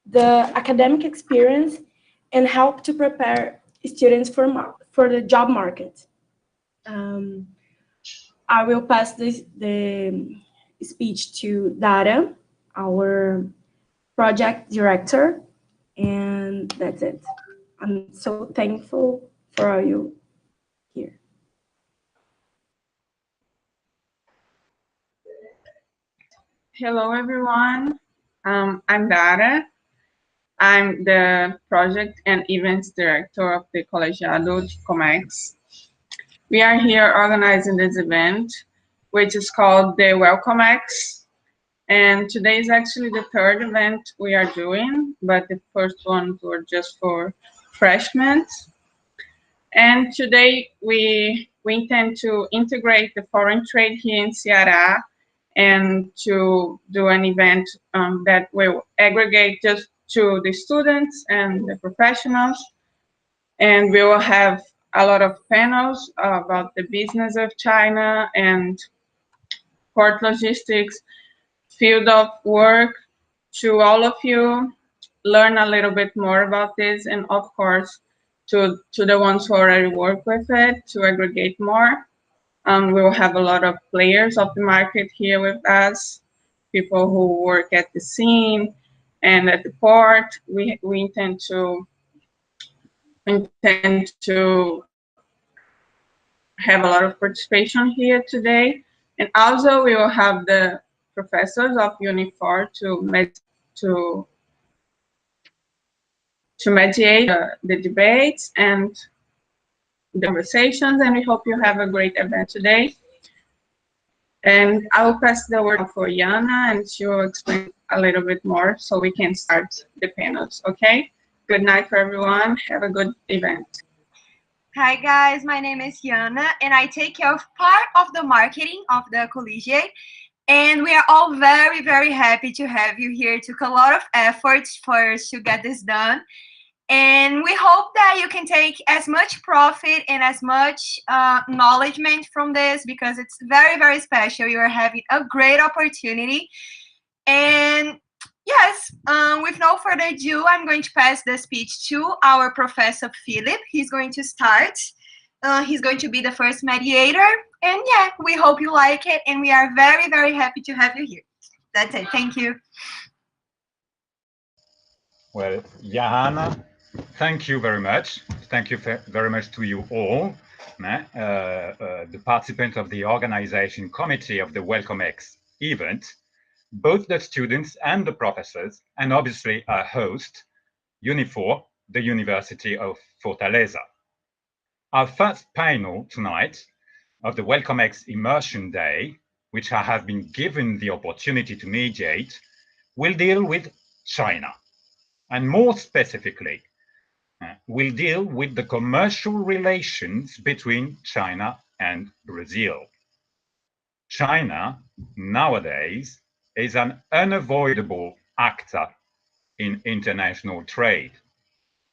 the academic experience and help to prepare students for the job market. I will pass the speech to Dara, our project director, and that's it. I'm so thankful for all you here. Hello, everyone. I'm Dara. I'm the project and events director of the Colegiado de COMÉRCIO. We are here organizing this event, which is called the Welcomex. And today is actually the third event we are doing, but the first ones were just for freshmen. And today we intend to integrate the foreign trade here in Ceará and to do an event that will aggregate just to the students and the professionals. And we will have a lot of panels about the business of China and port logistics, field of work, to all of you learn a little bit more about this, and of course to the ones who already work with it, to aggregate more. We will have a lot of players of the market here with us, people who work at the scene and at the port. We intend to have a lot of participation here today. And also we will have the professors of Uni4 to mediate the debates and the conversations, and we hope you have a great event today. And I will pass the word for Yana, and she will explain a little bit more so we can start the panels, okay? Good night for everyone. Have a good event. Hi guys, my name is Yana, and I take care of part of the marketing of the collegiate. And we are all very, very happy to have you here. It took a lot of efforts for us to get this done. And we hope that you can take as much profit and as much knowledgement from this, because it's very, very special. You are having a great opportunity. And yes, with no further ado, I'm going to pass the speech to our Professor Philip. He's going to start. He's going to be the first mediator. And yeah, we hope you like it. And we are very, very happy to have you here. That's it. Thank you. Well, Johanna, thank you very much. Thank you very much to you all, the participants of the organization committee of the Welcomex event, both the students and the professors, and obviously our host, Uni4, the University of Fortaleza. Our first panel tonight of the Welcomex Immersion Day, which I have been given the opportunity to mediate, will deal with China, and more specifically, will deal with the commercial relations between China and Brazil. China, nowadays, is an unavoidable actor in international trade.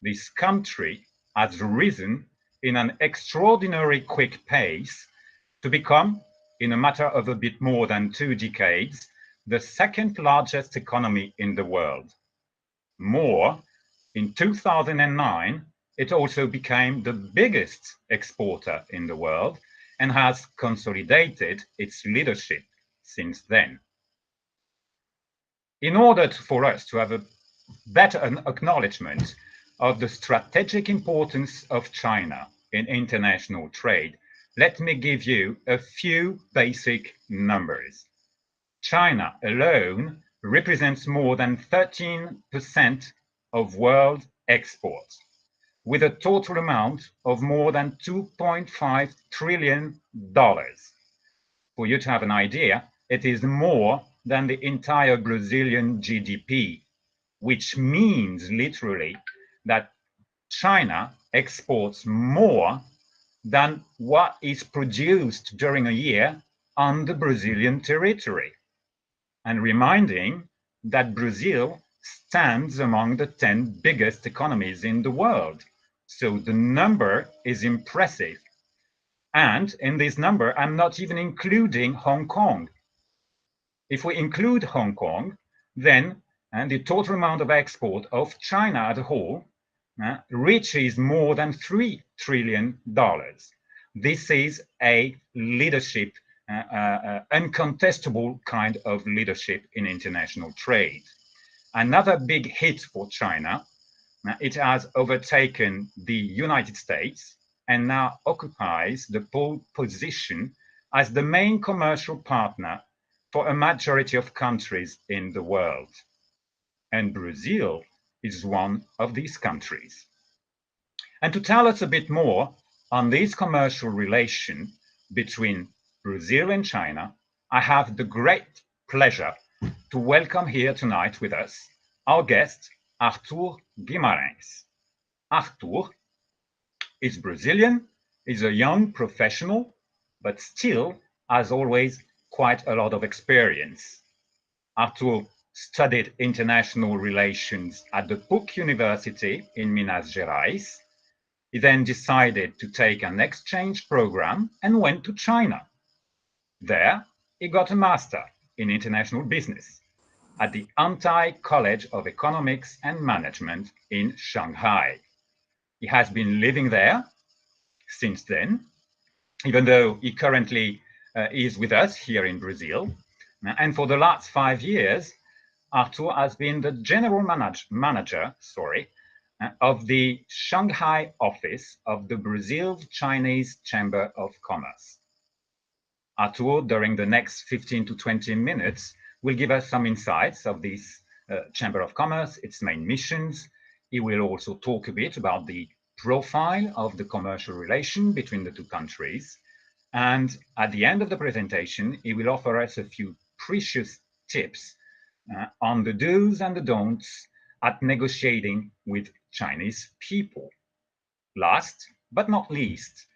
This country has risen in an extraordinary quick pace to become, in a matter of a bit more than 2 decades, the second largest economy in the world. More, in 2009, it also became the biggest exporter in the world and has consolidated its leadership since then. In order for us to have a better acknowledgement of the strategic importance of China in international trade, let me give you a few basic numbers. China alone represents more than 13% of world exports, with a total amount of more than $2.5 trillion. For you to have an idea, it is more than the entire Brazilian GDP, which means literally that China exports more than what is produced during a year on the Brazilian territory. And reminding that Brazil stands among the 10 biggest economies in the world. So the number is impressive. And in this number, I'm not even including Hong Kong. If we include Hong Kong, then and the total amount of export of China as a whole reaches more than $3 trillion. This is a leadership, uncontestable kind of leadership in international trade. Another big hit for China, it has overtaken the United States and now occupies the pole position as the main commercial partner for a majority of countries in the world. And Brazil is one of these countries. And to tell us a bit more on this commercial relation between Brazil and China, I have the great pleasure to welcome here tonight with us our guest, Arthur Guimarães. Arthur is Brazilian, is a young professional, but still, as always, quite a lot of experience. Arthur studied international relations at the PUC University in Minas Gerais. He then decided to take an exchange program and went to China. There, he got a master in international business at the Antai College of Economics and Management in Shanghai. He has been living there since then, even though he currently is with us here in Brazil. And for the last 5 years, Arthur has been the general manager of the Shanghai office of the Brazil-Chinese Chamber of Commerce. Arthur, during the next 15 to 20 minutes, will give us some insights of this Chamber of Commerce, its main missions. He will also talk a bit about the profile of the commercial relation between the two countries. And at the end of the presentation, he will offer us a few precious tips on the do's and the don'ts at negotiating with Chinese people. Last but not least,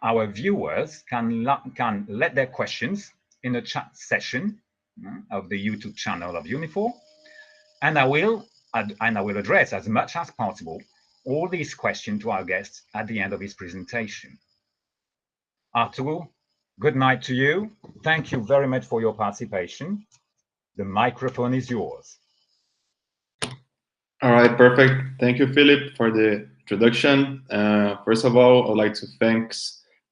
our viewers can let their questions in the chat session of the YouTube channel of Unifor, and I will address as much as possible all these questions to our guests at the end of his presentation. Arthur, good night to you. Thank you very much for your participation. The microphone is yours. All right, perfect. Thank you, Philip, for the introduction. First of all, I'd like to thank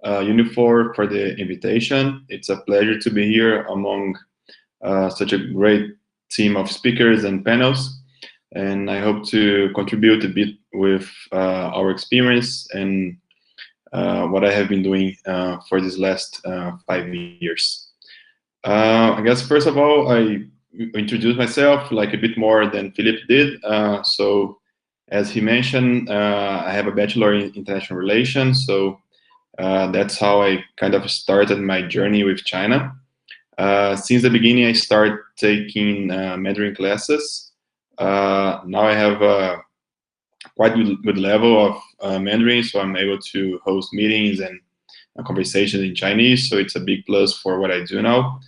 Unifor for the invitation. It's a pleasure to be here among such a great team of speakers and panels. And I hope to contribute a bit with our experience and what I have been doing for these last 5 years. I guess, first of all, I introduce myself like a bit more than Philip did. So as he mentioned, I have a bachelor in international relations. So that's how I kind of started my journey with China. Since the beginning, I started taking Mandarin classes. Now I have a quite good level of Mandarin, so I'm able to host meetings and conversations in Chinese. So it's a big plus for what I do now.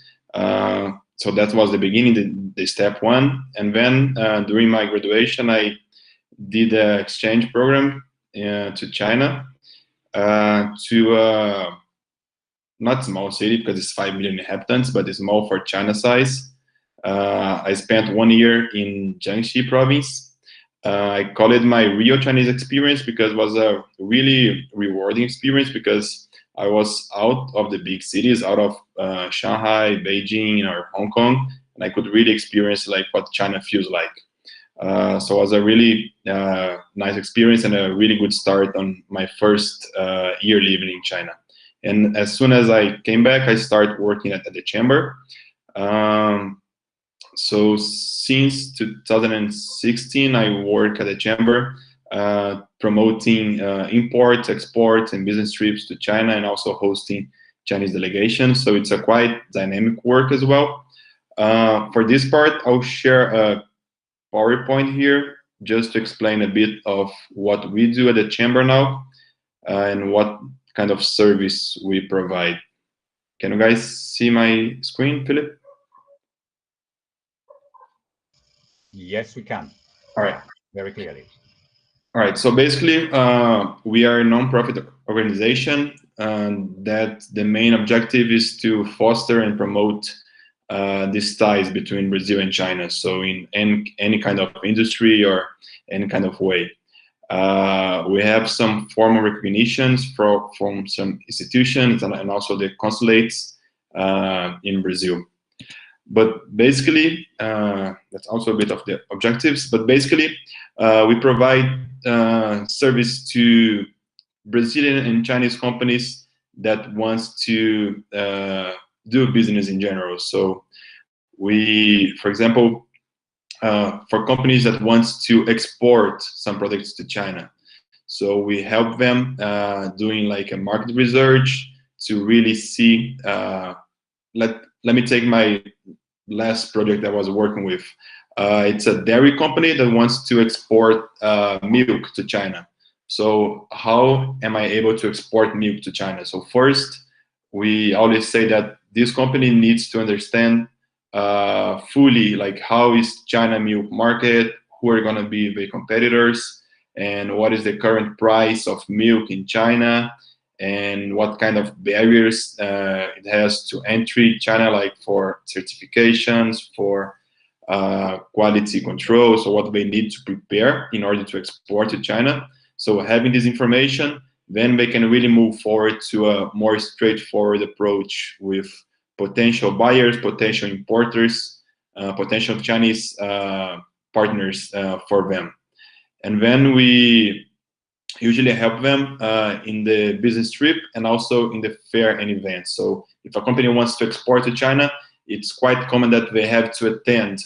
So that was the beginning, the step one. And then during my graduation, I did an exchange program to China, to not small city because it's 5 million inhabitants, but it's small for China size. I spent 1 year in Jiangxi province. I call it my real Chinese experience because it was a really rewarding experience because I was out of the big cities, out of Shanghai, Beijing, or Hong Kong, and I could really experience like what China feels like. So it was a really nice experience and a really good start on my first year living in China. And as soon as I came back, I started working at the chamber. So since 2016, I work at the chamber, promoting imports, exports, and business trips to China, and also hosting Chinese delegations. So it's a quite dynamic work as well. For this part, I'll share a PowerPoint here just to explain a bit of what we do at the chamber now and what kind of service we provide. Can you guys see my screen, Philip? Yes, we can. All right. Very clearly. All right. So basically, we are a non-profit organization that the main objective is to foster and promote these ties between Brazil and China. So in any kind of industry or any kind of way. We have some formal recognitions from some institutions and also the consulates in Brazil. But basically, that's also a bit of the objectives, but basically, we provide service to Brazilian and Chinese companies that wants to do business in general. So we, for example, for companies that wants to export some products to China. So we help them doing like a market research to really see, let me take my last project I was working with. It's a dairy company that wants to export milk to China. So how am I able to export milk to China? So first, we always say that this company needs to understand fully like how is China milk market, who are going to be the competitors, and what is the current price of milk in China, and what kind of barriers it has to entry China, like for certifications, for quality control, so what they need to prepare in order to export to China. So having this information, then they can really move forward to a more straightforward approach with potential buyers, potential importers, potential Chinese partners for them. And then we usually help them in the business trip and also in the fair and events. So if a company wants to export to China, it's quite common that they have to attend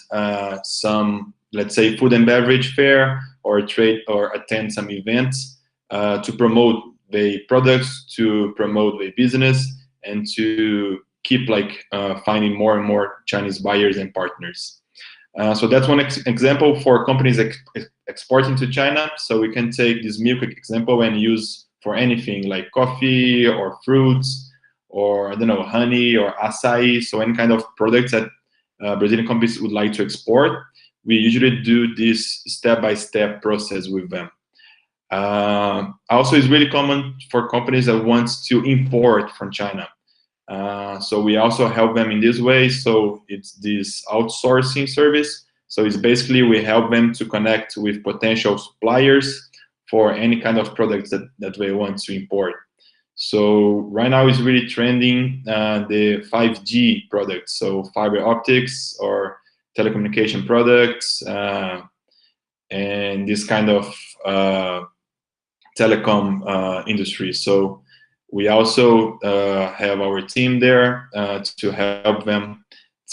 some, let's say, food and beverage fair or trade, or attend some events to promote the products, to promote the business, and to keep like finding more and more Chinese buyers and partners. So that's one example for companies exporting to China. So we can take this milk example and use for anything like coffee or fruits, or I don't know, honey or acai. So any kind of products that Brazilian companies would like to export, we usually do this step-by-step process with them. Also, it's really common for companies that want to import from China. So we also help them in this way. So it's this outsourcing service. So it's basically we help them to connect with potential suppliers for any kind of products that they want to import. So right now it's really trending the 5G products, so fiber optics or telecommunication products, and this kind of telecom industry. So we also have our team there to help them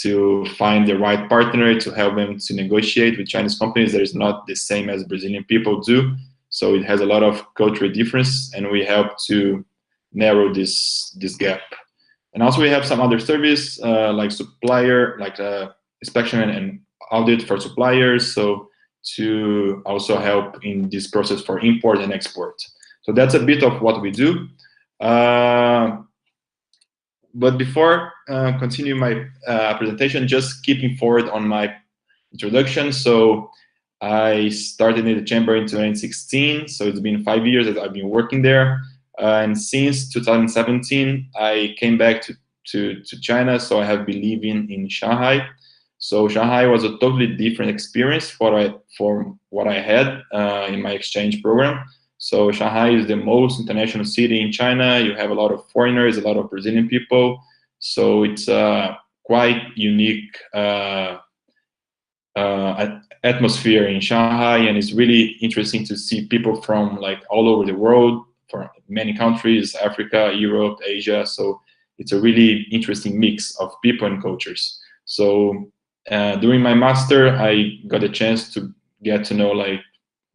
to find the right partner, to help them to negotiate with Chinese companies that is not the same as Brazilian people do. So it has a lot of cultural difference, and we help to narrow this gap. And also we have some other service like supplier, like inspection and audit for suppliers. So to also help in this process for import and export. So that's a bit of what we do. But before continue my presentation, just keeping forward on my introduction. So I started in the chamber in 2016. So it's been 5 years that I've been working there. And since 2017, I came back to China. So I have been living in Shanghai. So Shanghai was a totally different experience from what I had in my exchange program. So Shanghai is the most international city in China. You have a lot of foreigners, a lot of Brazilian people. So it's a quite unique atmosphere in Shanghai, and it's really interesting to see people from like all over the world, from many countries, Africa, Europe, Asia. So it's a really interesting mix of people and cultures. So during my master, I got a chance to get to know like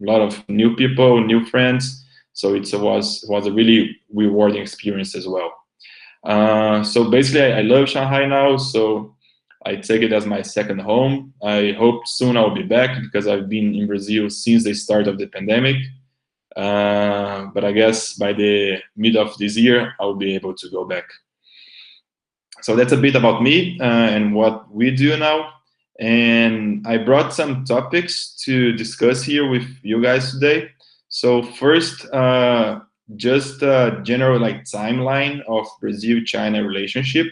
a lot of new people, new friends. So it was a really rewarding experience as well. So basically, I love Shanghai now. So I take it as my second home. I hope soon I'll be back because I've been in Brazil since the start of the pandemic. But I guess by the mid of this year, I'll be able to go back. So that's a bit about me and what we do now. And I brought some topics to discuss here with you guys today. So first, just a general like timeline of Brazil-China relationship.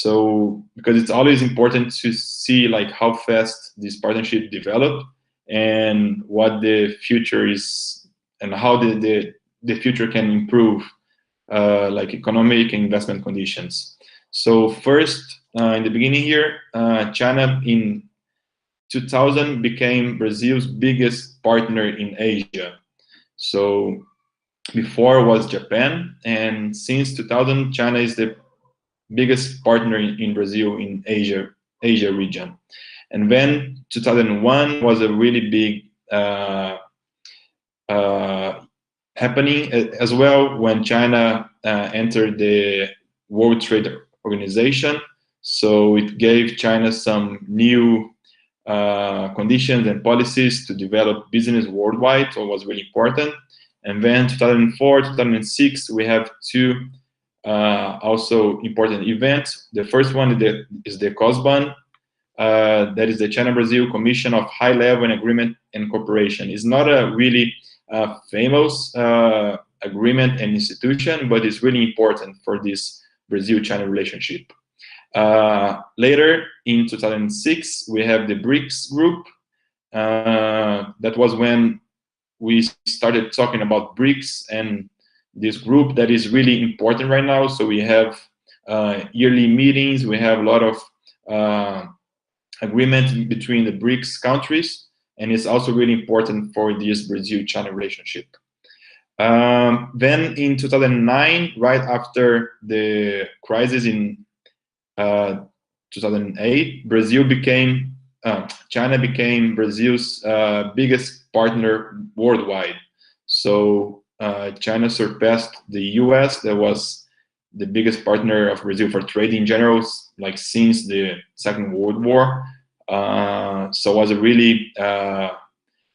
So because it's always important to see like how fast this partnership develop and what the future is and how the future can improve like economic and investment conditions. So first, in the beginning here, China in 2000 became Brazil's biggest partner in Asia. So before was Japan, and since 2000, China is the biggest partner in Brazil in Asia region. And then 2001 was a really big happening as well when China entered the World Trade Organization. So it gave China some new conditions and policies to develop business worldwide, so it was really important. And then 2004, 2006, we have two also important events. The first one is the COSBAN, that is the China-Brazil Commission of High-Level Agreement and Cooperation. It's not a really famous agreement and institution, but it's really important for this Brazil-China relationship. Later, in 2006, we have the BRICS group. That was when we started talking about BRICS and this group that is really important right now. So we have yearly meetings, we have a lot of agreement between the BRICS countries, and it's also really important for this Brazil-China relationship. Then in 2009, right after the crisis in 2008, China became Brazil's biggest partner worldwide. So China surpassed the US, that was the biggest partner of Brazil for trade in general, like since the Second World War. So it was a really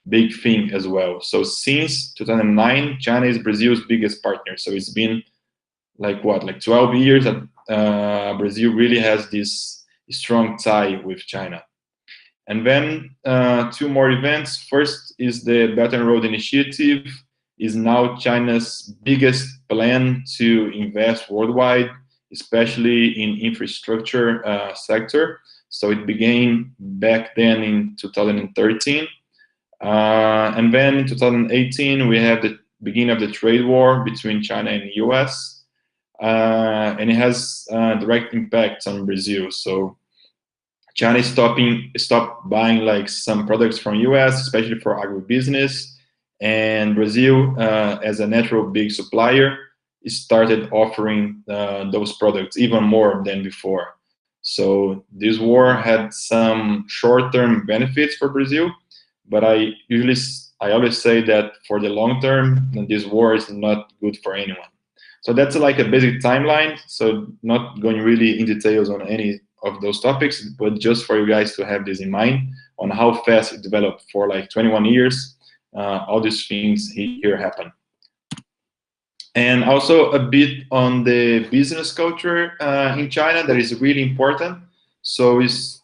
big thing as well. So since 2009, China is Brazil's biggest partner. So it's been like what, like 12 years that Brazil really has this strong tie with China. And then two more events. First is the Belt and Road Initiative, is now China's biggest plan to invest worldwide, especially in infrastructure sector. So it began back then in 2013. And then in 2018, we have the beginning of the trade war between China and the US. And it has direct impacts on Brazil. So China is stopped buying like some products from US, especially for agribusiness. And Brazil, as a natural big supplier, started offering those products even more than before. So this war had some short-term benefits for Brazil, but I always say that for the long term, this war is not good for anyone. So that's like a basic timeline. So not going really in details on any of those topics, but just for you guys to have this in mind on how fast it developed for like 21 years. All these things here happen. And also a bit on the business culture in China that is really important. So it's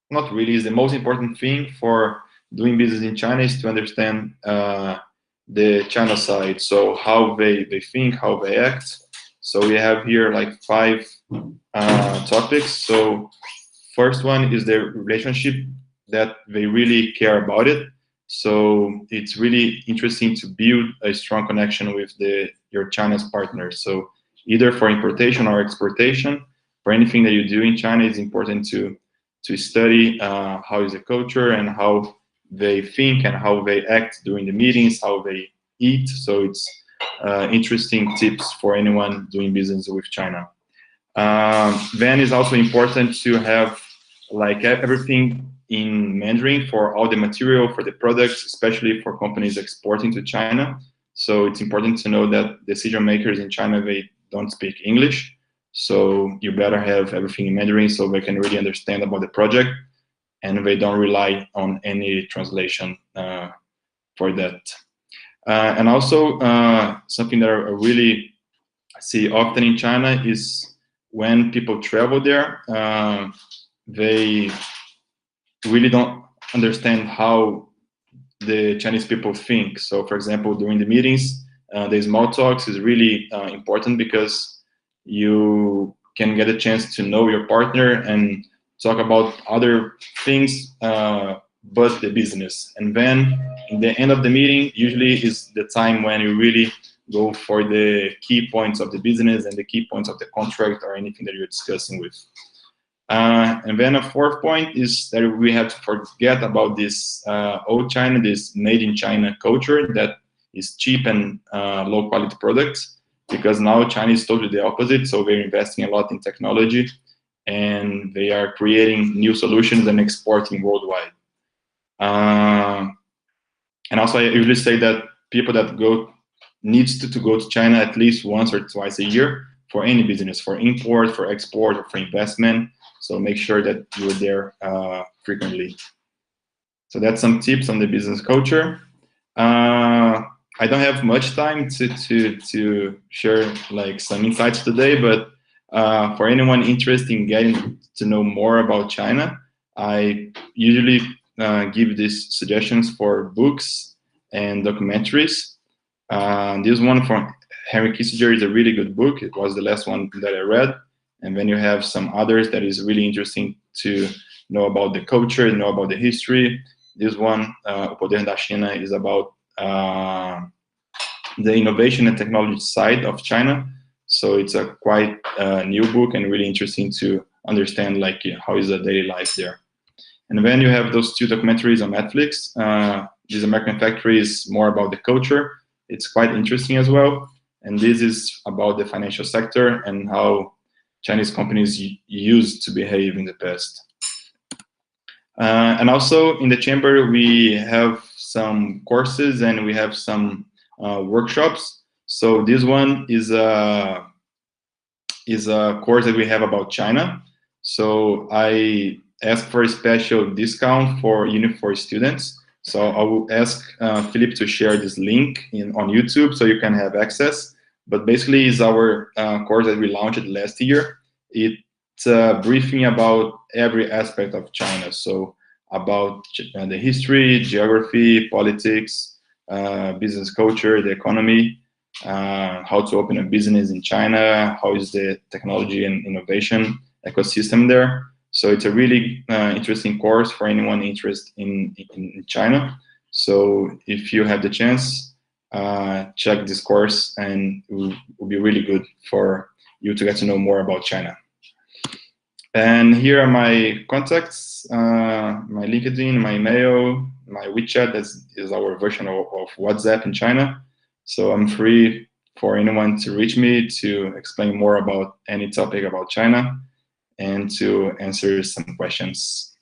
not really, it's the most important thing for doing business in China is to understand the China side. So how they think, how they act. So we have here like 5 topics. So first one is the relationship that they really care about it. So it's really interesting to build a strong connection with your China's partners. So either for importation or exportation, for anything that you do in China, it's important to study how is the culture and how they think and how they act during the meetings, how they eat. So it's interesting tips for anyone doing business with China. Then it's also important to have like everything in Mandarin for all the material for the products, especially for companies exporting to China. So it's important to know that decision makers in China, they don't speak English. So you better have everything in Mandarin so they can really understand about the project and they don't rely on any translation for that. And also something that I really see often in China is when people travel there, they really don't understand how the Chinese people think. So for example, during the meetings, the small talks is really important because you can get a chance to know your partner and talk about other things but the business. And then in the end of the meeting, usually is the time when you really go for the key points of the business and the key points of the contract or anything that you're discussing with. And then a fourth point is that we have to forget about this old China, this made in China culture that is cheap and low quality products, because now China is totally the opposite. So we're investing a lot in technology and they are creating new solutions and exporting worldwide. And also I usually say that people that needs to go to China at least once or twice a year for any business, for import, for export, or for investment. So make sure that you're there frequently. So that's some tips on the business culture. I don't have much time to share like some insights today, but for anyone interested in getting to know more about China, I usually give these suggestions for books and documentaries. This one from Henry Kissinger is a really good book. It was the last one that I read. And then you have some others that is really interesting to know about the culture, know about the history. This one, O Poder da China, is about the innovation and technology side of China. So it's a quite new book and really interesting to understand like how is the daily life there. And then you have those two documentaries on Netflix. This American Factory is more about the culture. It's quite interesting as well. And this is about the financial sector and how Chinese companies used to behave in the past. And also in the chamber, we have some courses and we have some workshops. So this one is a course that we have about China. So I asked for a special discount for Uni4 students. So I will ask Philip to share this link on YouTube so you can have access. But basically it's our course that we launched last year. It's a briefing about every aspect of China. So about the history, geography, politics, business culture, the economy, how to open a business in China, how is the technology and innovation ecosystem there. So it's a really interesting course for anyone interested in China. So if you have the chance, check this course and it will be really good for you to get to know more about China. And here are my contacts, my LinkedIn, my email, my WeChat. That is our version of WhatsApp in China. So I'm free for anyone to reach me to explain more about any topic about China and to answer some questions.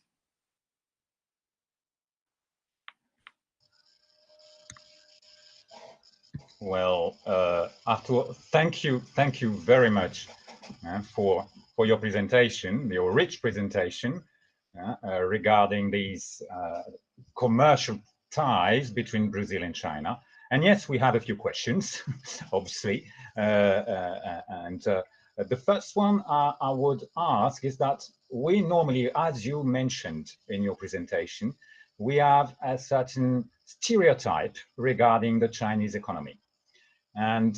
Well, Arthur, thank you very much for your presentation, your rich presentation regarding these commercial ties between Brazil and China. And yes, we have a few questions, obviously. The first one I would ask is that we normally, as you mentioned in your presentation, we have a certain stereotype regarding the Chinese economy. And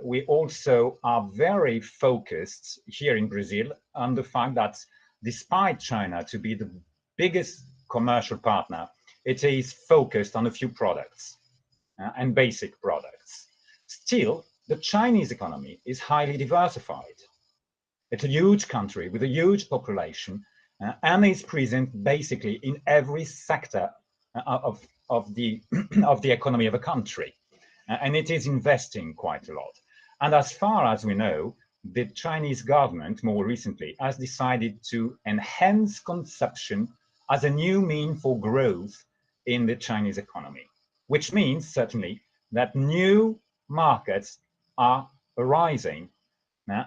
we also are very focused here in Brazil on the fact that despite China to be the biggest commercial partner, it is focused on a few products and basic products. Still, the Chinese economy is highly diversified. It's a huge country with a huge population and is present basically in every sector of the economy of a country. And it is investing quite a lot. And as far as we know, the Chinese government more recently has decided to enhance consumption as a new mean for growth in the Chinese economy, which means certainly that new markets are arising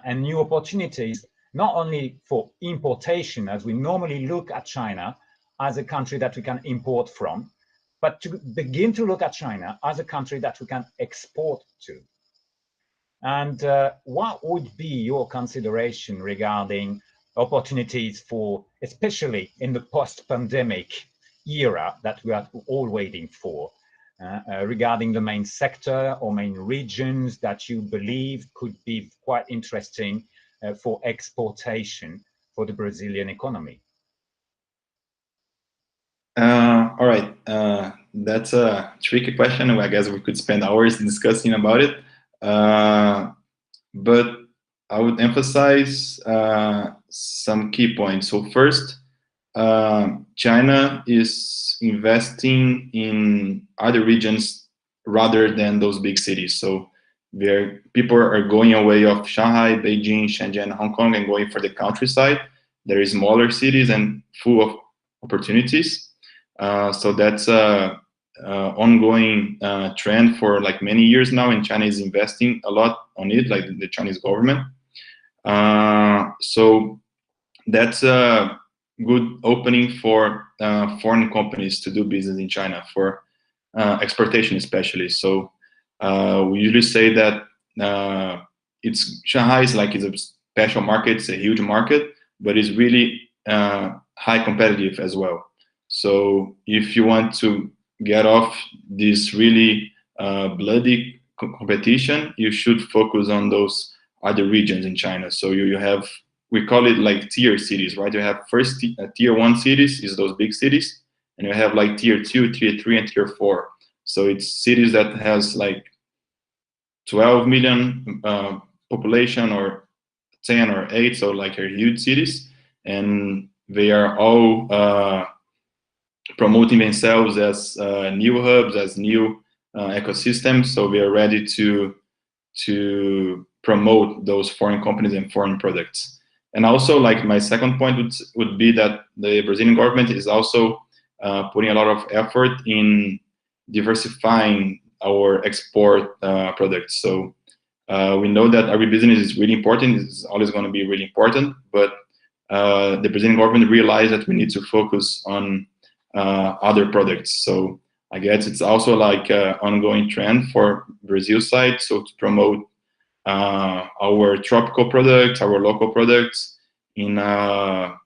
and new opportunities, not only for importation, as we normally look at China as a country that we can import from, but to begin to look at China as a country that we can export to. And what would be your consideration regarding opportunities for, especially in the post-pandemic era that we are all waiting for, regarding the main sector or main regions that you believe could be quite interesting for exportation for the Brazilian economy? All right, that's a tricky question. I guess we could spend hours discussing about it, but I would emphasize some key points. So first, China is investing in other regions rather than those big cities. So people are going away of Shanghai, Beijing, Shenzhen, Hong Kong, and going for the countryside. There is smaller cities and full of opportunities. So that's a ongoing trend for like many years now, and China is investing a lot on it, like the Chinese government. So that's a good opening for foreign companies to do business in China, for exportation especially. So we usually say that Shanghai is like, it's a special market, it's a huge market, but it's really high competitive as well. So if you want to get off this really bloody competition, you should focus on those other regions in China. So you have, we call it like tier cities, right? You have first tier 1 cities is those big cities, and you have like tier 2, tier 3, and tier 4. So it's cities that has like 12 million population, or 10 or 8, so like are huge cities, and they are all promoting themselves as new hubs, as new ecosystems. So we are ready to promote those foreign companies and foreign products. And also, like, my second point would be that the Brazilian government is also putting a lot of effort in diversifying our export products. So we know that agribusiness is really important, it's always going to be really important, but the Brazilian government realized that we need to focus on other products. So I guess it's also like an ongoing trend for Brazil side, so to promote our tropical products, our local products in a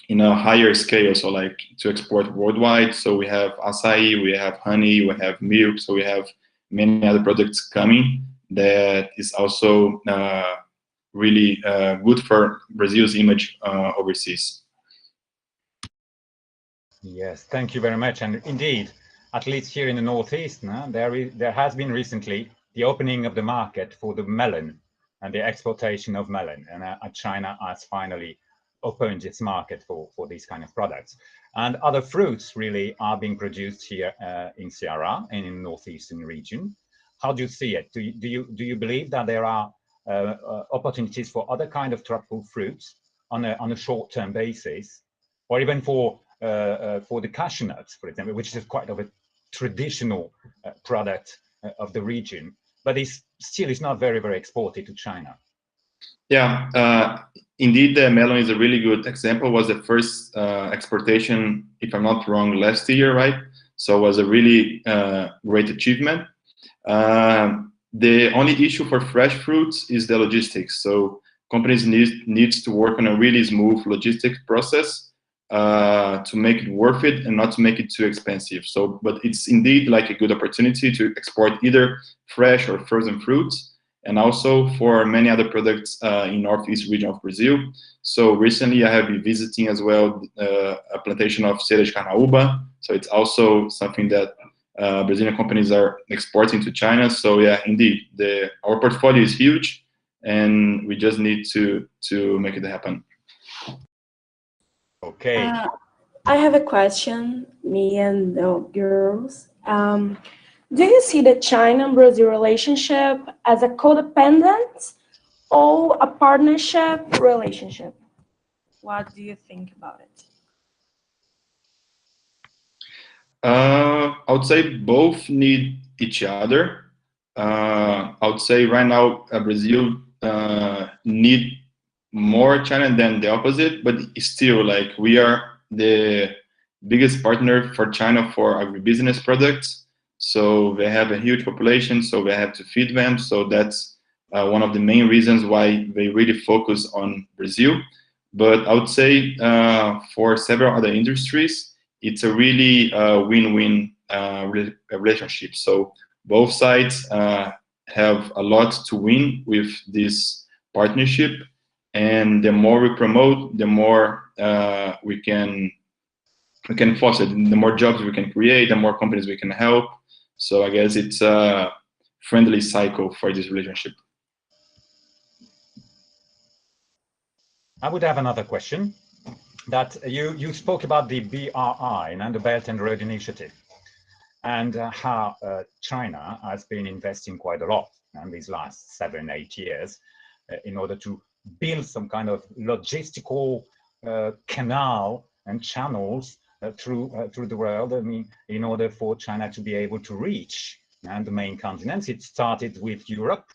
higher scale, so like to export worldwide. So we have acai, we have honey, we have milk, so we have many other products coming that is also really good for Brazil's image overseas. Yes, thank you very much. And indeed, at least here in the Northeast, there has been recently the opening of the market for the melon and the exportation of melon. And China has finally opened its market for these kind of products. And other fruits really are being produced here in Ceará and in the Northeastern region. How do you see it? Do you believe that there are opportunities for other kind of tropical fruits on a short-term basis, or even for the cashew nuts, for example, which is quite of a traditional product of the region, but it's not very, very exported to China? Yeah, indeed, the melon is a really good example. Was the first exportation, if I'm not wrong, last year, right? So it was a really great achievement. The only issue for fresh fruits is the logistics. So companies needs to work on a really smooth logistics process to make it worth it and not to make it too expensive. So, but it's indeed like a good opportunity to export either fresh or frozen fruits, and also for many other products in Northeast region of Brazil. So recently I have been visiting as well a plantation of cera de carnaúba. So it's also something that Brazilian companies are exporting to China. So yeah, indeed, our portfolio is huge, and we just need to make it happen. Okay. I have a question, me and the girls. Do you see the China-Brazil relationship as a codependent or a partnership relationship? What do you think about it? I would say both need each other. I would say right now Brazil need more China than the opposite, but still, like, we are the biggest partner for China for agribusiness products. So they have a huge population, so we have to feed them. So that's one of the main reasons why they really focus on Brazil. But I would say for several other industries, it's a really win-win relationship. So both sides have a lot to win with this partnership, and the more we promote, the more we can foster, the more jobs we can create, the more companies we can help. So I guess it's a friendly cycle for this relationship. I would have another question. That you spoke about the BRI and the Belt and Road Initiative, and how China has been investing quite a lot in these last 7-8 years in order to build some kind of logistical canal and channels through the world. I mean, in order for China to be able to reach the main continents. It started with Europe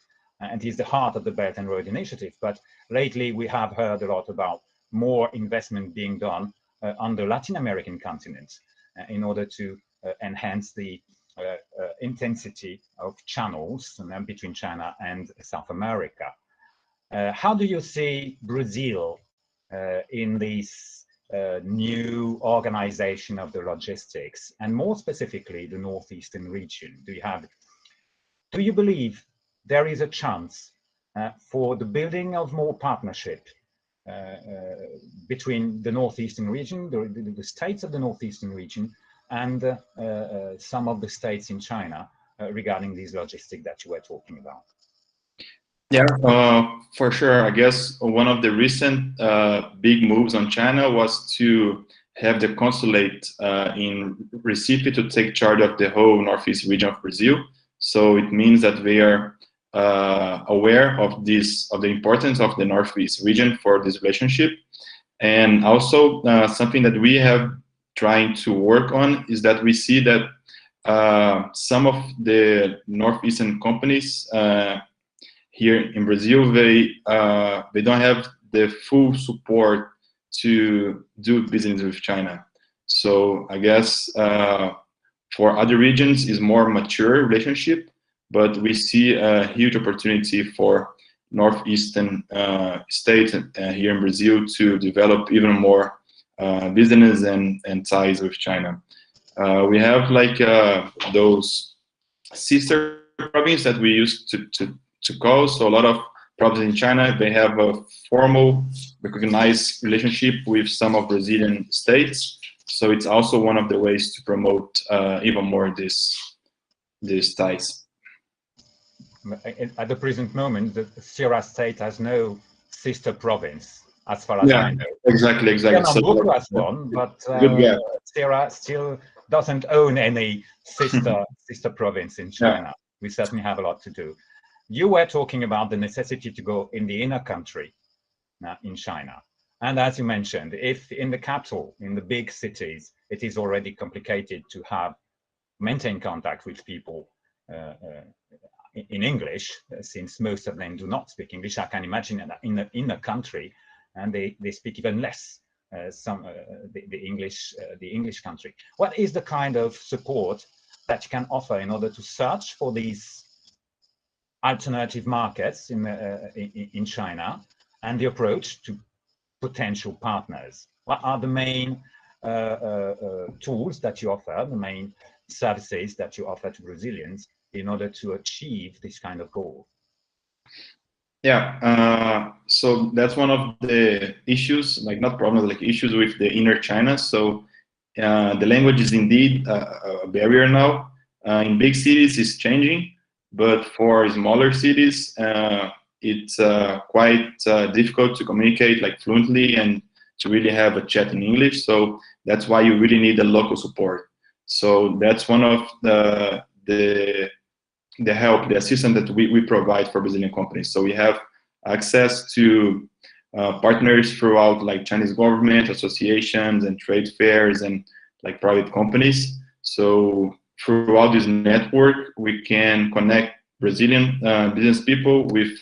and is the heart of the Belt and Road Initiative. But lately we have heard a lot about more investment being done on the Latin American continent in order to enhance the intensity of channels between China and South America. How do you see Brazil in this new organization of the logistics, and more specifically the northeastern region? Do you believe there is a chance for the building of more partnership between the northeastern region, the states of the northeastern region, and some of the states in China regarding these logistics that you were talking about? Yeah, for sure. I guess one of the recent big moves on China was to have the consulate in Recife to take charge of the whole northeast region of Brazil. So it means that they are aware of the importance of the northeast region for this relationship. And also something that we have trying to work on is that we see that some of the northeastern companies here in Brazil, they don't have the full support to do business with China. So I guess for other regions is more mature relationship, but we see a huge opportunity for northeastern states here in Brazil to develop even more business and ties with China. We have like those sister provinces that we used to call. So a lot of provinces in China, they have a formal recognized relationship with some of Brazilian states. So it's also one of the ways to promote even more these ties. At the present moment, the Ceará state has no sister province, as far as I know. Exactly. Pernambuco has one, but Ceará still doesn't own any sister province in China. Yeah. We certainly have a lot to do. You were talking about the necessity to go in the inner country in China. And as you mentioned, if in the capital, in the big cities, it is already complicated to maintain contact with people in English, since most of them do not speak English, I can imagine that in the country, and they speak even less the English country. What is the kind of support that you can offer in order to search for these alternative markets in China, and the approach to potential partners? What are the main tools that you offer, the main services that you offer to Brazilians in order to achieve this kind of goal? Yeah, so that's one of the issues, like not problems, like issues with the inner China. So the language is indeed a barrier now. In big cities it's changing, but for smaller cities it's quite difficult to communicate like fluently and to really have a chat in English. So that's why you really need the local support. So that's one of the help, the assistance that we provide for Brazilian companies. So we have access to partners throughout like Chinese government, associations and trade fairs and like private companies. So throughout this network, we can connect Brazilian business people with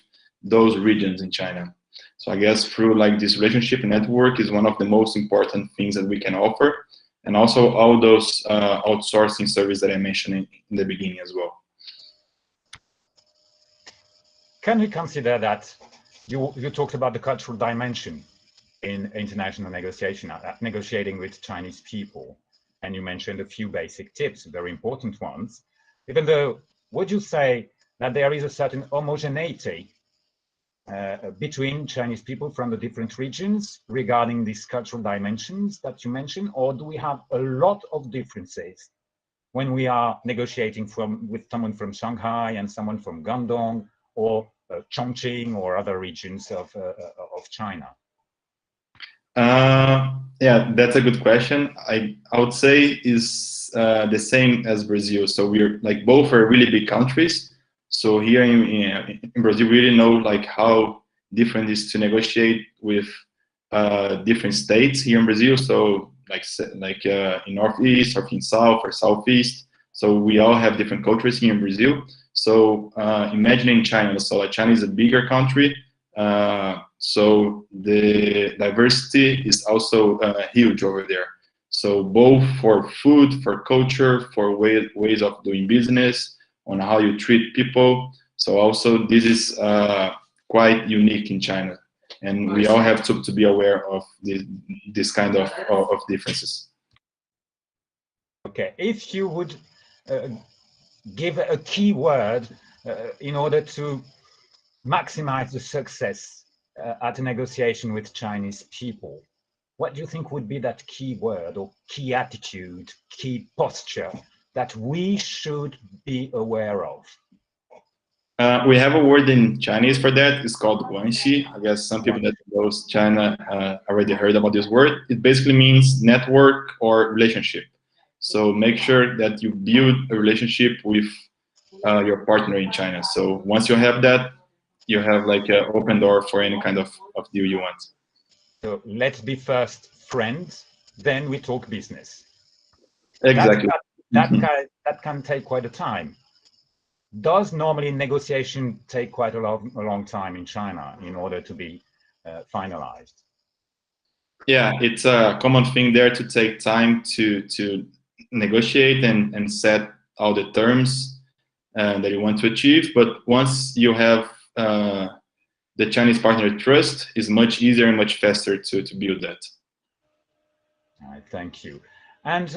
those regions in China. So I guess through like this relationship network is one of the most important things that we can offer. And also all those outsourcing services that I mentioned in the beginning as well. Can we consider that you talked about the cultural dimension in international negotiation, negotiating with Chinese people, and you mentioned a few basic tips, very important ones. Even though, would you say that there is a certain homogeneity between Chinese people from the different regions regarding these cultural dimensions that you mentioned, or do we have a lot of differences when we are negotiating with someone from Shanghai and someone from Guangdong or Chongqing or other regions of China? Yeah, that's a good question. I would say is the same as Brazil. So we're like both are really big countries. So here in Brazil, we really know like how different it is to negotiate with different states here in Brazil. So like in Northeast or in South or Southeast. So we all have different cultures here in Brazil. So imagining China. So like China is a bigger country. So the diversity is also huge over there. So both for food, for culture, for ways of doing business, on how you treat people. So also this is quite unique in China, and we all have to be aware of this kind of differences. Okay, if you would give a key word in order to maximize the success at a negotiation with Chinese people, what do you think would be that key word or key attitude, key posture that we should be aware of? We have a word in Chinese for that. It's called guanxi. I guess some people that knows China already heard about this word. It basically means network or relationship. So make sure that you build a relationship with your partner in China. So once you have that, you have like an open door for any kind of deal you want. So let's be first friends, then we talk business. Exactly. That can take quite a time. Does normally negotiation take quite a long time in China in order to be finalized? Yeah, it's a common thing there to take time to negotiate and set all the terms that you want to achieve. But once you have the Chinese partner trust, is much easier and much faster to build that. All right, thank you. And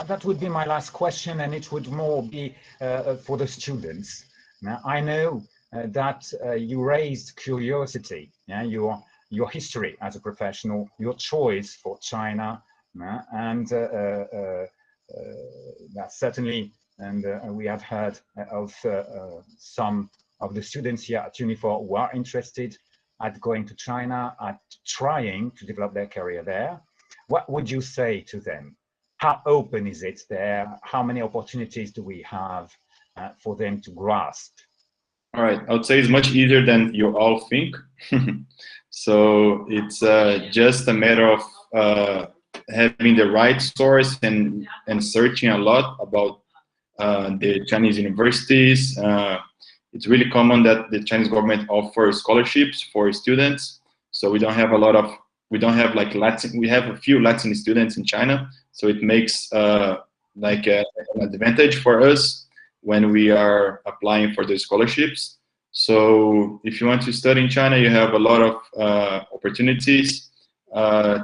that would be my last question, and it would more be for the students. Now, I know that you raised curiosity, yeah, your history as a professional, your choice for China, and that certainly, and we have heard of some of the students here at Unifor who are interested at going to China, at trying to develop their career there. What would you say to them? How open is it there? How many opportunities do we have for them to grasp? All right, I would say it's much easier than you all think. So it's just a matter of having the right source and searching a lot about the Chinese universities. It's really common that the Chinese government offers scholarships for students. So we don't have like Latin, we have a few Latin students in China. So it makes like an advantage for us when we are applying for the scholarships. So if you want to study in China, you have a lot of opportunities.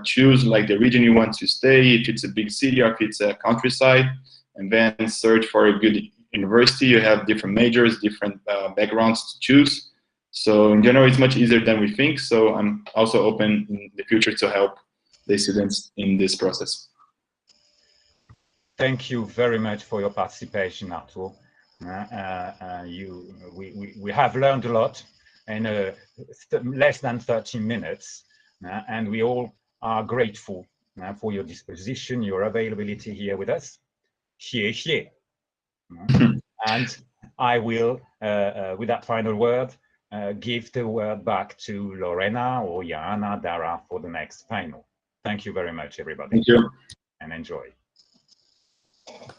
Choose like the region you want to stay, if it's a big city or if it's a countryside, and then search for a good university. You have different majors, different backgrounds to choose. So in general, it's much easier than we think. So I'm also open in the future to help the students in this process. Thank you very much for your participation, Arthur. We have learned a lot in less than 30 minutes, and we all are grateful for your disposition, your availability here with us. 谢谢. And I will, with that final word, give the word back to Lorena or Jana, Dara for the next panel. Thank you very much, everybody. Thank you. And enjoy.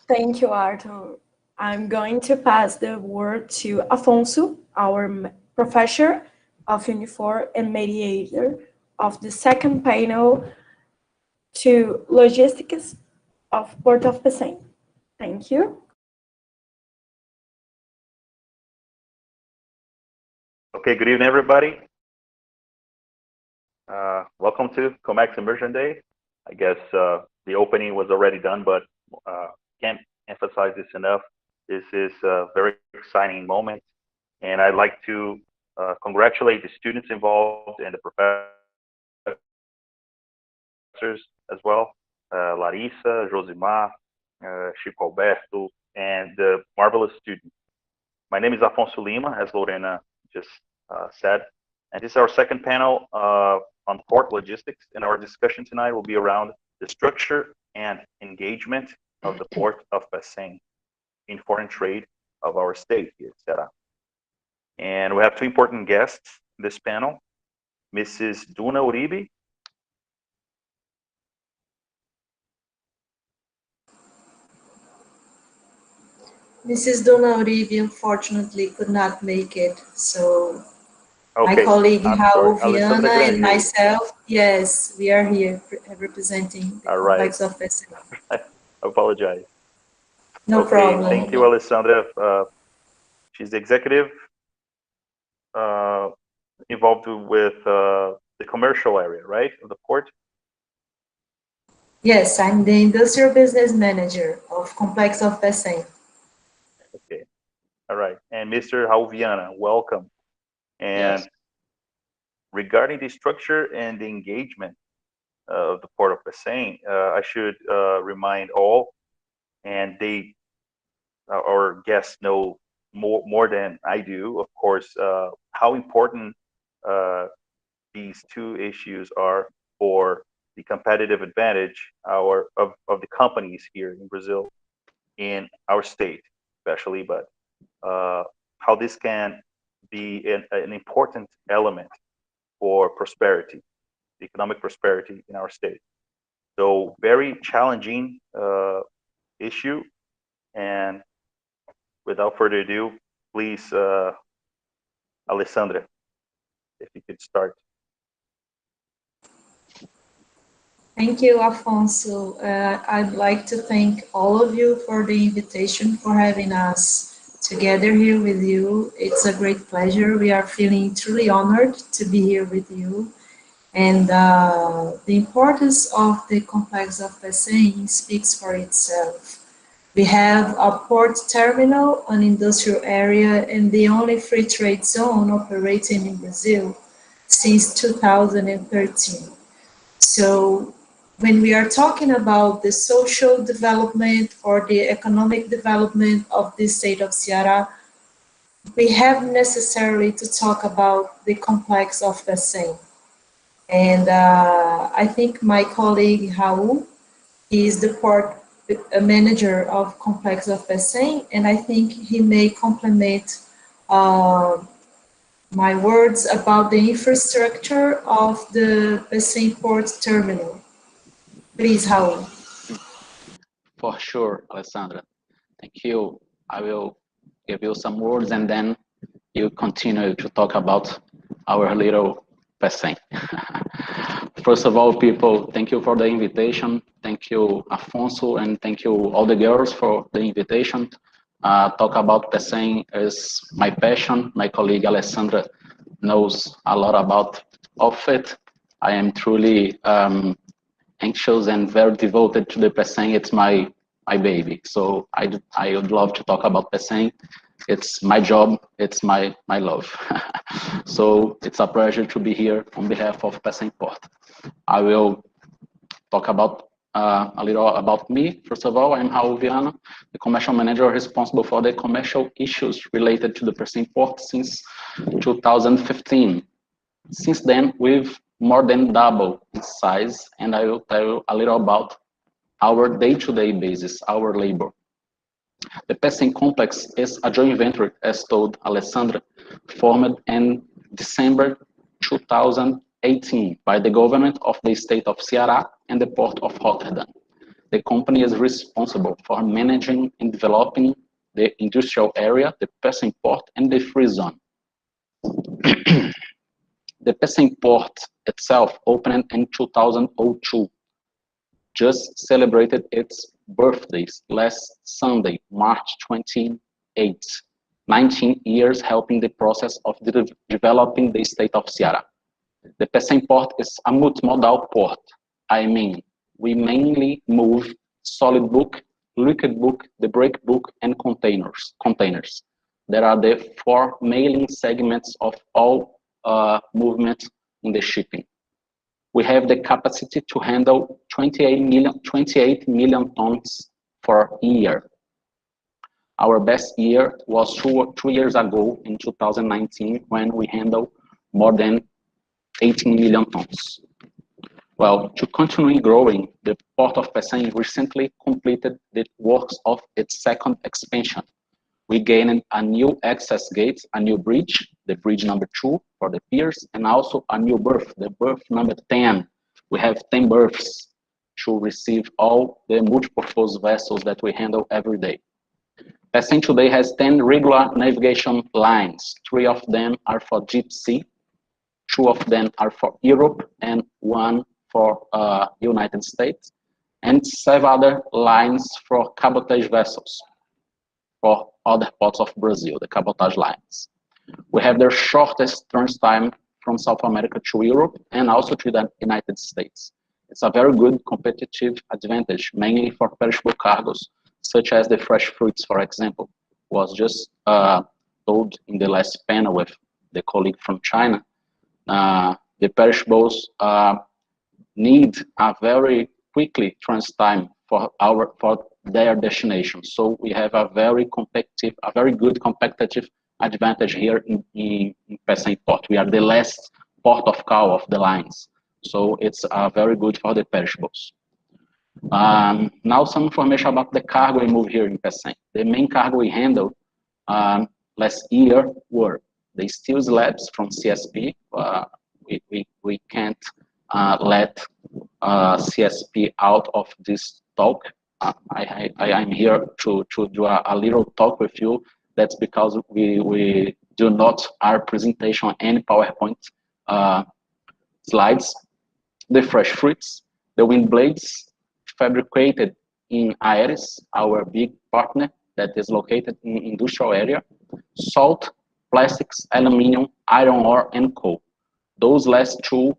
Thank you, Arthur. I'm going to pass the word to Afonso, our professor of Unifor and mediator of the second panel to logistics of Port of Pecém. Thank you. Okay, good evening, everybody. Welcome to COMEX Immersion Day. I guess the opening was already done, but can't emphasize this enough. This is a very exciting moment, and I'd like to congratulate the students involved and the professors as well, Larissa, Josimar, Chico Alberto, and the marvelous students. My name is Afonso Lima, as Lorena just said, and this is our second panel on port logistics, and our discussion tonight will be around the structure and engagement of the port of Pecém in foreign trade of our state here, Ceará. And we have two important guests in this panel, Mrs. Duna Uribe. Mrs. Duna Uribe unfortunately could not make it, so Okay, my colleague Raul Alessandra Viana and Grange. myself, yes, we are here representing the All right. complex of Pecém. I apologize. No Okay, problem. thank you, Alessandra. She's the executive involved with the commercial area, right, of the port? Yes, I'm the industrial business manager of complex of Pecém. Okay, all right. And Mr. Raul Viana, welcome. And Yes. regarding the structure and the engagement of the Port of Pecém, I should remind all, and our guests know more than I do, of course, how important these two issues are for the competitive advantage of the companies here in Brazil, in our state especially, but how this can be an important element for prosperity, economic prosperity in our state. So very challenging issue, and without further ado, please, Alessandra, if you could start. Thank you, Afonso. I'd like to thank all of you for the invitation, for having us together here with you. It's a great pleasure. We are feeling truly honored to be here with you. And the importance of the complex of Pecém speaks for itself. We have a port terminal, an industrial area, and the only free trade zone operating in Brazil since 2013. So when we are talking about the social development or the economic development of the state of Ceará, we have necessarily to talk about the complex of Pecém. And I think my colleague Raul is the port manager of complex of Pecém, and I think he may complement my words about the infrastructure of the Pecém port terminal. Please, Raul. For sure, Alessandra. Thank you. I will give you some words and then you continue to talk about our little Pecém. First of all, people, thank you for the invitation. Thank you, Afonso, and thank you all the girls for the invitation. Talk about Pecém is my passion. My colleague Alessandra knows a lot about it. I am truly anxious and very devoted to the Pecém. It's my baby. So I would love to talk about Pecém. It's my job. It's my love. So it's a pleasure to be here on behalf of Pecém Port. I will talk about a little about me. First of all, I'm Raul Viana, the commercial manager responsible for the commercial issues related to the Pecém Port since 2015. Since then, we've more than doubled in size, and I will tell you a little about our day-to-day basis, our labor. The Pecém complex is a joint venture, as told Alessandra, formed in December 2018 by the government of the state of Ceará and the port of Rotterdam. The company is responsible for managing and developing the industrial area, the Pecém port, and the free zone. The Pecém port itself opened in 2002, just celebrated its birthdays last Sunday, March 28. 19 years helping the process of developing the state of Ceará. The Pecém port is a multimodal port. I mean, we mainly move solid bulk, liquid bulk, the break bulk, and containers. there are the 4 mailing segments of all movement in the shipping. We have the capacity to handle 28 million tons for a year. Our best year was 2 years ago in 2019, when we handled more than 18 million tons. Well, to continue growing, the Port of Pecém recently completed the works of its second expansion. We gained a new access gate, a new bridge, the bridge number 2 for the piers, and also a new berth, the berth number 10. We have 10 berths to receive all the multi-purpose vessels that we handle every day. Pecém today has 10 regular navigation lines. 3 of them are for deep sea, 2 of them are for Europe, and 1 for United States, and 7 other lines for cabotage vessels for other parts of Brazil, the cabotage lines. We have the shortest turns time from South America to Europe and also to the United States. It's a very good competitive advantage, mainly for perishable cargos, such as the fresh fruits, for example. Was just told in the last panel with the colleague from China. The perishables need a very quickly trans time for their destination. So we have a very good competitive advantage here in Pecém Port. We are the last port of call of the lines. So it's very good for the perishables. Now some information about the cargo we move here in Pecém. The main cargo we handled last year were the steel slabs from CSP. We can't let CSP out of this talk. I'm here to do a little talk with you. That's because we do not our presentation any PowerPoint slides. The fresh fruits, the wind blades fabricated in AREAS, our big partner that is located in industrial area, salt, plastics, aluminum, iron ore, and coal. Those last 2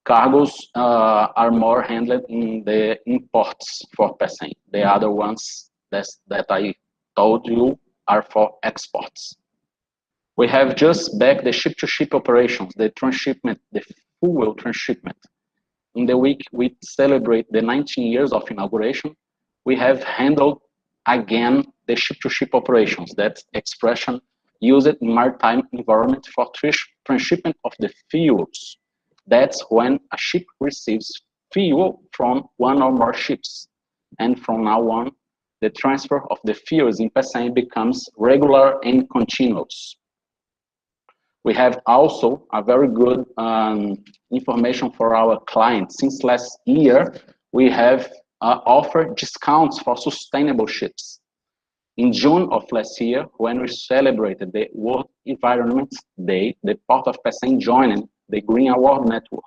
cargos are more handled in the imports for Pecém. The other ones that I told you are for exports. We have just back the ship-to-ship operations, the transshipment, the fuel transshipment. In the week we celebrate the 19 years of inauguration, we have handled again the ship-to-ship operations. That expression used in maritime environment for transshipment of the fuels. That's when a ship receives fuel from 1 or more ships. And from now on, the transfer of the fuels in Pecém becomes regular and continuous. We have also a very good information for our clients. Since last year, we have offered discounts for sustainable ships. In June of last year, when we celebrated the World Environment Day, the Port of Pecém joined the Green Award Network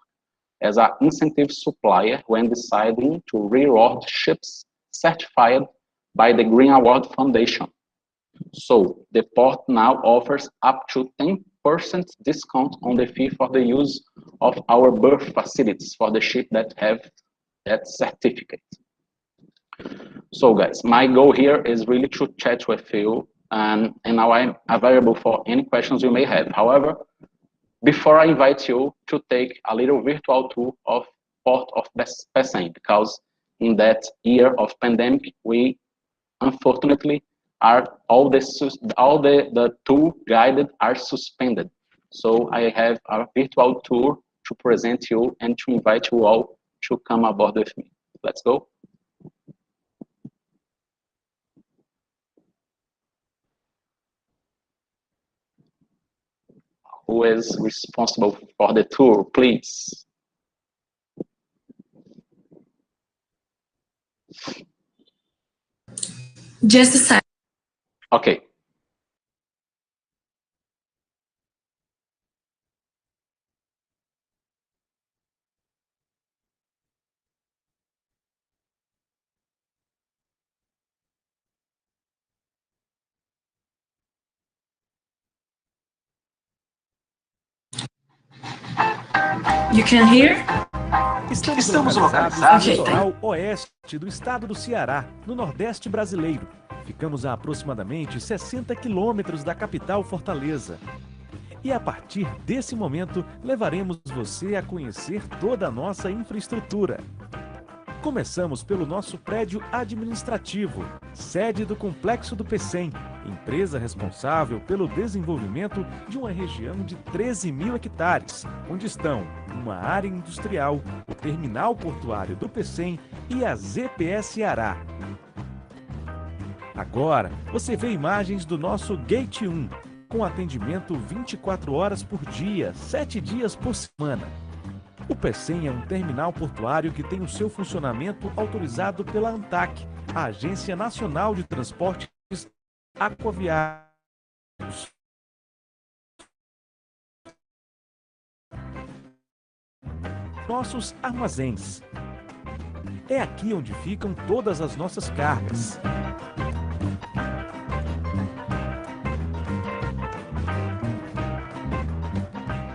as an incentive supplier when deciding to reward ships certified by the Green Award Foundation. So the port now offers up to 10% discount on the fee for the use of our berth facilities for the ship that have that certificate. So guys, my goal here is really to chat with you, and now I'm available for any questions you may have. However, before I invite you to take a little virtual tour of Port of Pecém, because in that year of pandemic, we unfortunately are all the tour guided are suspended. So I have a virtual tour to present you and to invite you all to come aboard with me. Let's go. Who is responsible for the tour, please? Just a second. Okay. You can hear? Estamos localizados no litoral oeste do estado do Ceará, no Nordeste brasileiro. Ficamos a aproximadamente 60 quilômetros da capital Fortaleza. E a partir desse momento, levaremos você a conhecer toda a nossa infraestrutura. Começamos pelo nosso prédio administrativo, sede do Complexo do PECEM, empresa responsável pelo desenvolvimento de uma região de 13 mil hectares, onde estão uma área industrial, o terminal portuário do PECEM e a ZPS Ará. Agora, você vê imagens do nosso Gate 1, com atendimento 24 horas por dia, 7 dias por semana. O PECEM é um terminal portuário que tem o seu funcionamento autorizado pela ANTAQ, a Agência Nacional de Transportes Aquaviários. Nossos armazéns. É aqui onde ficam todas as nossas cargas.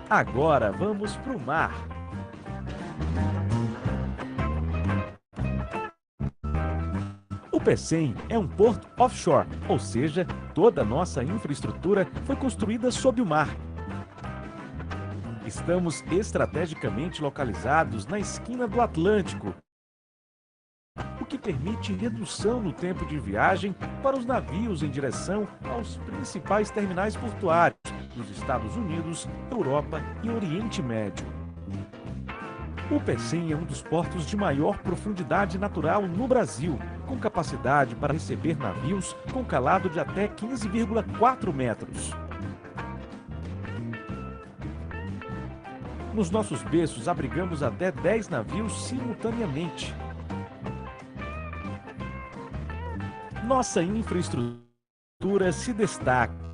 Agora vamos para o mar. O PECEM é um porto offshore, ou seja, toda a nossa infraestrutura foi construída sob o mar. Estamos estrategicamente localizados na esquina do Atlântico, o que permite redução no tempo de viagem para os navios em direção aos principais terminais portuários dos Estados Unidos, Europa e Oriente Médio. O PECEM é um dos portos de maior profundidade natural no Brasil, com capacidade para receber navios com calado de até 15,4 metros. Nos nossos berços abrigamos até 10 navios simultaneamente. Nossa infraestrutura se destaca.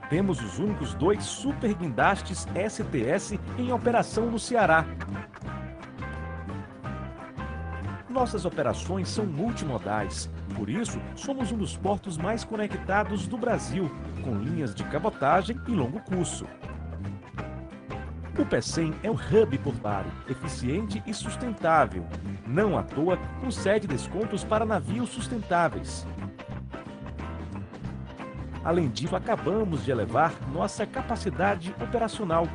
Temos os únicos 2 super guindastes STS em operação no Ceará. Nossas operações são multimodais, por isso somos um dos portos mais conectados do Brasil, com linhas de cabotagem e longo curso. O PECEM é um hub portuário, eficiente e sustentável, não à toa concede descontos para navios sustentáveis. Além disso, acabamos de elevar nossa capacidade operacional.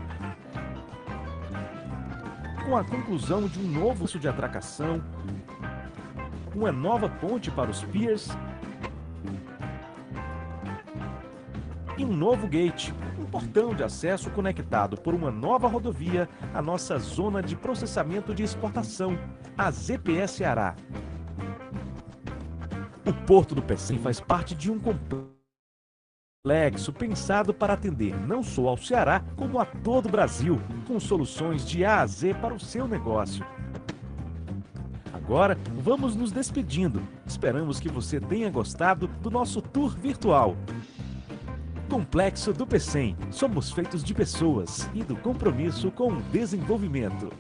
Com a conclusão de um novo curso de atracação, uma nova ponte para os piers e um novo gate, um portão de acesso conectado por uma nova rodovia à nossa zona de processamento de exportação, a ZPS Ará. O Porto do PECEM faz parte de um complexo pensado para atender não só ao Ceará, como a todo o Brasil, com soluções de A a Z para o seu negócio. Agora, vamos nos despedindo. Esperamos que você tenha gostado do nosso tour virtual. Complexo do PECEM. Somos feitos de pessoas e do compromisso com o desenvolvimento.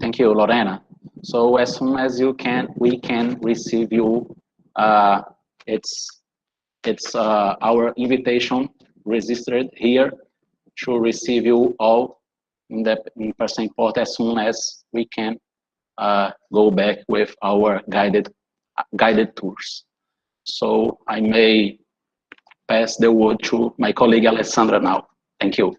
Thank you, Lorena. So as soon as we can receive you. It's our invitation registered here to receive you all in the PECEM port as soon as we can go back with our guided tours. So I may pass the word to my colleague Alessandra now. Thank you.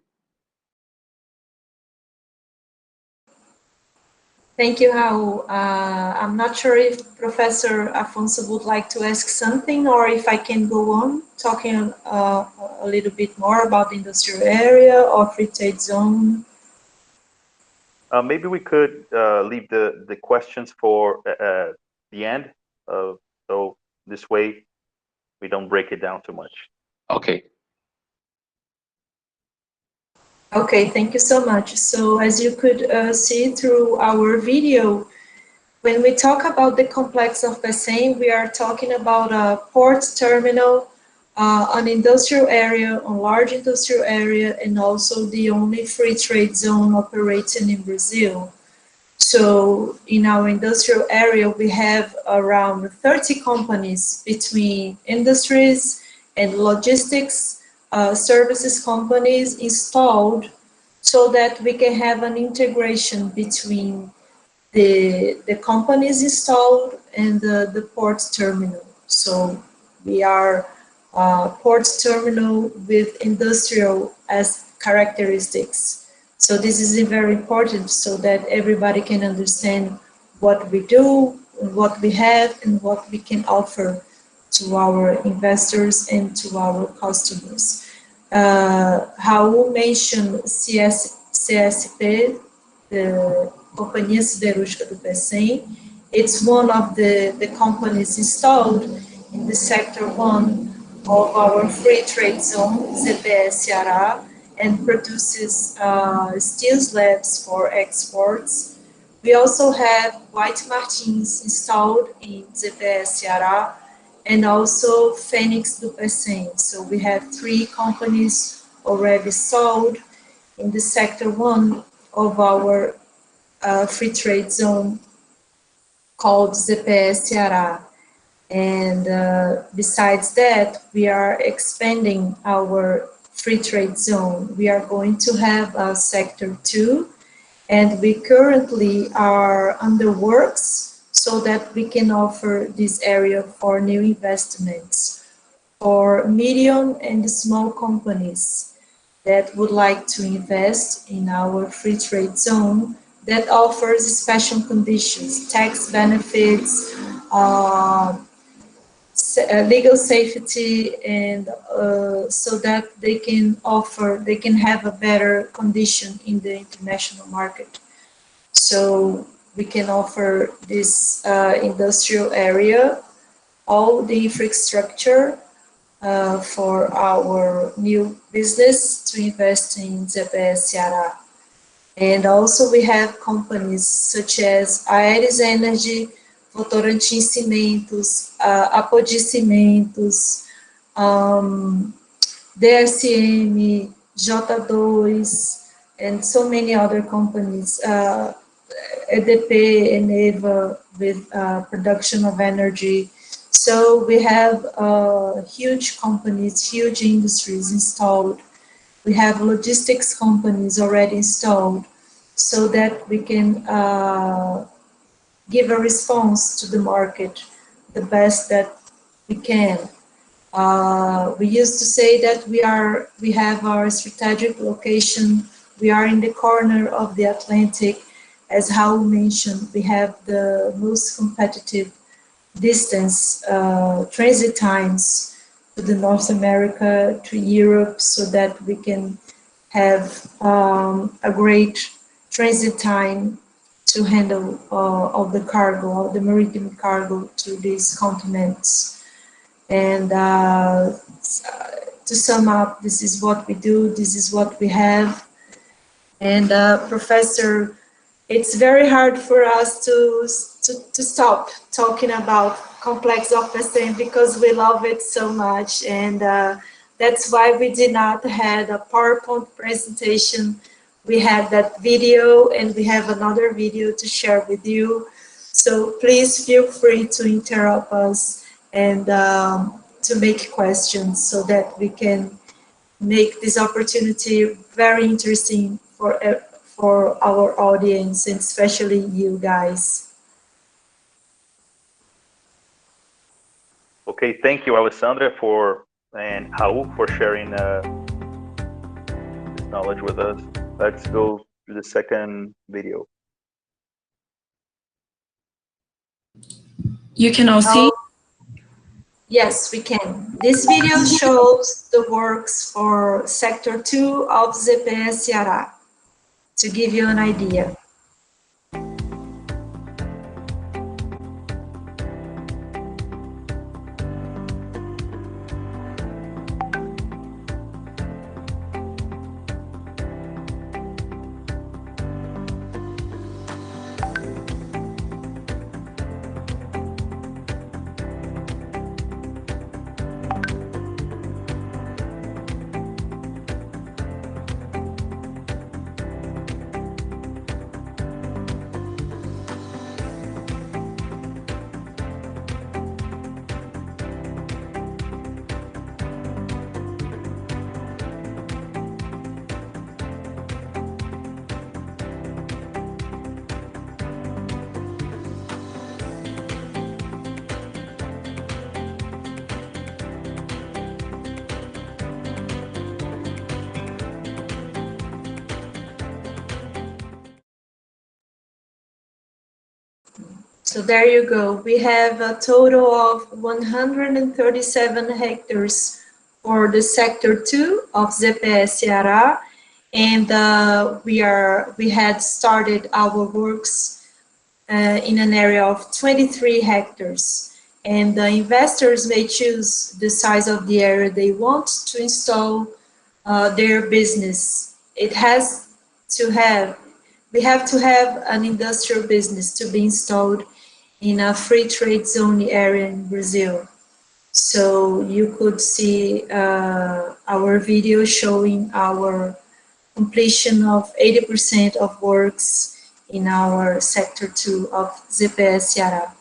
Thank you, Raul. I'm not sure if Professor Afonso would like to ask something, or if I can go on talking a little bit more about the industrial area or free trade zone. Maybe we could leave the questions for the end, so this way we don't break it down too much. Okay. Okay, thank you so much. So as you could see through our video, when we talk about the complex of PECEM, we are talking about a port terminal, an industrial area, a large industrial area, and also the only free trade zone operating in Brazil. So in our industrial area, we have around 30 companies between industries and logistics, services companies installed so that we can have an integration between the companies installed and the port terminal. So we are port terminal with industrial as characteristics. So this is very important so that everybody can understand what we do, what we have, and what we can offer to our investors and to our customers. Raul mentioned CSP, the Companhia Siderúrgica do Pecém. It's one of the companies installed in the Sector 1 of our free trade zone, ZPS Ceará, and produces steel slabs for exports. We also have White Martins installed in ZPS Ceará, and also Fênix do Pecém. So we have 3 companies already sold in the Sector 1 of our free trade zone called ZPS Ceará. And besides that, we are expanding our free trade zone. We are going to have a Sector 2, and we currently are under works so that we can offer this area for new investments for medium and small companies that would like to invest in our free trade zone that offers special conditions, tax benefits, legal safety, and so that they can have a better condition in the international market. So we can offer this industrial area, all the infrastructure for our new business to invest in ZPS Ceará. And also we have companies such as Aeres Energy, Votorantim Cimentos, Apodi Cimentos, DSM, J2, and so many other companies, EDP, Eneva, with production of energy. So we have huge companies, huge industries installed. We have logistics companies already installed so that we can give a response to the market the best that we can. We used to say that we have our strategic location. We are in the corner of the Atlantic. As Raul mentioned, we have the most competitive distance, transit times to the North America, to Europe, so that we can have a great transit time to handle all the cargo, all the maritime cargo to these continents. And to sum up, this is what we do, this is what we have. And Professor, it's very hard for us to stop talking about complex of Pecém because we love it so much, and that's why we did not have a PowerPoint presentation. We had that video, and we have another video to share with you. So please feel free to interrupt us and to make questions so that we can make this opportunity very interesting for our audience, and especially you guys. Okay, thank you, Alessandra, and Raul for sharing this knowledge with us. Let's go to the second video. You can all see? Yes, we can. This video shows the works for Sector 2 of ZPS Ceará, to give you an idea. So there you go. We have a total of 137 hectares for the sector 2 of ZPE Ceará, and we had started our works in an area of 23 hectares. And the investors may choose the size of the area they want to install their business. We have to have an industrial business to be installed in a free trade zone area in Brazil. So you could see our video showing our completion of 80% of works in our sector 2 of ZPE Ceará.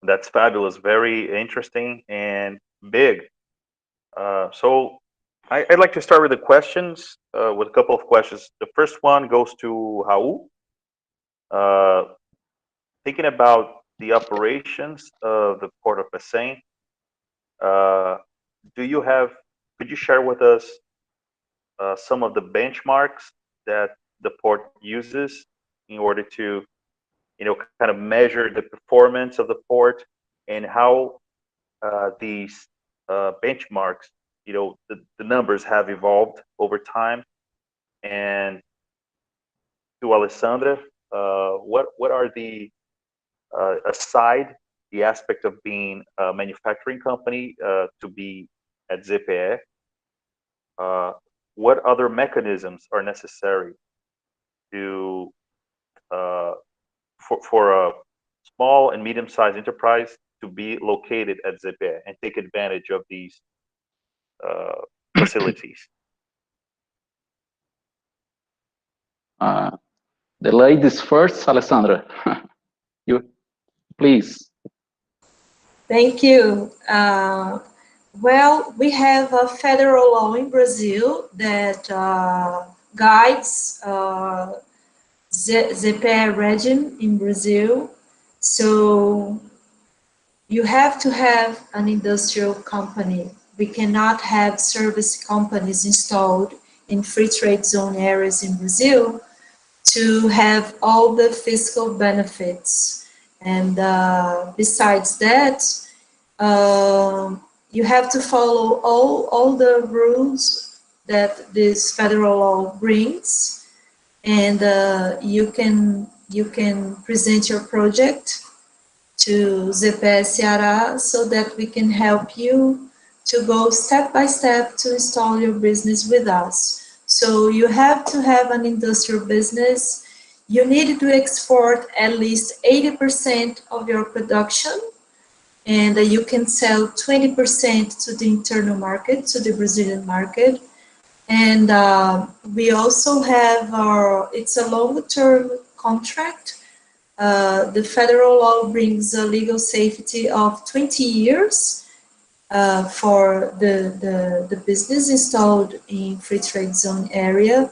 That's fabulous, very interesting and big. So I'd like to start with the questions, with a couple of questions. The first one goes to Raul. Thinking about the operations of the Port of Pecém, could you share with us some of the benchmarks that the port uses in order to, kind of measure the performance of the port, and how these benchmarks, the numbers have evolved over time? And to Alessandra, what are the, aside the aspect of being a manufacturing company to be at ZPE, what other mechanisms are necessary to for a small and medium-sized enterprise to be located at ZPE and take advantage of these facilities? The ladies first, Alessandra. You, please. Thank you. Well, we have a federal law in Brazil that guides ZPE region in Brazil. So you have to have an industrial company. We cannot have service companies installed in free trade zone areas in Brazil to have all the fiscal benefits. And besides that, you have to follow all the rules that this federal law brings, and you can present your project to ZPE Ceará so that we can help you to go step by step to install your business with us. So you have to have an industrial business. You need to export at least 80% of your production, and you can sell 20% to the internal market, to the Brazilian market. And we also have it's a long-term contract. The federal law brings a legal safety of 20 years for the business installed in free trade zone area.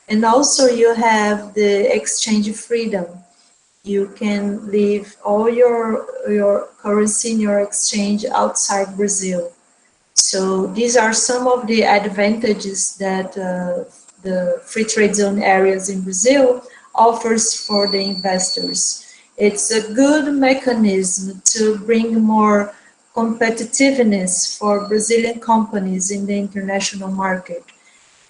And also you have the exchange freedom. You can leave all your currency in your exchange outside Brazil. So these are some of the advantages that the free trade zone areas in Brazil offers for the investors. It's a good mechanism to bring more competitiveness for Brazilian companies in the international market.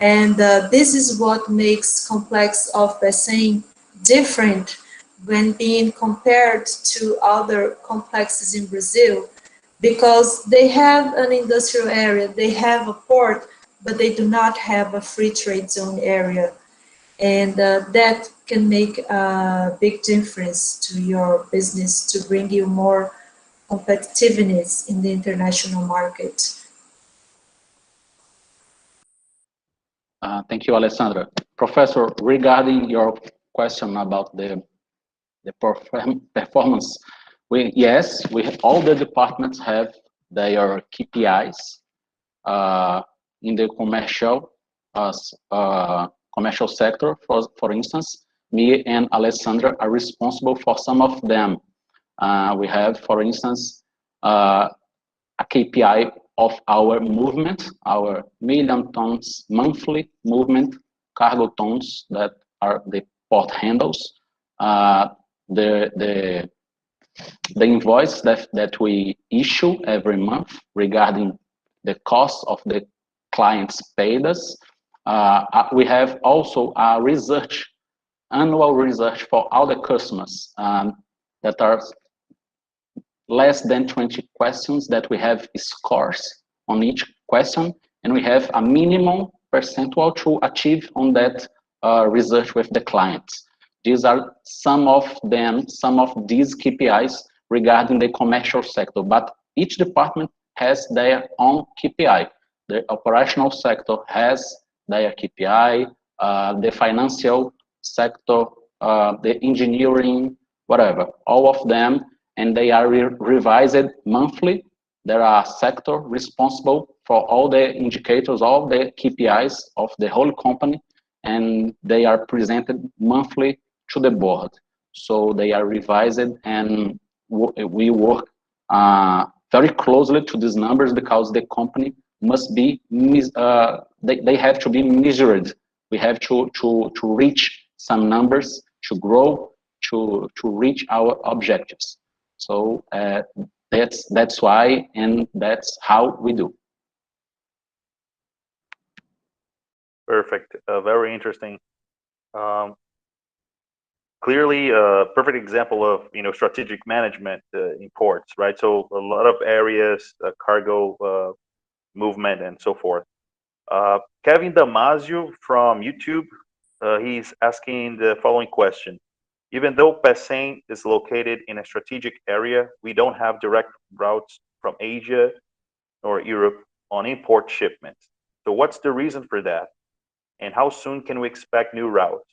And this is what makes Complex of Pecém different when being compared to other complexes in Brazil, because they have an industrial area, they have a port, but they do not have a free trade zone area. And that can make a big difference to your business to bring you more competitiveness in the international market. Thank you, Alessandra. Professor, regarding your question about the performance, all the departments have their KPIs in the commercial sector. For instance, me and Alessandra are responsible for some of them. We have, for instance, a KPI of our movement, our million tons monthly movement, cargo tons that are the port handles. The invoice that we issue every month regarding the cost of the clients paid us. We have also a annual research for all the customers that are less than 20 questions, that we have scores on each question, and we have a minimum percentual to achieve on that research with the clients. These are some of these KPIs regarding the commercial sector, but each department has their own KPI. The operational sector has their KPI, the financial sector, the engineering, whatever, all of them, and they are revised monthly. There are sector responsible for all the indicators, all the KPIs of the whole company, and they are presented monthly to the board. So they are revised, and we work very closely to these numbers, because the company must be, they have to be measured. We have to reach some numbers, to grow, to reach our objectives. So that's why, and that's how we do. Perfect. Very interesting. Clearly, a perfect example of strategic management in ports, right? So a lot of areas, cargo movement, and so forth. Kevin Damasio from YouTube, he's asking the following question. Even though Pecém is located in a strategic area, we don't have direct routes from Asia or Europe on import shipments. So what's the reason for that? And how soon can we expect new routes?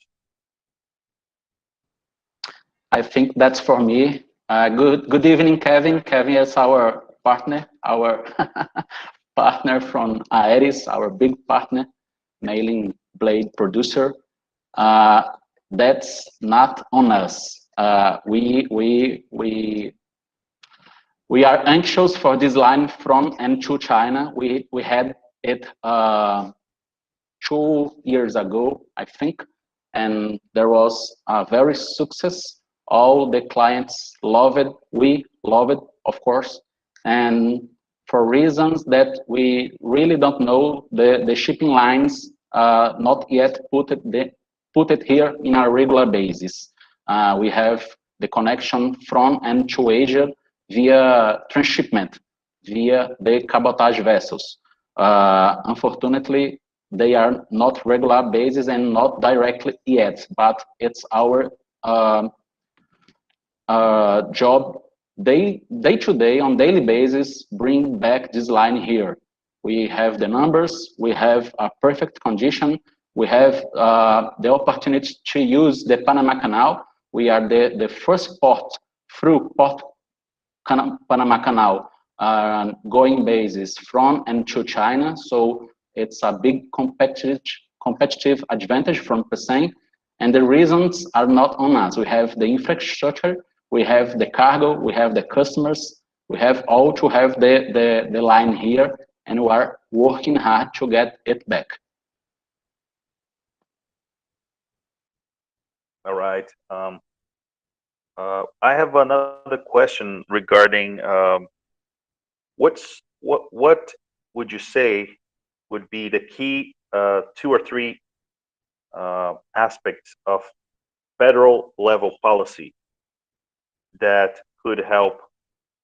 I think that's for me. Good evening, Kevin. Kevin is our partner, our partner from ÁREAS, our big partner, mailing blade producer. That's not on us. We are anxious for this line from and to China. We had it 2 years ago, I think, and there was a very success. All the clients love it. We love it, of course, and for reasons that we really don't know, the shipping lines not yet put it here in a regular basis. We have the connection from and to Asia via transshipment, via the cabotage vessels. Unfortunately, they are not regular basis and not directly yet, but it's our job day to day, on daily basis, bring back this line here. We have the numbers, we have a perfect condition, we have the opportunity to use the Panama Canal. We are the first port through Panama Canal going basis from and to China, so it's a big competitive advantage from Pecém, and the reasons are not on us. We have the infrastructure, we have the cargo, we have the customers, we have all to have the line here, and we are working hard to get it back. All right. I have another question regarding what would you say would be the key 2 or 3 aspects of federal level policy that could help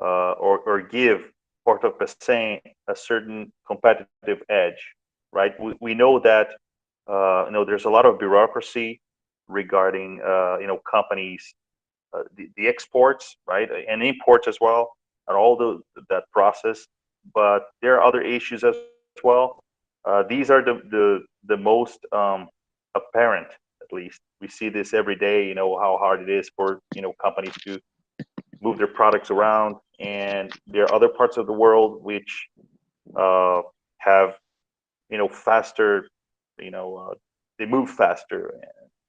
or give Port of Pecém a certain competitive edge, right? We know that there's a lot of bureaucracy regarding companies, the exports, right, and imports as well, and all that process. But there are other issues as well. These are the most apparent, at least. We see this every day. How hard it is for companies to move their products around, and there are other parts of the world which have faster, they move faster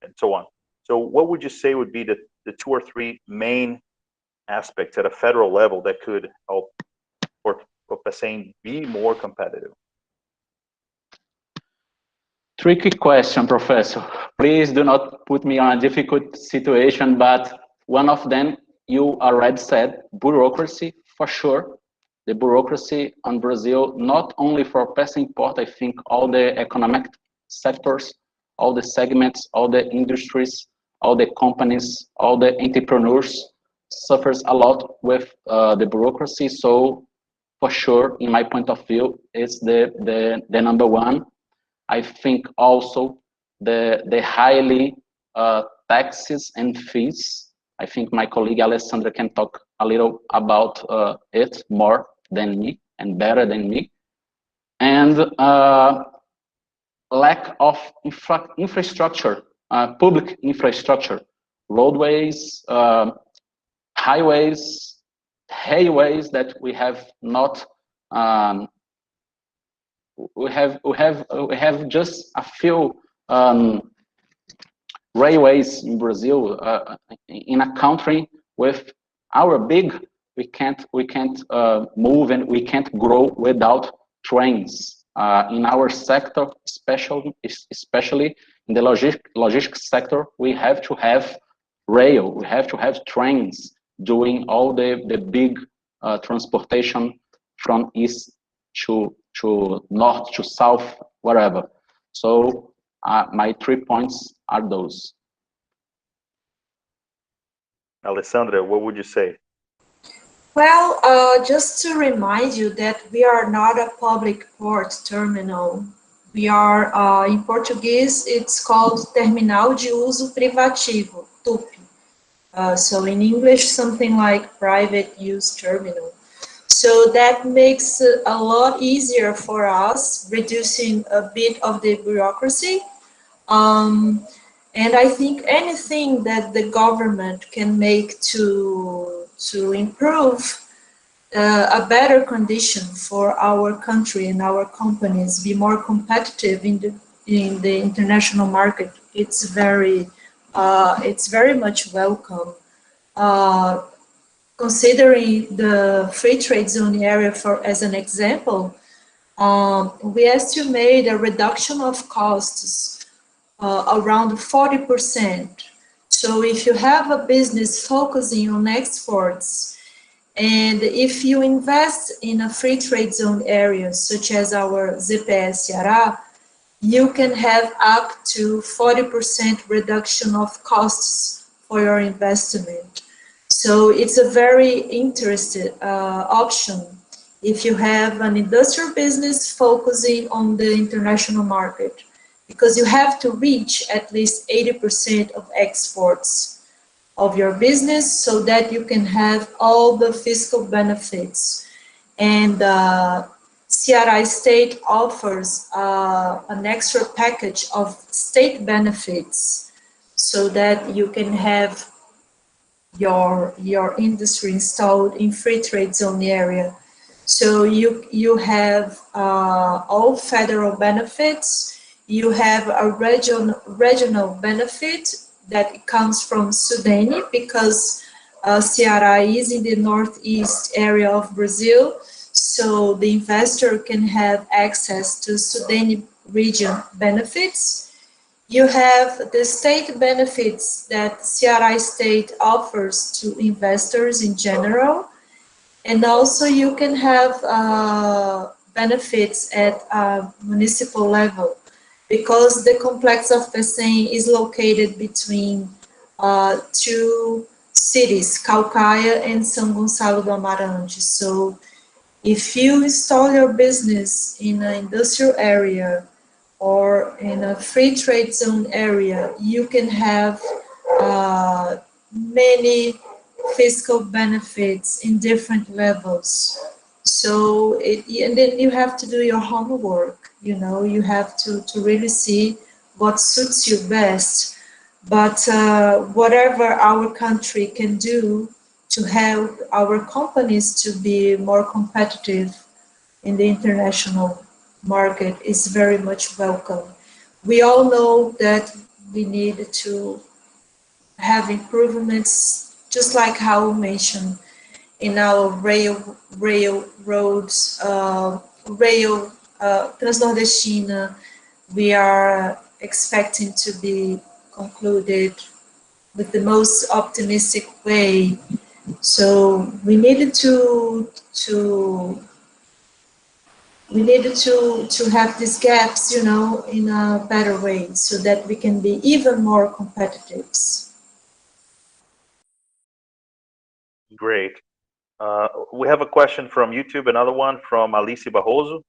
and so on. So what would you say would be the 2 or 3 main aspects at a federal level that could help for Pecém be more competitive? Tricky question, Professor. Please do not put me on a difficult situation, but one of them you already said, bureaucracy, for sure. The bureaucracy on Brazil, not only for passport, I think all the economic sectors, all the segments, all the industries, all the companies, all the entrepreneurs suffers a lot with the bureaucracy. So for sure, in my point of view, it's the number one. I think also the highly taxes and fees. I think my colleague Alessandra can talk a little about it more than me and better than me. And lack of infrastructure, public infrastructure, roadways, highways, highways that we have not. We have just a few railways in Brazil. In a country with our big, we can't move and we can't grow without trains. In our sector, especially in the logistics sector, we have to have rail. We have to have trains doing all the big transportation from east to north to south, whatever. So my 3 points are those. Alessandra, what would you say? Well, just to remind you that we are not a public port terminal. We are, in Portuguese, it's called Terminal de Uso Privativo, TUP. So in English, something like private use terminal. So that makes it a lot easier for us, reducing a bit of the bureaucracy. And I think anything that the government can make to improve a better condition for our country and our companies, be more competitive in the international market, it's very much welcome. Considering the free trade zone area as an example, we estimate a reduction of costs around 40%. So if you have a business focusing on exports, and if you invest in a free trade zone area, such as our ZPS Ceará, you can have up to 40% reduction of costs for your investment. So it's a very interesting option if you have an industrial business focusing on the international market, because you have to reach at least 80% of exports of your business so that you can have all the fiscal benefits. And Ceará State offers an extra package of state benefits so that you can have your industry installed in free trade zone area. So you have all federal benefits. You have a regional benefit that comes from Sudene, because Ceará is in the northeast area of Brazil, so the investor can have access to Sudene region benefits. You have the state benefits that Ceará State offers to investors in general, and also you can have benefits at a municipal level, because the complex of Pecém is located between two cities, Caucaia and São Gonçalo do Amarante. So if you install your business in an industrial area or in a free trade zone area, you can have many fiscal benefits in different levels. So, and then you have to do your homework, you know, you have to really see what suits you best. But whatever our country can do to help our companies to be more competitive in the international market is very much welcome. We all know that we need to have improvements, just like how mentioned, in our railroads, Transnordestina, we are expecting to be concluded with the most optimistic way. So we needed to have these gaps, you know, in a better way, so that we can be even more competitive. Great. We have a question from YouTube, another one from Alice Barroso.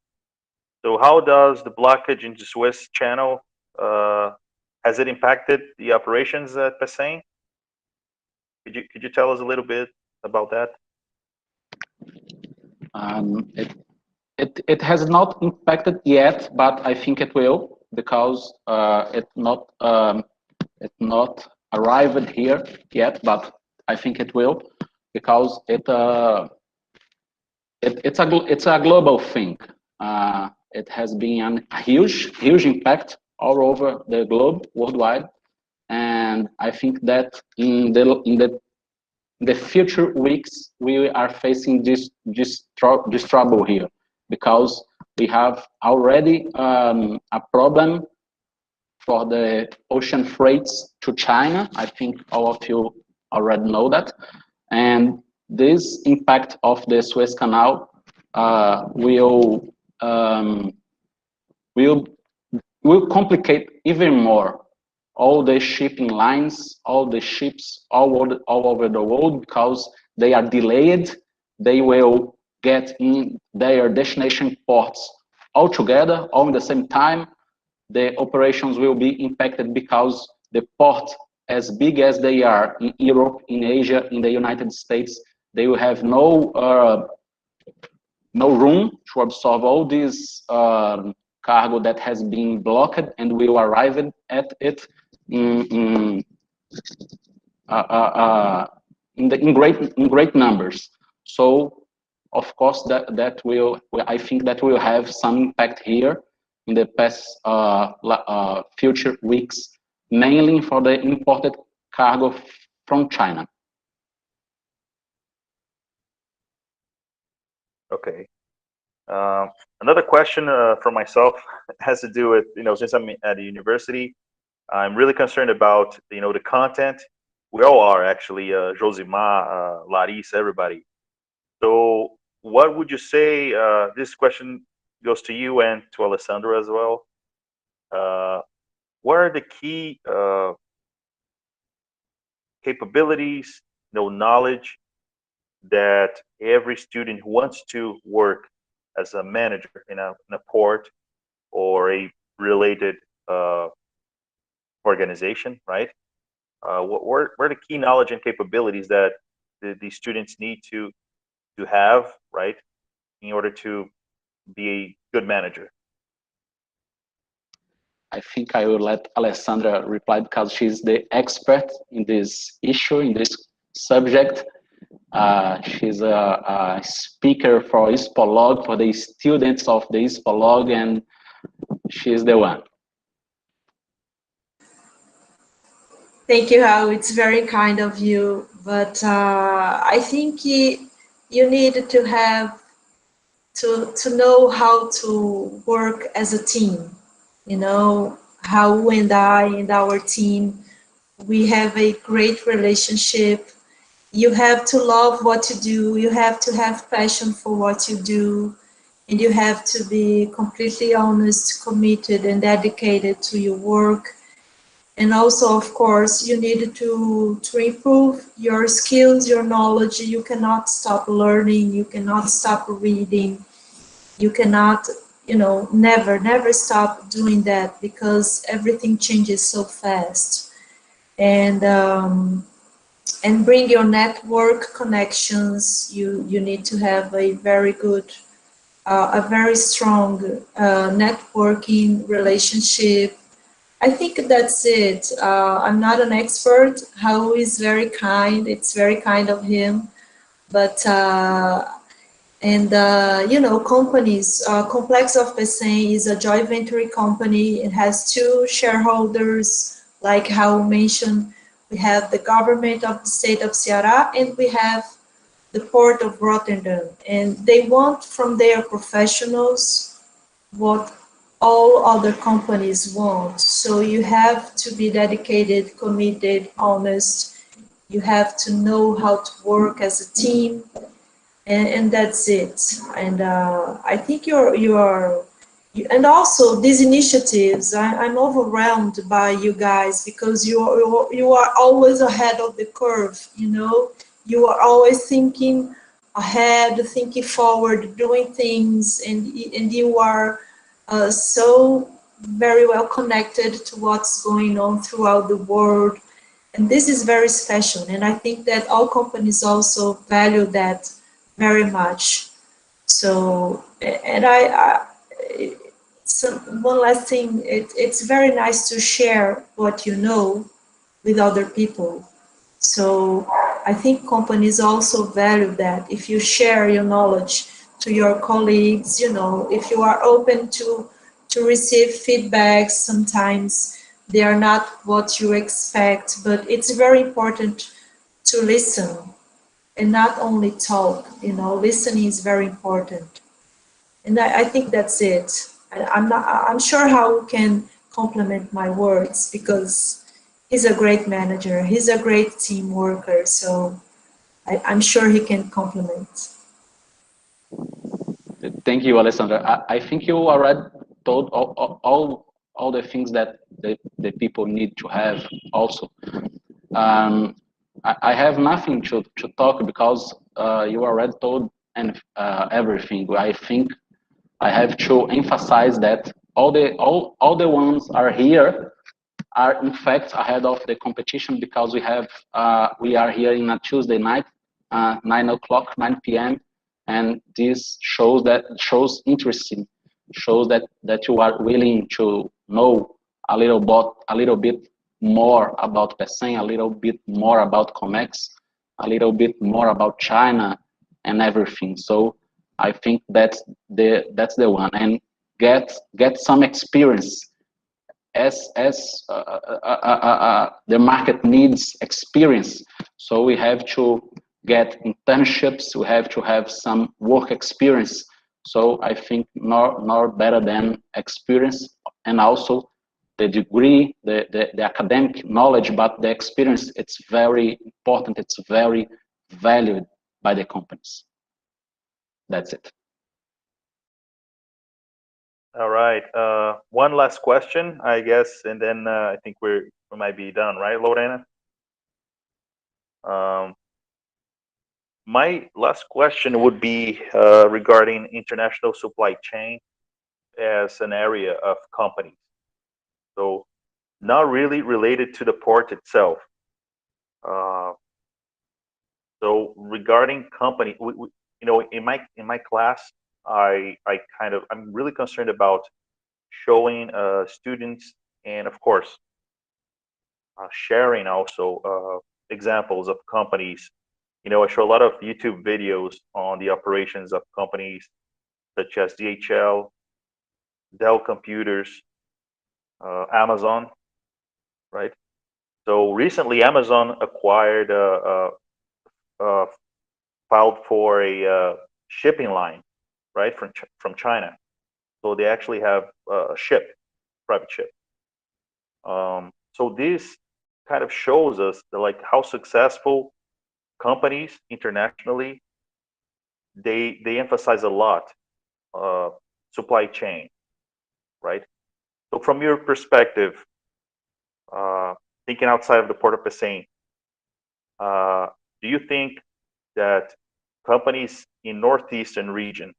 So how does the blockage in the Suez Channel, has it impacted the operations at PACEM? Could you tell us a little bit about that? It has not impacted yet, but I think it will, because it not arrived here yet, but I think it will, because it's a global thing. It has been a huge impact all over the globe, worldwide, and I think that in the future weeks we are facing this trouble here, because we have already a problem for the ocean freights to China. I think all of you already know that, and this impact of the Suez Canal will complicate even more all the shipping lines, all the ships all over the world, because they are delayed. They will get in their destination ports all together, all at the same time. The operations will be impacted because the port, as big as they are in Europe, in Asia, in the United States, they will have no room to absorb all this cargo that has been blocked, and will arrive at it in great numbers. So of course that will, I think that will have some impact here in the past future weeks, mainly for the imported cargo from China. Okay. Another question from myself has to do with, since I'm at a university, I'm really concerned about, the content. We all are, actually, Josimar, Larissa, everybody. So what would you say, this question goes to you and to Alessandra as well. What are the key capabilities, knowledge that every student who wants to work as a manager in a port or a related organization, right? What are the key knowledge and capabilities that the students need to have, right, in order to be a good manager? I think I will let Alessandra reply, because she's the expert in this issue, in this subject. She's a speaker for ISPOLOG, for the students of the ISPOLOG, and she's the one. Thank you, Raul. It's very kind of you, but I think you need to have to know how to work as a team. How and I and our team, we have a great relationship. You have to love what you do. You have to have passion for what you do, and you have to be completely honest, committed, and dedicated to your work. And also, of course, you need to improve your skills, your knowledge. You cannot stop learning. You cannot stop reading. You cannot, never stop doing that, because everything changes so fast. And bring your network connections. You need to have a very good, a very strong networking relationship. I think that's it. I'm not an expert. Raul is very kind. It's very kind of him. But, companies, Complex of PACEM is a joint venture company. It has 2 shareholders, like Raul mentioned. We have the government of the state of Ceará, and we have the port of Rotterdam. And they want from their professionals what all other companies want. So you have to be dedicated, committed, honest. You have to know how to work as a team, and that's it. And I think and also these initiatives, I'm overwhelmed by you guys, because you are always ahead of the curve, you know? You are always thinking ahead, thinking forward, doing things, and you are so very well connected to what's going on throughout the world. And this is very special. And I think that all companies also value that very much. So, and so one last thing, it's very nice to share what you know with other people. So I think companies also value that. If you share your knowledge to your colleagues, you know, if you are open to receive feedbacks, sometimes they are not what you expect, but it's very important to listen and not only talk, you know, listening is very important. And I think that's it. I'm sure Raul can complement my words, because he's a great manager, he's a great team worker, so I'm sure he can complement. Thank you, Alessandra. I think you already told all the things that the people need to have also. I have nothing to talk, because you already told everything. I think I have to emphasize that all the ones are here are in fact ahead of the competition, because we are here in a Tuesday night, 9 p.m. and this shows interesting, shows that you are willing to know a little bit more about PECEM, a little bit more about COMEX, a little bit more about China and everything. So I think that's the one, and get some experience, as the market needs experience. So we have to get internships, we have to have some work experience. So I think nor better than experience, and also the degree, the academic knowledge, but the experience, it's very important, it's very valued by the companies. That's it. All right. One last question, I guess, and then I think we might be done, right, Lorena? My last question would be regarding international supply chain as an area of companies. So not really related to the port itself. So regarding company, you know, in my class, I'm really concerned about showing students, and of course sharing also examples of companies. You know, I show a lot of YouTube videos on the operations of companies such as DHL, Dell Computers, Amazon, right? So recently Amazon acquired filed for a shipping line, right, from China. So they actually have a private ship. So this kind of shows us like how successful companies internationally, they emphasize a lot supply chain, right? So from your perspective, thinking outside of the Port of PECEM, do you think that companies in Northeastern region,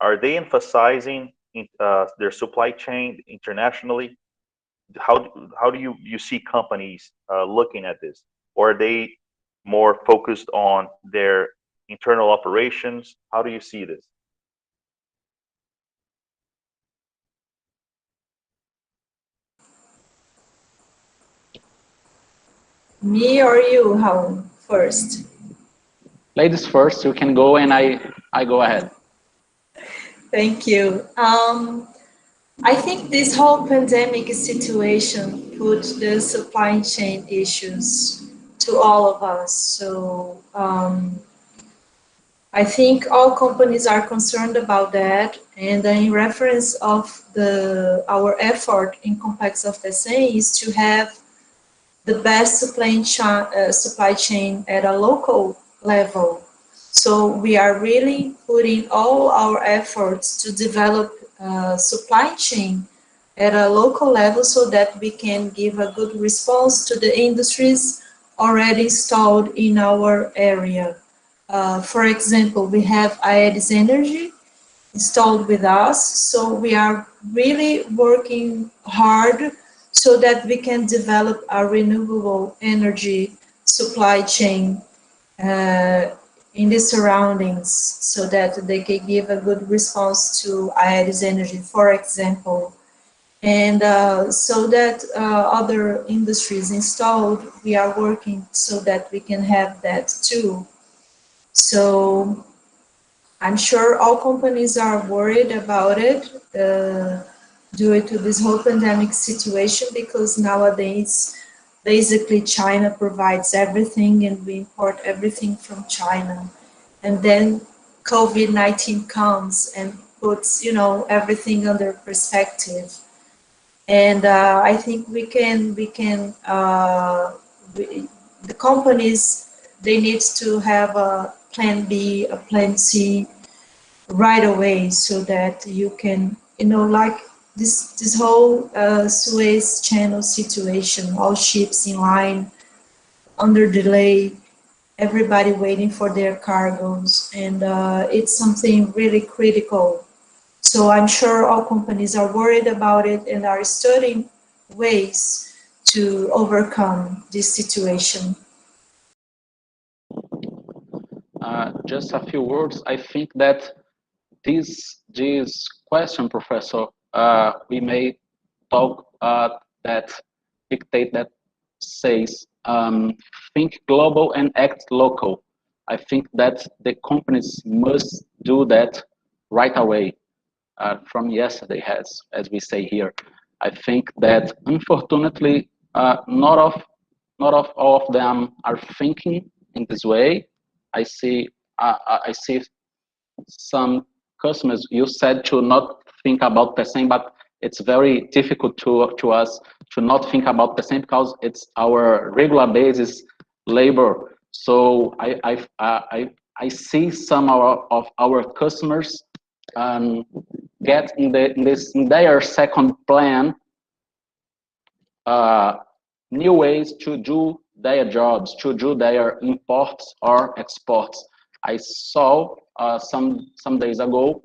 are they emphasizing their supply chain internationally? How do you see companies looking at this? Or are they more focused on their internal operations? How do you see this? Me or you, Raul, first? Ladies first, you can go, and I go ahead. Thank you. I think this whole pandemic situation put the supply chain issues to all of us. So I I think all companies are concerned about that, and in reference of our effort in Complex of PECEM is to have the best supply chain at a local level. So we are really putting all our efforts to develop supply chain at a local level so that we can give a good response to the industries already installed in our area. For example, we have Aeres Energy installed with us, so we are really working hard so that we can develop a renewable energy supply chain in the surroundings so that they can give a good response to Aeres Energy, for example. And so that other industries installed, we are working so that we can have that too. So I'm sure all companies are worried about it due to this whole pandemic situation, because nowadays, basically China provides everything and we import everything from China. And then COVID-19 comes and puts, you know, everything under perspective. And I think the companies, they need to have a plan B, a plan C right away so that you can, you know, like this whole Suez Channel situation, all ships in line, under delay, everybody waiting for their cargoes, and it's something really critical. So I'm sure all companies are worried about it and are studying ways to overcome this situation. Just a few words. I think that this question, Professor, we may talk that dictate that says think global and act local. I think that the companies must do that right away, from yesterday, as we say here. I think that unfortunately, not of all of them are thinking in this way. I see some customers, you said to not think about PECEM, but it's very difficult to us to not think get PECEM because it's our regular basis labor. So I see some of our customers get in their second plan new ways to do their jobs, to do their imports or exports. I saw some days ago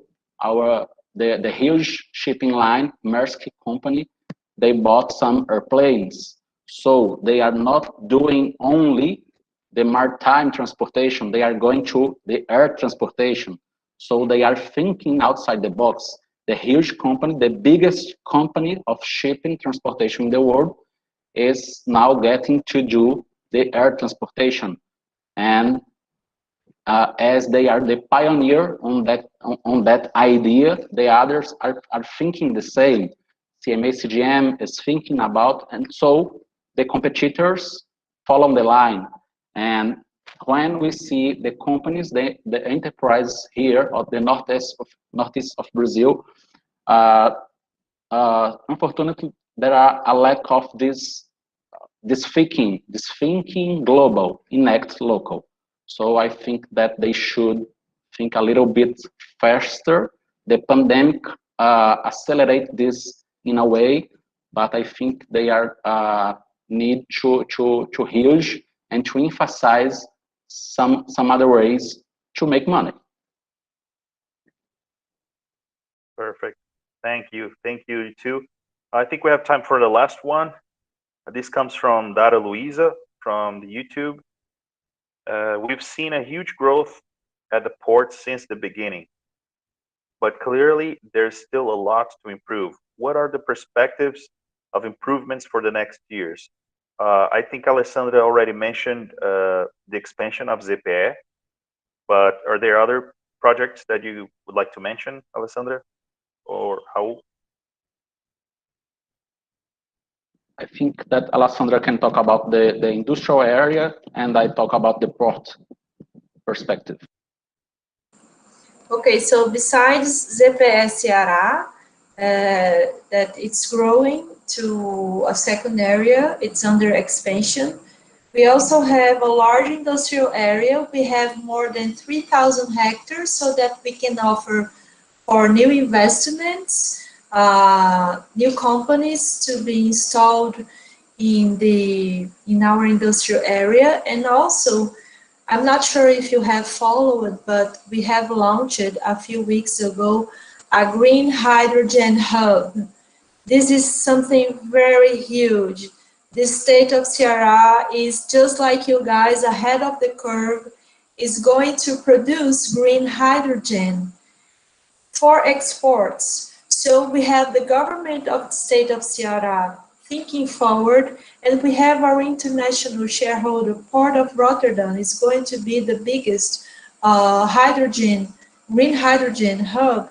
the huge shipping line, Maersk company, they bought some airplanes. So they are not doing only the maritime transportation, they are going to the air transportation. So they are thinking outside the box. The huge company, the biggest company of shipping transportation in the world, is now getting to do the air transportation. And as they are the pioneer on that idea, the others are thinking the same. CMA CGM is thinking about, and so the competitors follow the line. And when we see the companies, the enterprise here of the northeast of Brazil, unfortunately, there are a lack of this thinking global, enact local. So I think that they should think a little bit faster. The pandemic accelerate this in a way, but I think they are need to huge and to emphasize some other ways to make money. Perfect. Thank you too. I think we have time for the last one. This comes from Dara Luisa from the YouTube. We've seen a huge growth at the port since the beginning, but clearly there's still a lot to improve. What are the perspectives of improvements for the next years? I think Alessandra already mentioned the expansion of ZPE, but are there other projects that you would like to mention, Alessandra, or how? I think that Alessandra can talk about the industrial area, and I talk about the port perspective. Okay, so besides ZPS Ceará, that it's growing to a second area, it's under expansion. We also have a large industrial area. We have more than 3,000 hectares so that we can offer for new investments, new companies to be installed in our industrial area. And also, I'm not sure if you have followed, but we have launched a few weeks ago a green hydrogen hub. This is something very huge. The state of Ceará is just like you guys, ahead of the curve, is going to produce green hydrogen for exports. So we have the government of the state of Ceará thinking forward, and we have our international shareholder, Port of Rotterdam, is going to be the biggest green hydrogen hub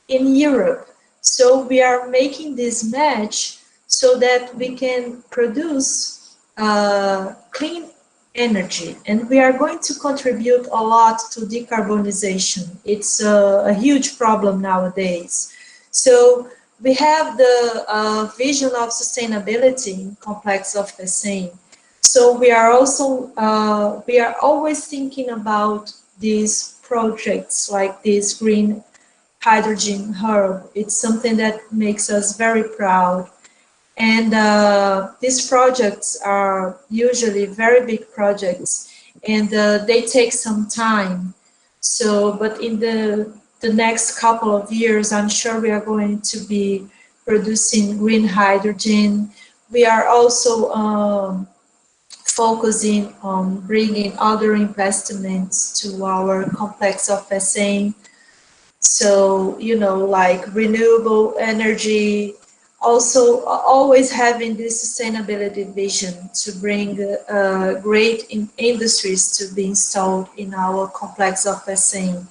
in Europe. So we are making this match so that we can produce clean energy, and we are going to contribute a lot to decarbonization. It's a huge problem nowadays. So we have the vision of sustainability in complex of PECEM. So we are also we are always thinking about these projects like this green hydrogen hub. It's something that makes us very proud. And these projects are usually very big projects, and they take some time. So, but in the next couple of years, I'm sure we are going to be producing green hydrogen. We are also focusing on bringing other investments to our complex of PECEM. So, you know, like renewable energy, also always having this sustainability vision to bring great industries to be installed in our complex of PECEM.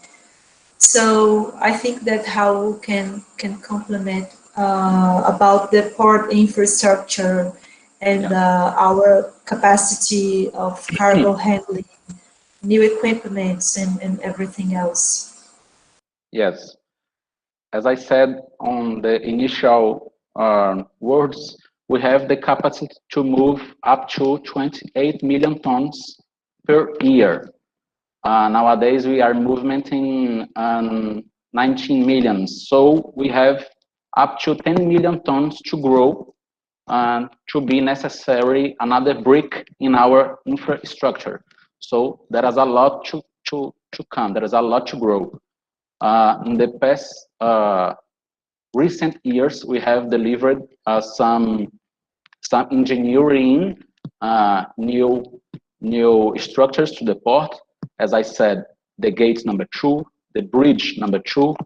So I think that how we can complement about the port infrastructure and our capacity of cargo handling, new equipments, and everything else. Yes, as I said on the initial words, we have the capacity to move up to 28 million tons per year. Nowadays, we are moving 19 million. So we have up to 10 million tons to grow and to be necessary another brick in our infrastructure. So there is a lot to come. There is a lot to grow. In the past recent years, we have delivered some engineering, new structures to the port. As I said, the gate number 2, the bridge number 2,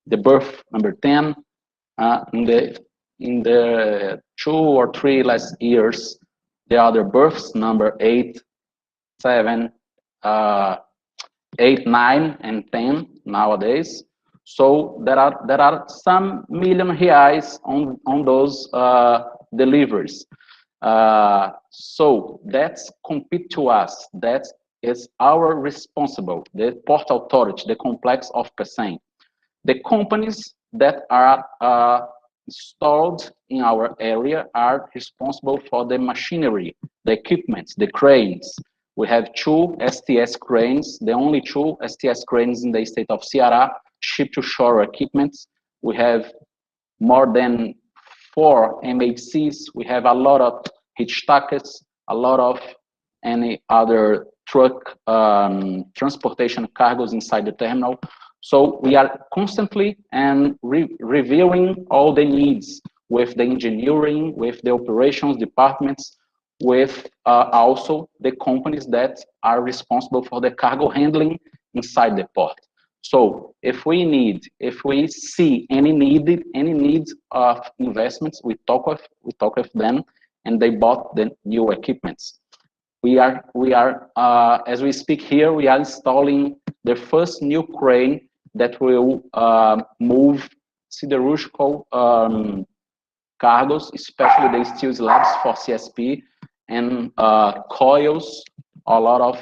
the berth number 10. In the 2 or 3 last years, the other berths number 8, 7, 8, 9, and 10 nowadays. So there are some million reais on those deliveries. So that's compete to us. That is our responsible, the port authority, the complex of PECEM. The companies that are installed in our area are responsible for the machinery, the equipment, the cranes. We have 2 STS cranes, the only 2 STS cranes in the state of Ceará, ship-to-shore equipments. We have more than 4 MHCs. We have a lot of hitch stackers, a lot of any other truck transportation cargoes inside the terminal. So we are constantly and reviewing all the needs with the engineering, with the operations departments, with also the companies that are responsible for the cargo handling inside the port. So if we see any needs of investments, we talk with them, and they bought the new equipments. We are as we speak here, we are installing the first new crane that will move siderurgical cargoes, especially the steel slabs for CSP, and coils, a lot of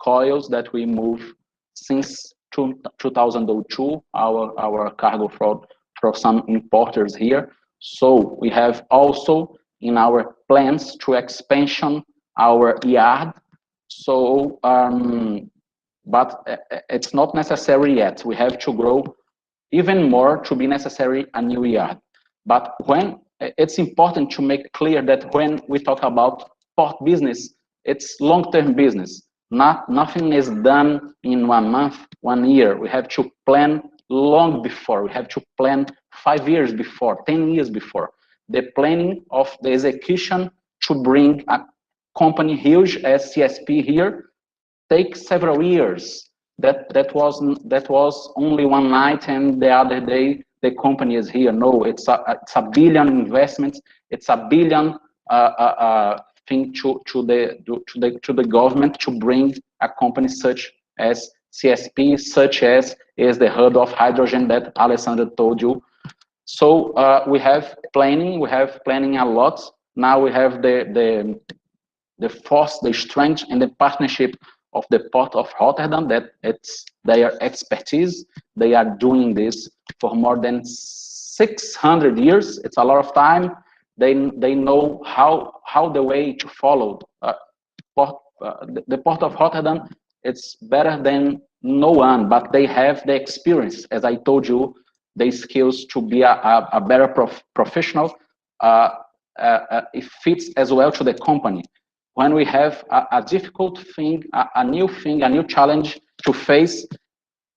coils that we move since 2002, our cargo fraud for some importers here. So we have also in our plans to expansion our yard. So, but it's not necessary yet. We have to grow even more to be necessary a new yard. But when it's important to make clear that when we talk about port business, it's long-term business. Nothing is done in 1 month, 1 year. We have to plan long before. We have to plan 5 years before, 10 years before. The planning of the execution to bring a company huge as CSP here takes several years. That was only one night and the other day the company is here. No, it's a billion investments. It's a billion thing to the government to bring a company such as CSP, such as is the hub of hydrogen that Alessandra told you. So we have planning a lot. Now we have the force, the strength, and the partnership of the Port of Rotterdam, that it's their expertise. They are doing this for more than 600 years. It's a lot of time. They know how the way to follow. The Port of Rotterdam, it's better than no one, but they have the experience, as I told you, the skills to be a better professional. It fits as well to the company. When we have a difficult thing, a new thing, a new challenge to face,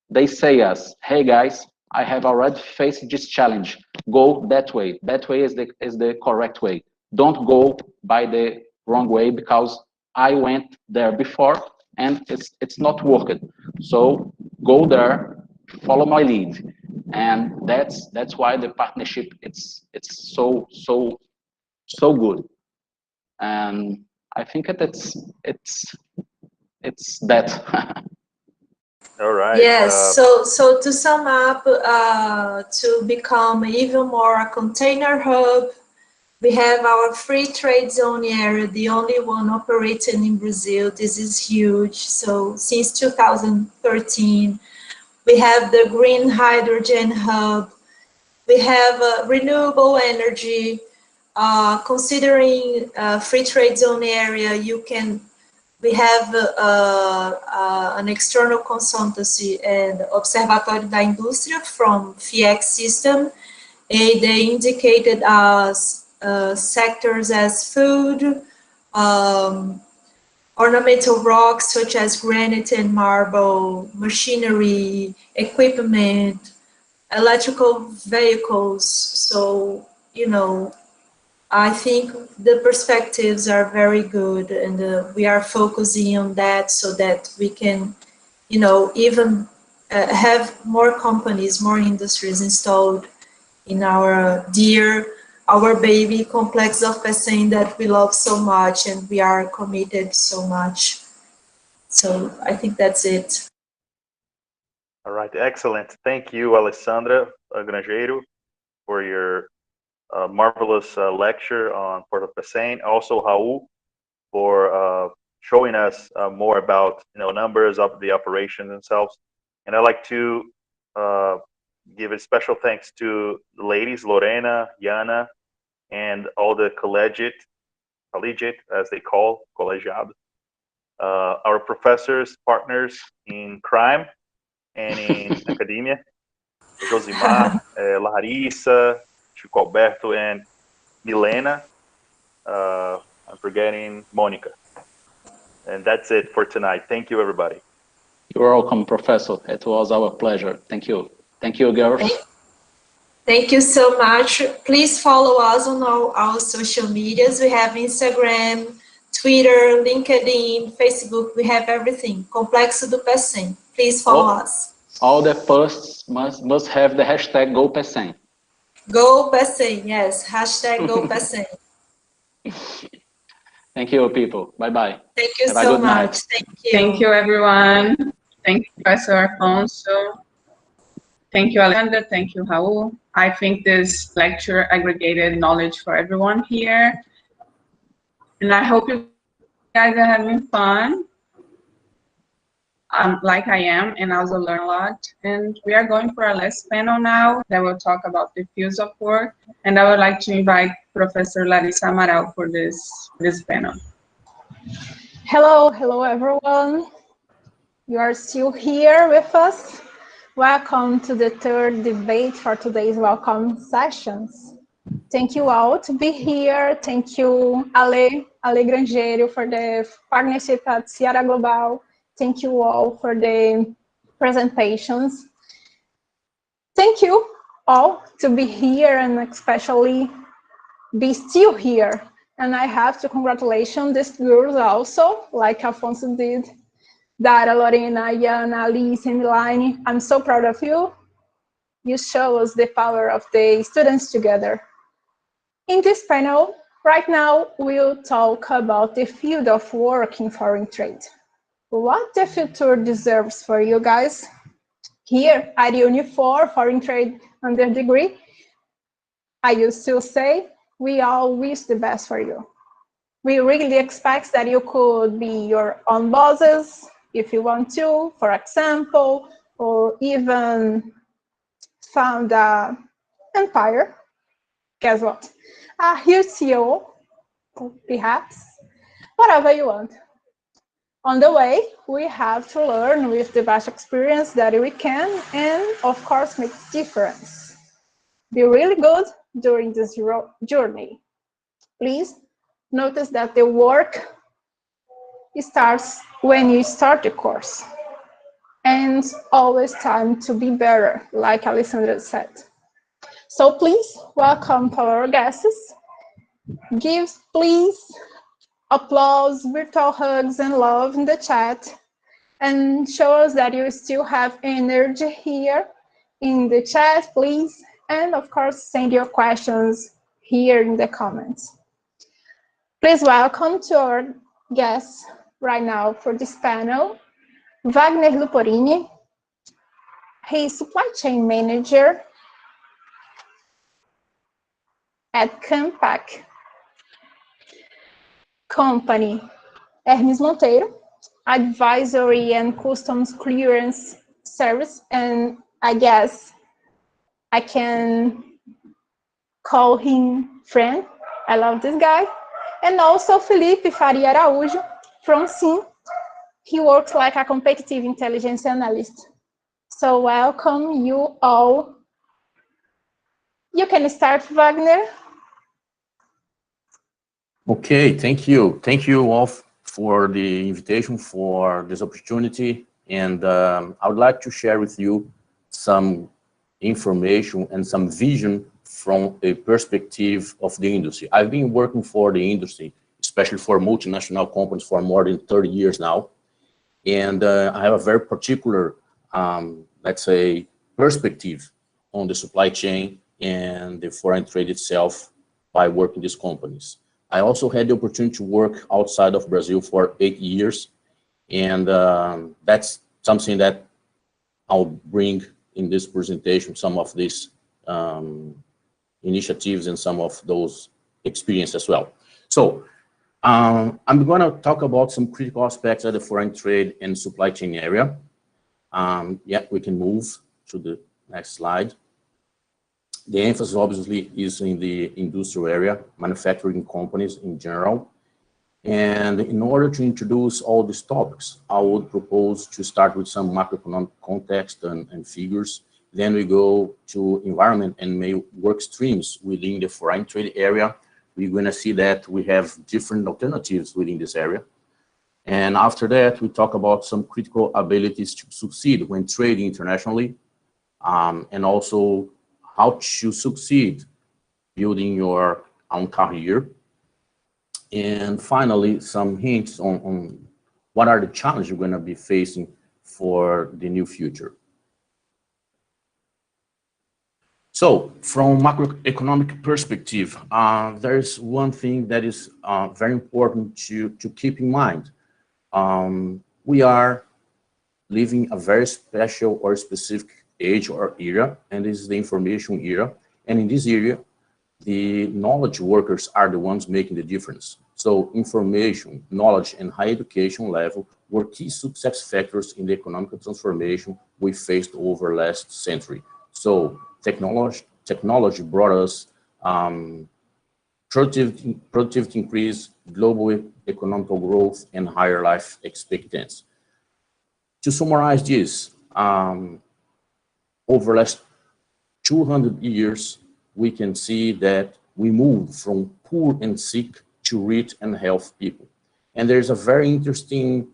they say us, hey guys, I have already faced this challenge. Go that way. That way is the correct way. Don't go by the wrong way, because I went there before and it's not working. So go there, follow my lead. And that's why the partnership it's so good. And I think it's that. All right. Yes, so to sum up, to become even more a container hub, we have our free trade zone area, the only one operating in Brazil. This is huge. So since 2013, we have the green hydrogen hub. We have renewable energy. Considering free trade zone area, we have an external consultancy and Observatório da Indústria from FIEX system. They indicated us sectors as food, ornamental rocks such as granite and marble, machinery, equipment, electrical vehicles. So, you know, I think the perspectives are very good, and we are focusing on that so that we can, you know, even have more companies, more industries installed in our our baby complex of Pecém that we love so much and we are committed so much. So I think that's it. All right, excellent. Thank you, Alessandra Grangeiro, for your marvelous lecture on Port of Pecém. Also, Raul, for showing us more about numbers of the operations themselves. And I'd like to give a special thanks to the ladies, Lorena, Yana, and all the collegiate as they call, colegiado, our professors, partners in crime and in academia, Josimar, Larissa, Chico Alberto, and Milena. I'm forgetting Monica. And that's it for tonight. Thank you, everybody. You're welcome, Professor. It was our pleasure. Thank you. Thank you, girls. Thank you so much. Please follow us on all our social medias. We have Instagram, Twitter, LinkedIn, Facebook. We have everything. Complexo do Pecém. Please follow us. All the posts must have the hashtag Go Pecém. Go Pecém, yes. Hashtag Go Pecém. Thank you, people. Bye-bye. Thank you so much. Thank you. Thank you, everyone. Thank you, Professor Afonso. Thank you, Alessandra. Thank you, Raul. I think this lecture aggregated knowledge for everyone here. And I hope you guys are having fun. like I am, and also learn a lot. And we are going for our last panel now that will talk about the fields of work. And I would like to invite Professor Larissa Amaral for this panel. Hello everyone. You are still here with us. Welcome to the third debate for today's Welcome sessions. Thank you all to be here. Thank you, Ale Grangeiro, for the partnership at Sierra Global. Thank you all for the presentations. Thank you all to be here and especially be still here. And I have to congratulate these girls also, like Alfonso did. Dara, Lorena, Yana, Alice, and Elaine. I'm so proud of you. You show us the power of the students together. In this panel, right now, we'll talk about the field of work in foreign trade. What the future deserves for you guys. Here at Uni4 Foreign Trade Under Degree, I used to say, we all wish the best for you. We really expect that you could be your own bosses, if you want to, for example, or even found an empire. Guess what? A huge CEO, perhaps, whatever you want. On the way, we have to learn with the vast experience that we can, and of course, make a difference. Be really good during this journey. Please notice that the work starts when you start the course. And always time to be better, like Alessandra said. So please welcome our guests. Give, please, applause, virtual hugs, and love in the chat. And show us that you still have energy here in the chat, please. And of course, send your questions here in the comments. Please welcome to our guests right now for this panel, Wagner Luporini. He's supply chain manager at Campac company. Hermes Monteiro, advisory and customs clearance service, and I guess I can call him friend. I love this guy. And also Felipe Faria Araújo from SIM. He works like a competitive intelligence analyst. So welcome you all. You can start, Wagner. Okay, thank you. Thank you all for the invitation, for this opportunity. And I would like to share with you some information and some vision from a perspective of the industry. I've been working for the industry, especially for multinational companies, for more than 30 years now. And I have a very particular, let's say, perspective on the supply chain and the foreign trade itself by working these companies. I also had the opportunity to work outside of Brazil for 8 years. And that's something that I'll bring in this presentation, some of these initiatives and some of those experiences as well. So I'm going to talk about some critical aspects of the foreign trade and supply chain area. Yeah, we can move to the next slide. The emphasis obviously is in the industrial area, manufacturing companies in general. And in order to introduce all these topics, I would propose to start with some macroeconomic context and figures. Then we go to environment and main work streams within the foreign trade area. We're going to see that we have different alternatives within this area. And after that, we talk about some critical abilities to succeed when trading internationally, and also how to succeed building your own career. And finally, some hints on what are the challenges you're going to be facing for the new future. So from macroeconomic perspective, there's one thing that is very important to keep in mind. We are living a very special or specific age or era, and this is the information era. And in this area, the knowledge workers are the ones making the difference. So information, knowledge, and high education level were key success factors in the economic transformation we faced over last century. So technology brought us productivity increase, global economic growth, and higher life expectancy. To summarize this, over the last 200 years, we can see that we moved from poor and sick to rich and healthy people. And there's a very interesting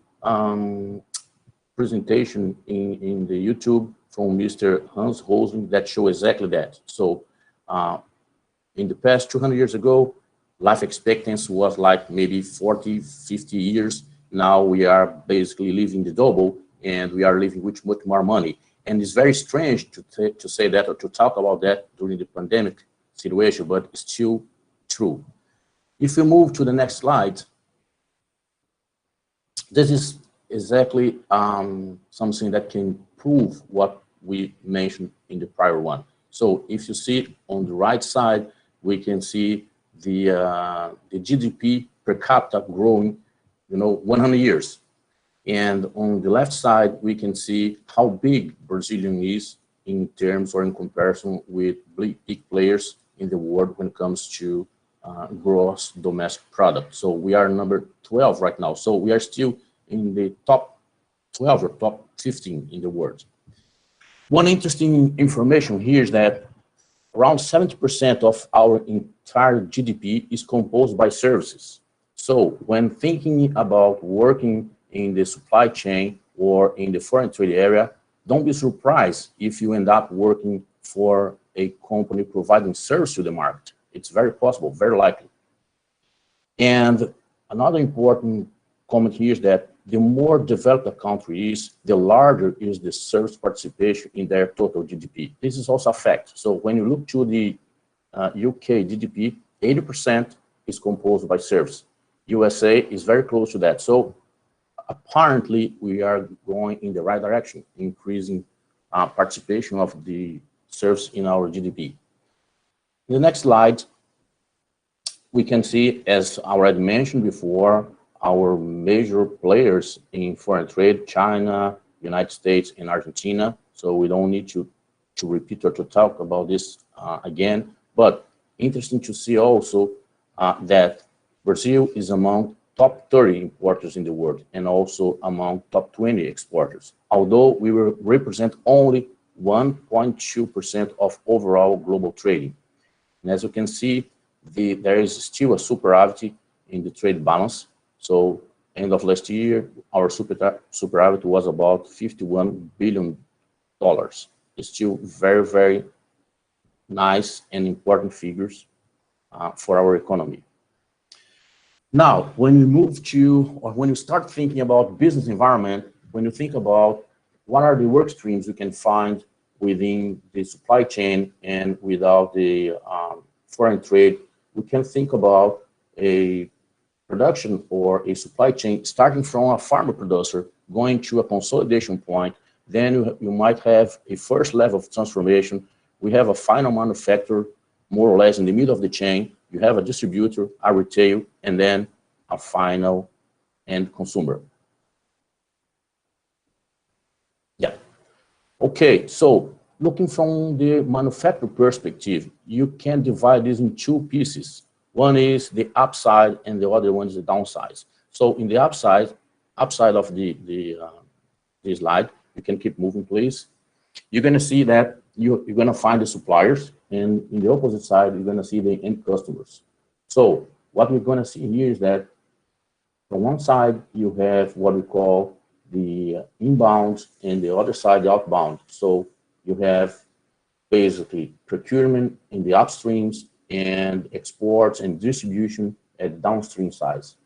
presentation in the YouTube from Mr. Hans Rosling that show exactly that. So in the past 200 years ago, life expectancy was like maybe 40, 50 years. Now we are basically living the double, and we are living with much more money. And it's very strange to say that or to talk about that during the pandemic situation, but it's still true. If we move to the next slide, this is exactly something that can prove what we mentioned in the prior one. So if you see on the right side, we can see the GDP per capita growing, 100 years. And on the left side, we can see how big Brazilian is in terms or in comparison with big players in the world when it comes to gross domestic product. So we are number 12 right now. So we are still in the top 12 or top 15 in the world. One interesting information here is that around 70% of our entire GDP is composed by services. So when thinking about working in the supply chain or in the foreign trade area, don't be surprised if you end up working for a company providing service to the market. It's very possible, very likely. And another important comment here is that the more developed a country is, the larger is the service participation in their total GDP. This is also a fact. So when you look to the UK GDP, 80% is composed by service. USA is very close to that. So apparently we are going in the right direction, increasing participation of the service in our GDP. In the next slide, we can see, as I already mentioned before, our major players in foreign trade, China, United States, and Argentina. So we don't need to repeat or to talk about this again. But interesting to see also that Brazil is among top 30 importers in the world and also among top 20 exporters, although we will represent only 1.2% of overall global trading. And as you can see, there is still a superavit in the trade balance. So end of last year, our superavit was about $51 billion. It's still very, very nice and important figures for our economy. Now, when you move to, or when you start thinking about business environment, when you think about what are the work streams you can find within the supply chain and without the foreign trade, we can think about a production or a supply chain starting from a farmer producer going to a consolidation point. Then you might have a first level of transformation. We have a final manufacturer more or less in the middle of the chain. You have a distributor, a retail, and then a final end consumer. Yeah. Okay, so looking from the manufacturer perspective, you can divide this in two pieces. One is the upside and the other one is the downside. So in the upside of the slide, you can keep moving, please. You're going to see that you're going to find the suppliers, and in the opposite side, you're going to see the end customers. So what we're going to see here is that from one side, you have what we call the inbound, and the other side, the outbound. So you have basically procurement in the upstreams and exports and distribution at downstream sides.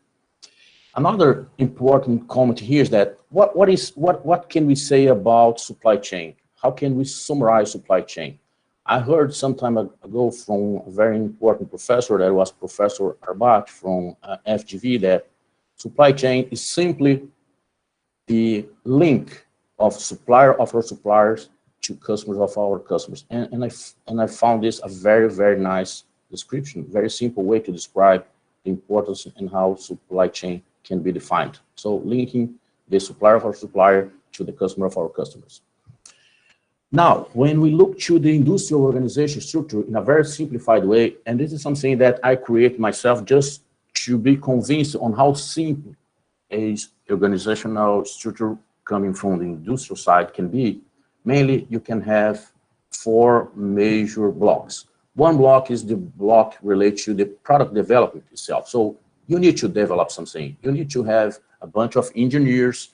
Another important comment here is that what can we say about supply chain? How can we summarize supply chain? I heard some time ago from a very important professor, that was Professor Arbach from FGV, that supply chain is simply the link of supplier of our suppliers to customers of our customers. And I found this a very, very nice description, very simple way to describe the importance and how supply chain can be defined. So linking the supplier of our supplier to the customer of our customers. Now, when we look to the industrial organization structure in a very simplified way, and this is something that I create myself just to be convinced on how simple a organizational structure coming from the industrial side can be, mainly you can have 4 major blocks. One block is the block related to the product development itself. So you need to develop something. You need to have a bunch of engineers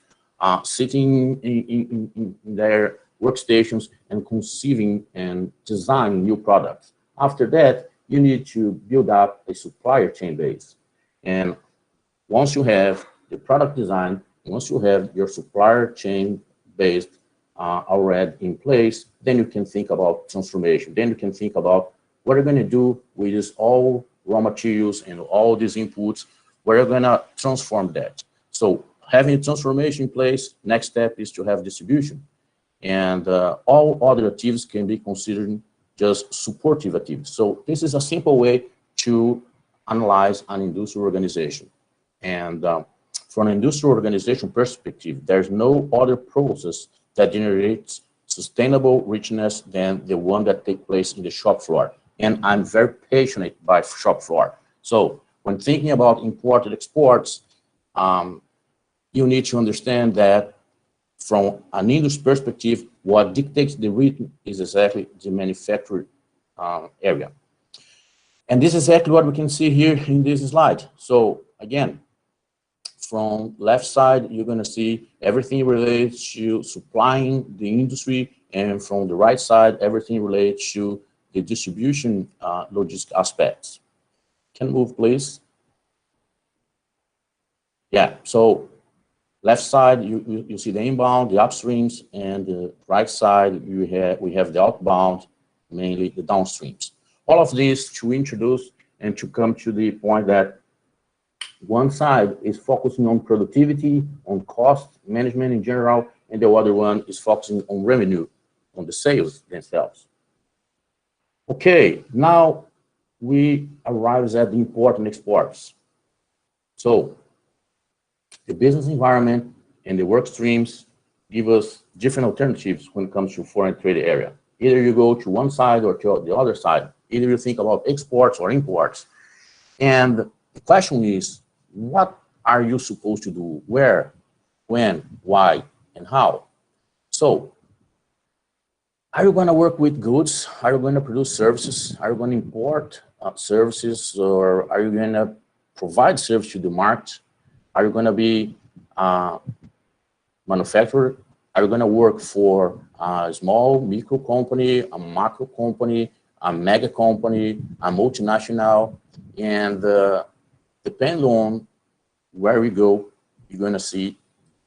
sitting in their workstations and conceiving and designing new products. After that, you need to build up a supplier chain base. And once you have the product design, once you have your supplier chain based already in place, then you can think about transformation. Then you can think about what you're going to do with this all raw materials and all these inputs, where you're going to transform that. So having transformation in place, next step is to have distribution. And all other activities can be considered just supportive activities. So this is a simple way to analyze an industrial organization. And from an industrial organization perspective, there's no other process that generates sustainable richness than the one that takes place in the shop floor. And I'm very passionate by shop floor. So when thinking about import and exports, you need to understand that from an industry perspective, what dictates the rhythm is exactly the manufacturing area. And this is exactly what we can see here in this slide. So again, from left side, you're going to see everything related to supplying the industry, and from the right side, everything related to the distribution logistic aspects. Can move, please? Yeah, so left side, you see the inbound, the upstreams, and the right side, we have the outbound, mainly the downstreams. All of this to introduce and to come to the point that one side is focusing on productivity, on cost management in general, and the other one is focusing on revenue, on the sales themselves. Okay, now we arrive at the import and exports. So the business environment and the work streams give us different alternatives when it comes to foreign trade area. Either you go to one side or to the other side. Either you think about exports or imports. And the question is, what are you supposed to do? Where, when, why, and how? So, are you going to work with goods? Are you going to produce services? Are you going to import services? Or are you going to provide service to the market? Are you going to be a manufacturer? Are you going to work for a small micro company, a macro company, a mega company, a multinational? And depending on where we go, you're going to see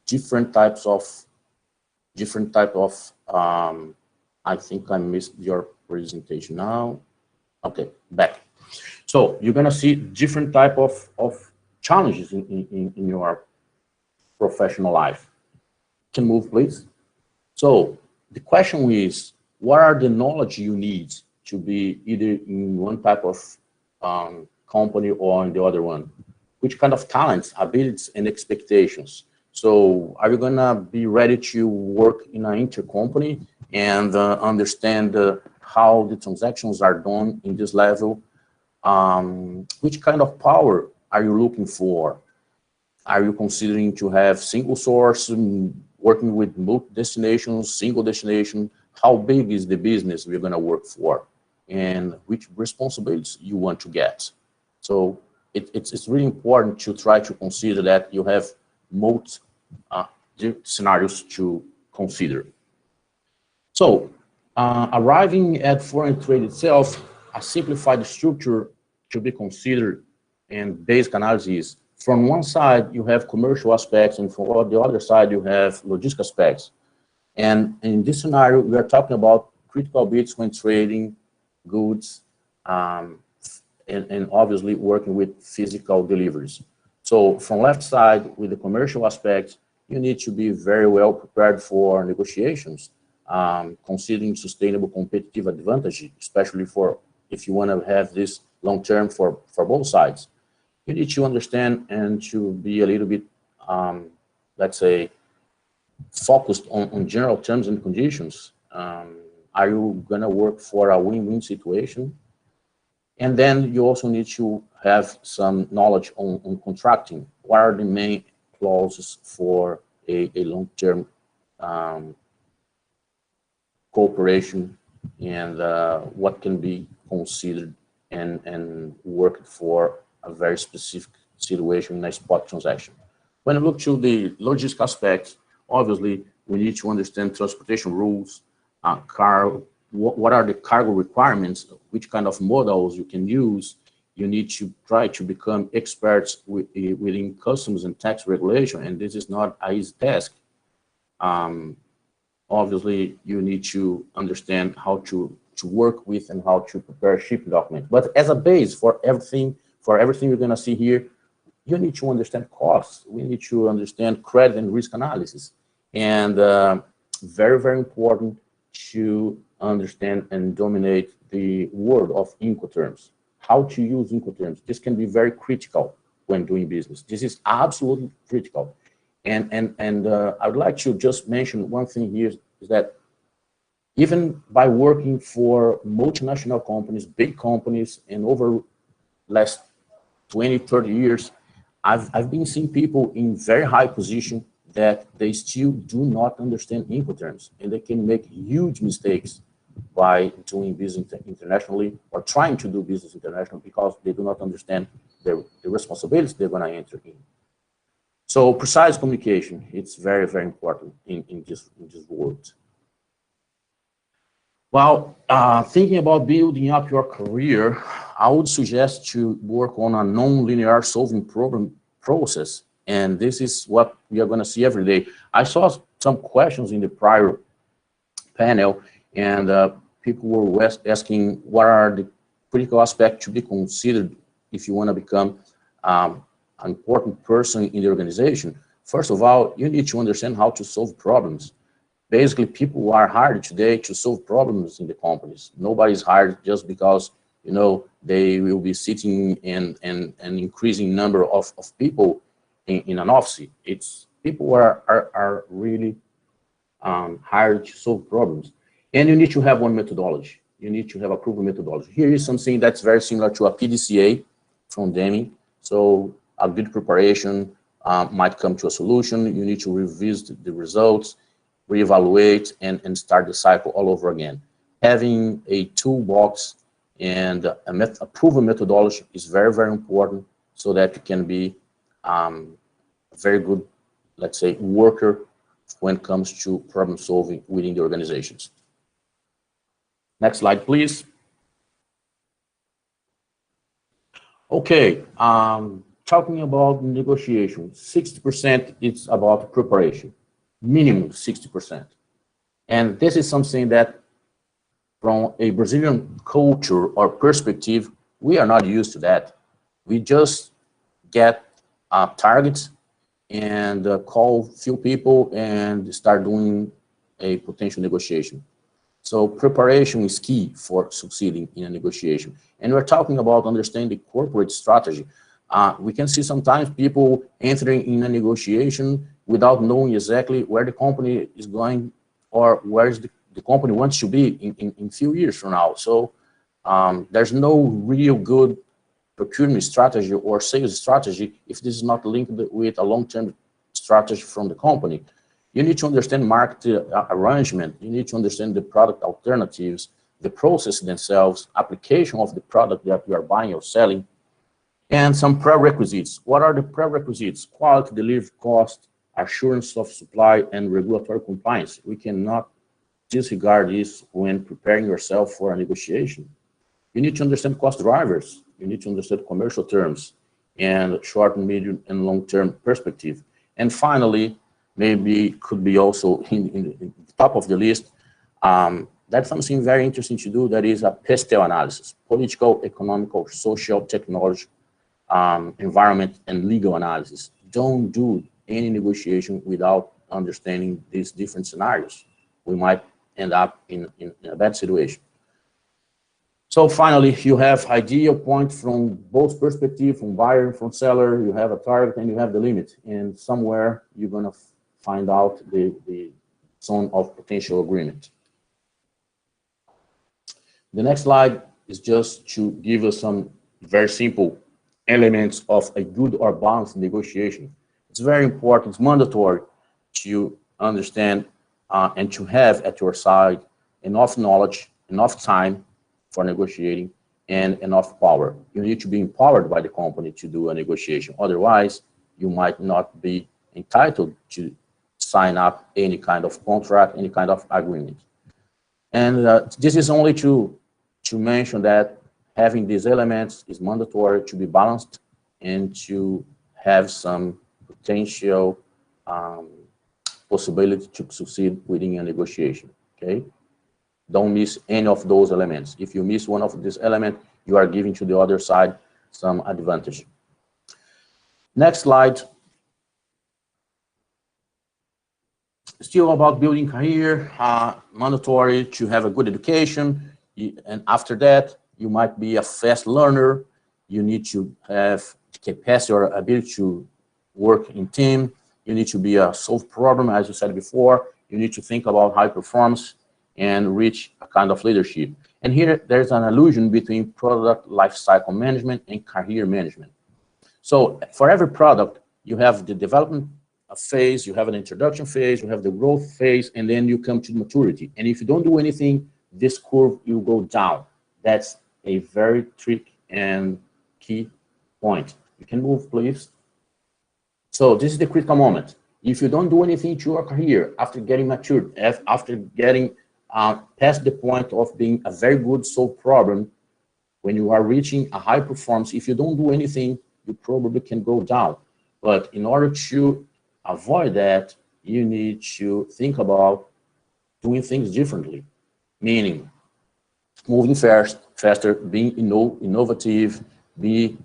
different types of, I think I missed your presentation now. Okay, back. So you're going to see different type of challenges in your professional life. Can move, please. So the question is, what are the knowledge you need to be either in one type of company or in the other one? Which kind of talents, abilities, and expectations? So are you gonna be ready to work in an intercompany and understand how the transactions are done in this level? Which kind of power are you looking for? Are you considering to have single source, working with multi destinations, single destination? How big is the business we're gonna work for? And which responsibilities you want to get? So it's really important to try to consider that you have multi scenarios to consider. So arriving at foreign trade itself, a simplified structure to be considered and basic analysis. From one side, you have commercial aspects, and from the other side, you have logistic aspects. And in this scenario, we are talking about critical bits when trading goods, and obviously working with physical deliveries. So from left side, with the commercial aspects, you need to be very well prepared for negotiations, considering sustainable competitive advantage, especially for if you want to have this long term for both sides. you need to understand and to be a little bit, let's say, focused on general terms and conditions. Are you gonna work for a win-win situation? And then you also need to have some knowledge on contracting. What are the main clauses for a long-term cooperation, and what can be considered and worked for a very specific situation in a spot transaction. When you look to the logistic aspects, obviously we need to understand transportation rules, what are the cargo requirements, which kind of models you can use. You need to try to become experts within customs and tax regulation, and this is not an easy task. Obviously, you need to understand how to work with and how to prepare shipping documents. But as a base for everything you're gonna see here, you need to understand costs. We need to understand credit and risk analysis. And very, very important to understand and dominate the word of Incoterms. How to use Incoterms. This can be very critical when doing business. This is absolutely critical. And I would like to just mention one thing here, is that even by working for multinational companies, big companies, and over last 20, 30 years, I've been seeing people in very high position that they still do not understand Incoterms, and they can make huge mistakes by doing business internationally or trying to do business internationally because they do not understand the responsibilities they're going to enter in. So precise communication, it's very, very important in this world. Well, thinking about building up your career, I would suggest to work on a non-linear solving problem process. And this is what we are going to see every day. I saw some questions in the prior panel, and people were asking what are the critical aspects to be considered if you want to become an important person in the organization. First of all, you need to understand how to solve problems. Basically, people are hired today to solve problems in the companies. Nobody's hired just because, you know, they will be sitting in an increasing number of people in an office. It's people are really hired to solve problems. And you need to have one methodology. You need to have a proven methodology. Here is something that's very similar to a PDCA from Deming. So a good preparation might come to a solution. You need to revisit the results, reevaluate, and start the cycle all over again. Having a toolbox and a proven methodology is very, very important so that you can be a very good, let's say, worker when it comes to problem solving within the organizations. Next slide, please. Okay, talking about negotiation, 60% is about preparation, minimum 60%. And this is something that from a Brazilian culture or perspective, we are not used to that. We just get targets and call few people and start doing a potential negotiation. So preparation is key for succeeding in a negotiation. And we're talking about understanding corporate strategy. We can see sometimes people entering in a negotiation without knowing exactly where the company is going or where the company wants to be in a few years from now. So there's no real good procurement strategy or sales strategy if this is not linked with a long-term strategy from the company. You need to understand market arrangement. You need to understand the product alternatives, the process themselves, application of the product that you are buying or selling, and some prerequisites. What are the prerequisites? Quality, delivery, cost, assurance of supply, and regulatory compliance. We cannot disregard this when preparing yourself for a negotiation. You need to understand cost drivers. You need to understand commercial terms and short, medium, and long-term perspective. And finally, maybe could be also in the top of the list, that's something very interesting to do, that is a PESTEL analysis, political, economical, social, technology, environment, and legal analysis. Don't do any negotiation without understanding these different scenarios. We might end up in a bad situation. So finally, you have ideal point from both perspectives, from buyer and from seller. You have a target and you have the limit. And somewhere you're going to find out the zone of potential agreement. The next slide is just to give us some very simple elements of a good or balanced negotiation. It's very important, it's mandatory to understand and to have at your side enough knowledge, enough time for negotiating, and enough power. You need to be empowered by the company to do a negotiation. Otherwise, you might not be entitled to sign up any kind of contract, any kind of agreement. And this is only to mention that having these elements is mandatory to be balanced and to have some potential possibility to succeed within a negotiation, okay? Don't miss any of those elements. If you miss one of these elements, you are giving to the other side some advantage. Next slide. Still about building career, mandatory to have a good education. And after that, you might be a fast learner. You need to have capacity or ability to work in team. You need to be a solve problem, as you said before. You need to think about high performance and reach a kind of leadership. And here, there's an allusion between product lifecycle management and career management. So for every product, you have the development phase, you have an introduction phase, you have the growth phase, and then you come to maturity. And if you don't do anything, this curve will go down. That's a very tricky and key point. You can move, please. So this is the critical moment. If you don't do anything to your career after getting matured, after getting past the point of being a very good solve problem, when you are reaching a high performance, if you don't do anything, you probably can go down. But in order to avoid that, you need to think about doing things differently, meaning moving faster, being innovative, be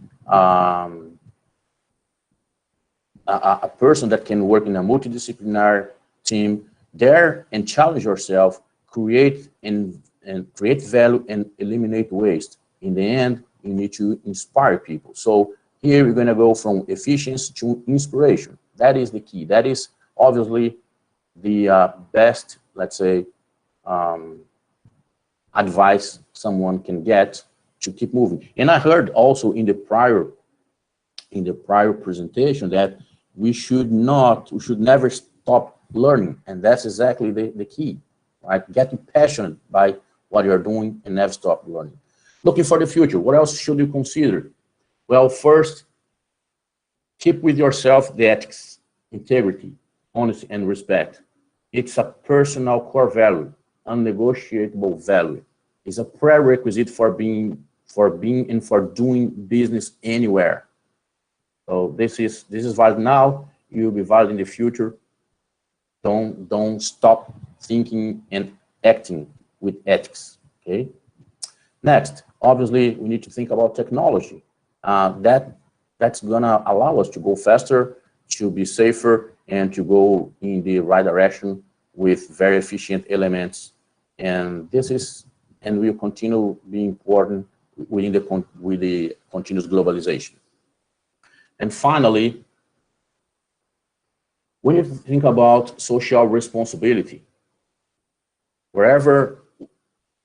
a person that can work in a multidisciplinary team there and challenge yourself, create value and eliminate waste. In the end, you need to inspire people. So here we're going to go from efficiency to inspiration. That is the key. That is obviously the best, let's say, advice someone can get to keep moving. And I heard also in the prior presentation that we should never stop learning, and that's exactly the key, right? Getting passionate by what you're doing and never stop learning. Looking for the future, what else should you consider? Well, first, keep with yourself the ethics, integrity, honesty, and respect. It's a personal core value, unnegotiable value. It's a prerequisite for being and for doing business anywhere. So this is valid now. You'll be valid in the future. Don't stop thinking and acting with ethics. Okay. Next, obviously, we need to think about technology. That's gonna allow us to go faster, to be safer, and to go in the right direction with very efficient elements. And will continue being important with the continuous globalization. And finally, we need to think about social responsibility. Wherever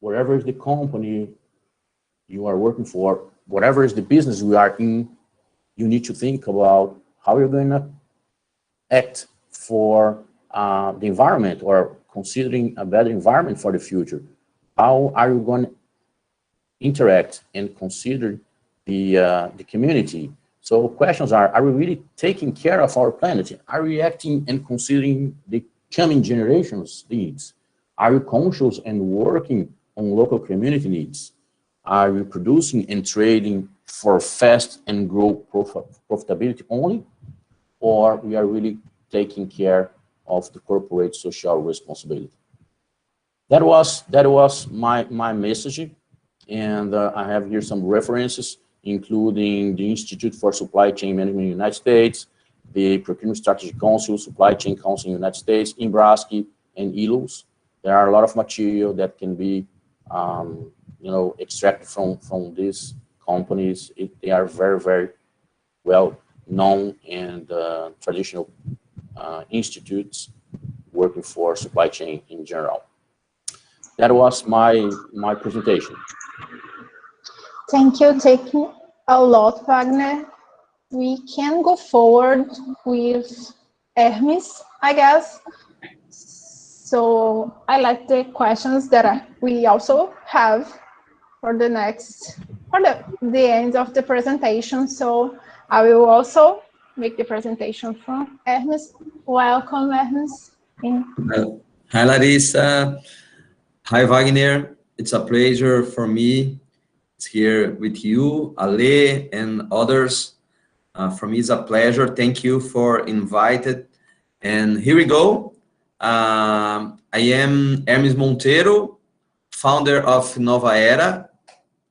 is the company you are working for, whatever is the business we are in, you need to think about how you're going to act for the environment, or considering a better environment for the future. How are you going to interact and consider the community? So questions are we really taking care of our planet? Are we acting and considering the coming generations' needs? Are we conscious and working on local community needs? Are we producing and trading for fast and grow profitability only? Or we are really taking care of the corporate social responsibility? That was my message. And I have here some references, including the Institute for Supply Chain Management in the United States, the Procurement Strategy Council, Supply Chain Council in the United States, Imbraski, and ILOS. There are a lot of material that can be extracted from these companies. They are very, very well known and traditional institutes working for supply chain in general. That was my presentation. Thank you. Thank you a lot, Wagner. We can go forward with Hermes, I guess. So I like the questions that we also have for the end of the presentation. So I will also make the presentation from Hermes. Welcome, Hermes. Hi, Larissa. Hi, Wagner. It's a pleasure for me here with you, Ale, and others. For me, it's a pleasure. Thank you for inviting. And here we go. I am Hermes Monteiro, founder of Nova Era,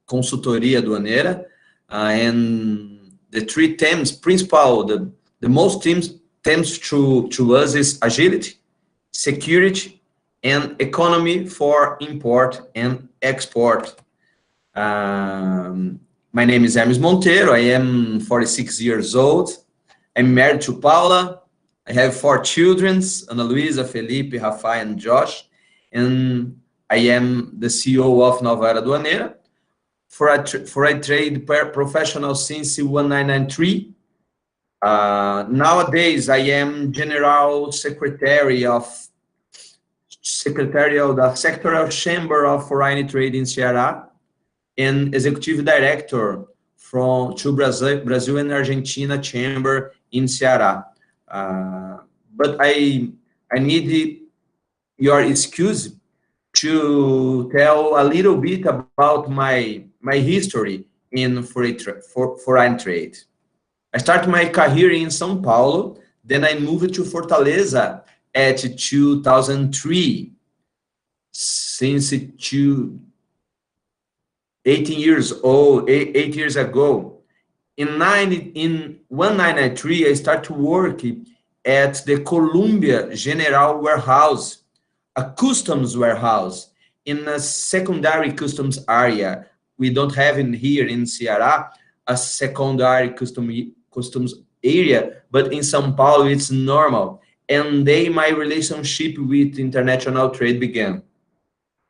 Consultoria Aduaneira, and the three themes, principal, the most themes to us is agility, security, and economy for import and export. My name is Hermes Monteiro. I am 46 years old. I'm married to Paula. I have 4 children, Ana Luisa, Felipe, Rafael, and Josh. And I am the CEO of Nova Era Aduaneira. For a trade professional since 1993. Nowadays, I am General Secretary of the Sectorial Chamber of Foreign Trade in Ceará, and Executive Director to Brazil and Argentina Chamber in Ceará. But I need your excuse to tell a little bit about my history in foreign trade. I started my career in São Paulo, then I moved to Fortaleza at 2003. Since 8 years ago. In 1993, I started working at the Columbia General Warehouse, a customs warehouse in a secondary customs area. We don't have in here in Ceará a secondary customs area, but in São Paulo it's normal. And my relationship with international trade began.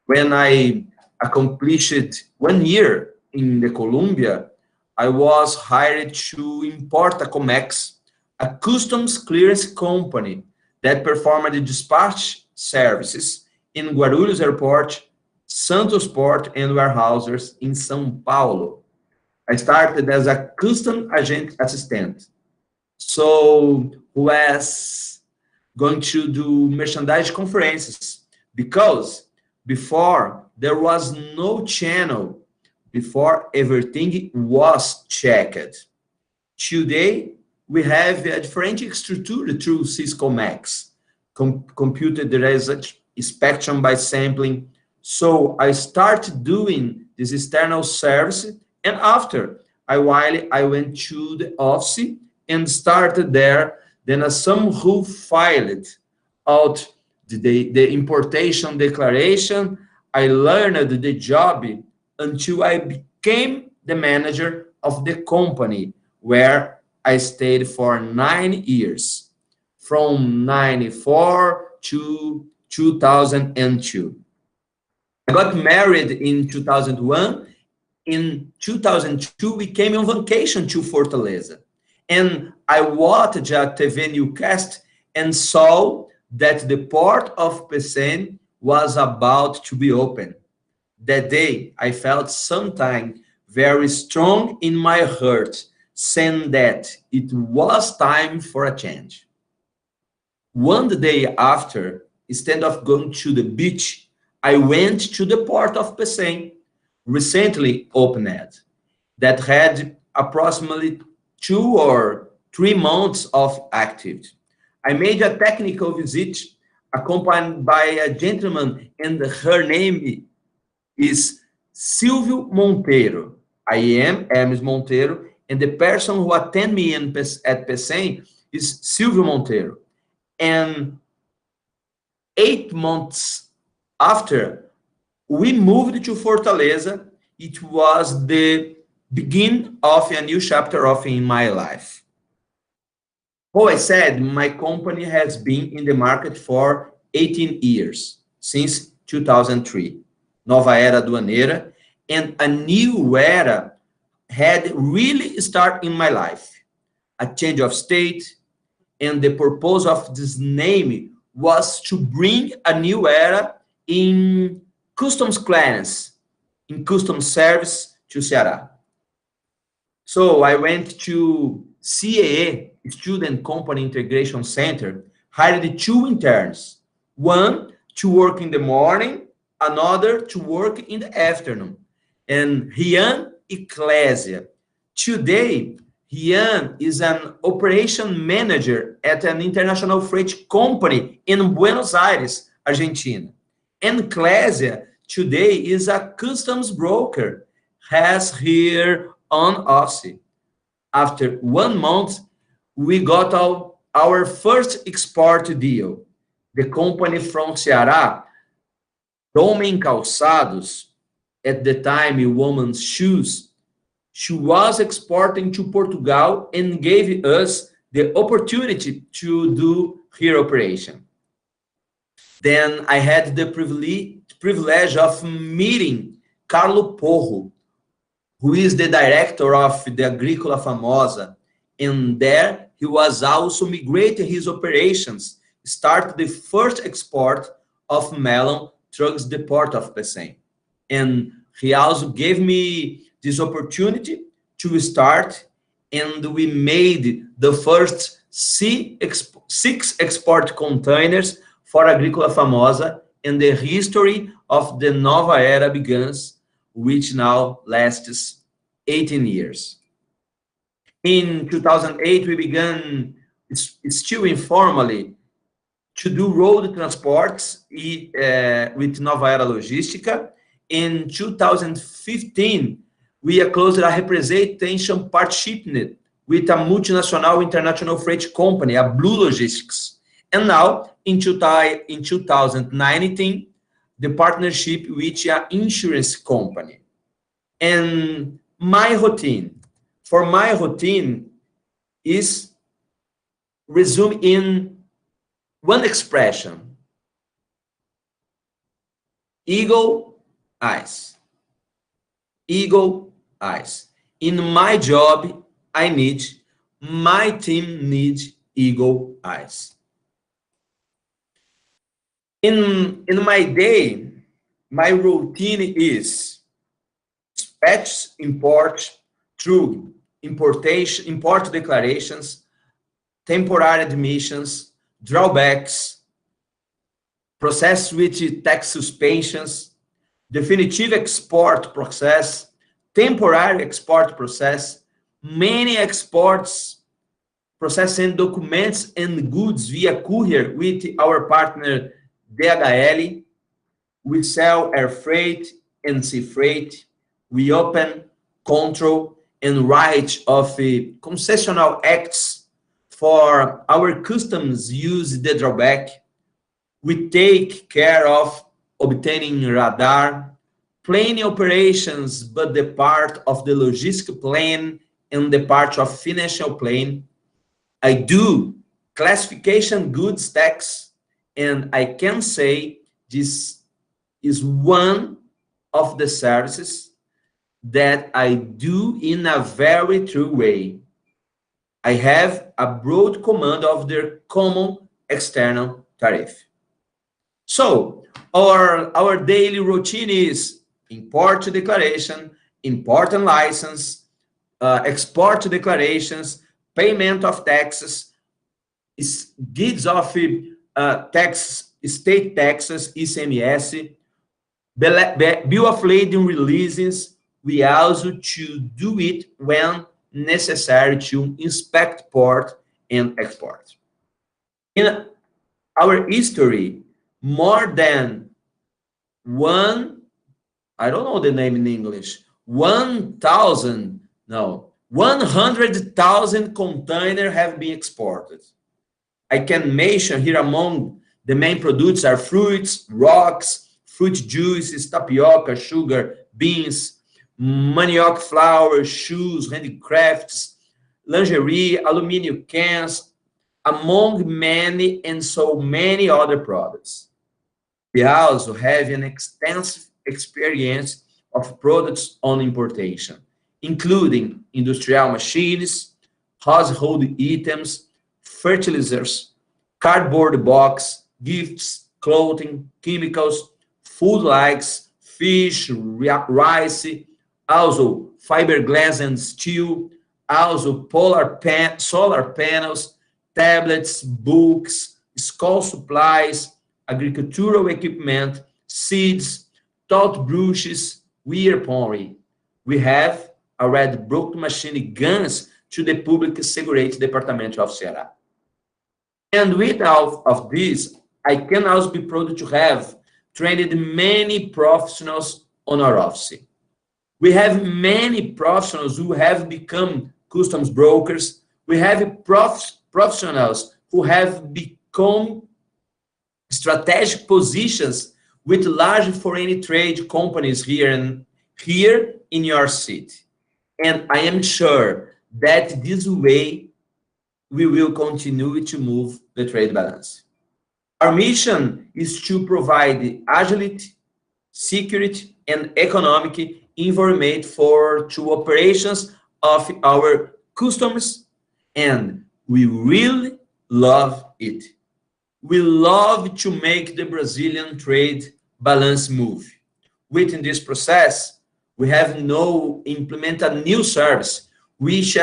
When I accomplished 1 year in the Columbia, I was hired to import a COMÉRCIO, a customs clearance company that performed the dispatch services in Guarulhos Airport, Santos Port, and warehouses in São Paulo. I started as a custom agent assistant. So was going to do merchandise conferences because before there was no channel, before everything was checked. Today, we have a different structure through COMÉRCIO, computed research, inspection by sampling. So I started doing this external service, and after a while, I went to the office and started there. Then some who filed out the importation declaration. I learned the job until I became the manager of the company, where I stayed for 9 years, from 1994 to 2002. I got married in 2001. In 2002, we came on vacation to Fortaleza. And I watched a TV newscast and saw that the port of Pecém was about to be open. That day, I felt something very strong in my heart, saying that it was time for a change. One day after, instead of going to the beach, I went to the port of Pecém, recently opened, that had approximately 2 or 3 months of activity. I made a technical visit accompanied by a gentleman, and her name is Silvio Monteiro. I am Hermes Monteiro, and the person who attended me at Pecém is Silvio Monteiro. And 8 months after, we moved to Fortaleza. It was the beginning of a new chapter in my life. How I said, my company has been in the market for 18 years, since 2003. Nova Era Aduaneira, and a new era had really started in my life. A change of state, and the purpose of this name was to bring a new era in customs clearance, in customs service to Ceará. So I went to CAE, Student Company Integration Center, hired 2 interns, one to work in the morning, another to work in the afternoon. And Rian Ecclesia. Today, Rian is an operation manager at an international freight company in Buenos Aires, Argentina. And Ecclesia today is a customs broker, has here on Aussie. After 1 month, we got our first export deal. The company from Ceará, Domen Calçados, at the time women's shoes, she was exporting to Portugal and gave us the opportunity to do her operation. Then I had the privilege of meeting Carlo Porro, who is the director of the Agrícola Famosa, and there he was also migrating his operations, start the first export of melon towards the port of Pecém. And he also gave me this opportunity to start, and we made the first 6 export containers for Agrícola Famosa, and the history of the Nova Era begins, which now lasts 18 years. In 2008, we began, still informally, to do road transports with Nova Era Logística. In 2015, we closed a representation partnership with a multinational international freight company, a Blue Logistics. And now, in 2019, the partnership with an insurance company. And my routine, is resumed in one expression: eagle eyes. Eagle eyes. In my job, my team needs eagle eyes. In my day, my routine is dispatch import through import declarations, temporary admissions, drawbacks, process with tax suspensions, definitive export process, temporary export process, many exports, processing documents and goods via courier with our partner DHL. We sell air freight and sea freight. We open, control, and write of concessional acts for our customs use the drawback. We take care of obtaining radar, planning operations, but the part of the logistic plan and the part of financial plan. I do classification goods tax, and I can say this is one of the services that I do in a very true way. I have a broad command of their common external tariff. So our daily routine is import declaration, import and license, export declarations, payment of taxes, deeds of tax, state taxes, ICMS, bill of lading releases. We also to do it when necessary to inspect port and export. In our history, more than 100,000 containers have been exported. I can mention here among the main products are fruits, rocks, fruit juices, tapioca, sugar, beans, manioc flour, shoes, handicrafts, lingerie, aluminum cans, among many and so many other products. We also have an extensive experience of products on importation, including industrial machines, household items, fertilizers, cardboard box, gifts, clothing, chemicals, food like fish, rice, also fiberglass and steel, also solar panels, tablets, books, school supplies, agricultural equipment, seeds, toothbrushes, weaponry. We have already brought machine guns to the Public Seguridade Department of Ceará. And with all of this, I can also be proud to have trained many professionals on our office. We have many professionals who have become customs brokers. We have professionals who have become strategic positions with large foreign trade companies here in your city. And I am sure that this way we will continue to move the trade balance. Our mission is to provide agility, security, and economic environment for two operations of our customers, and we really love it. We love to make the Brazilian trade balance move. Within this process, we have now implemented a new service, which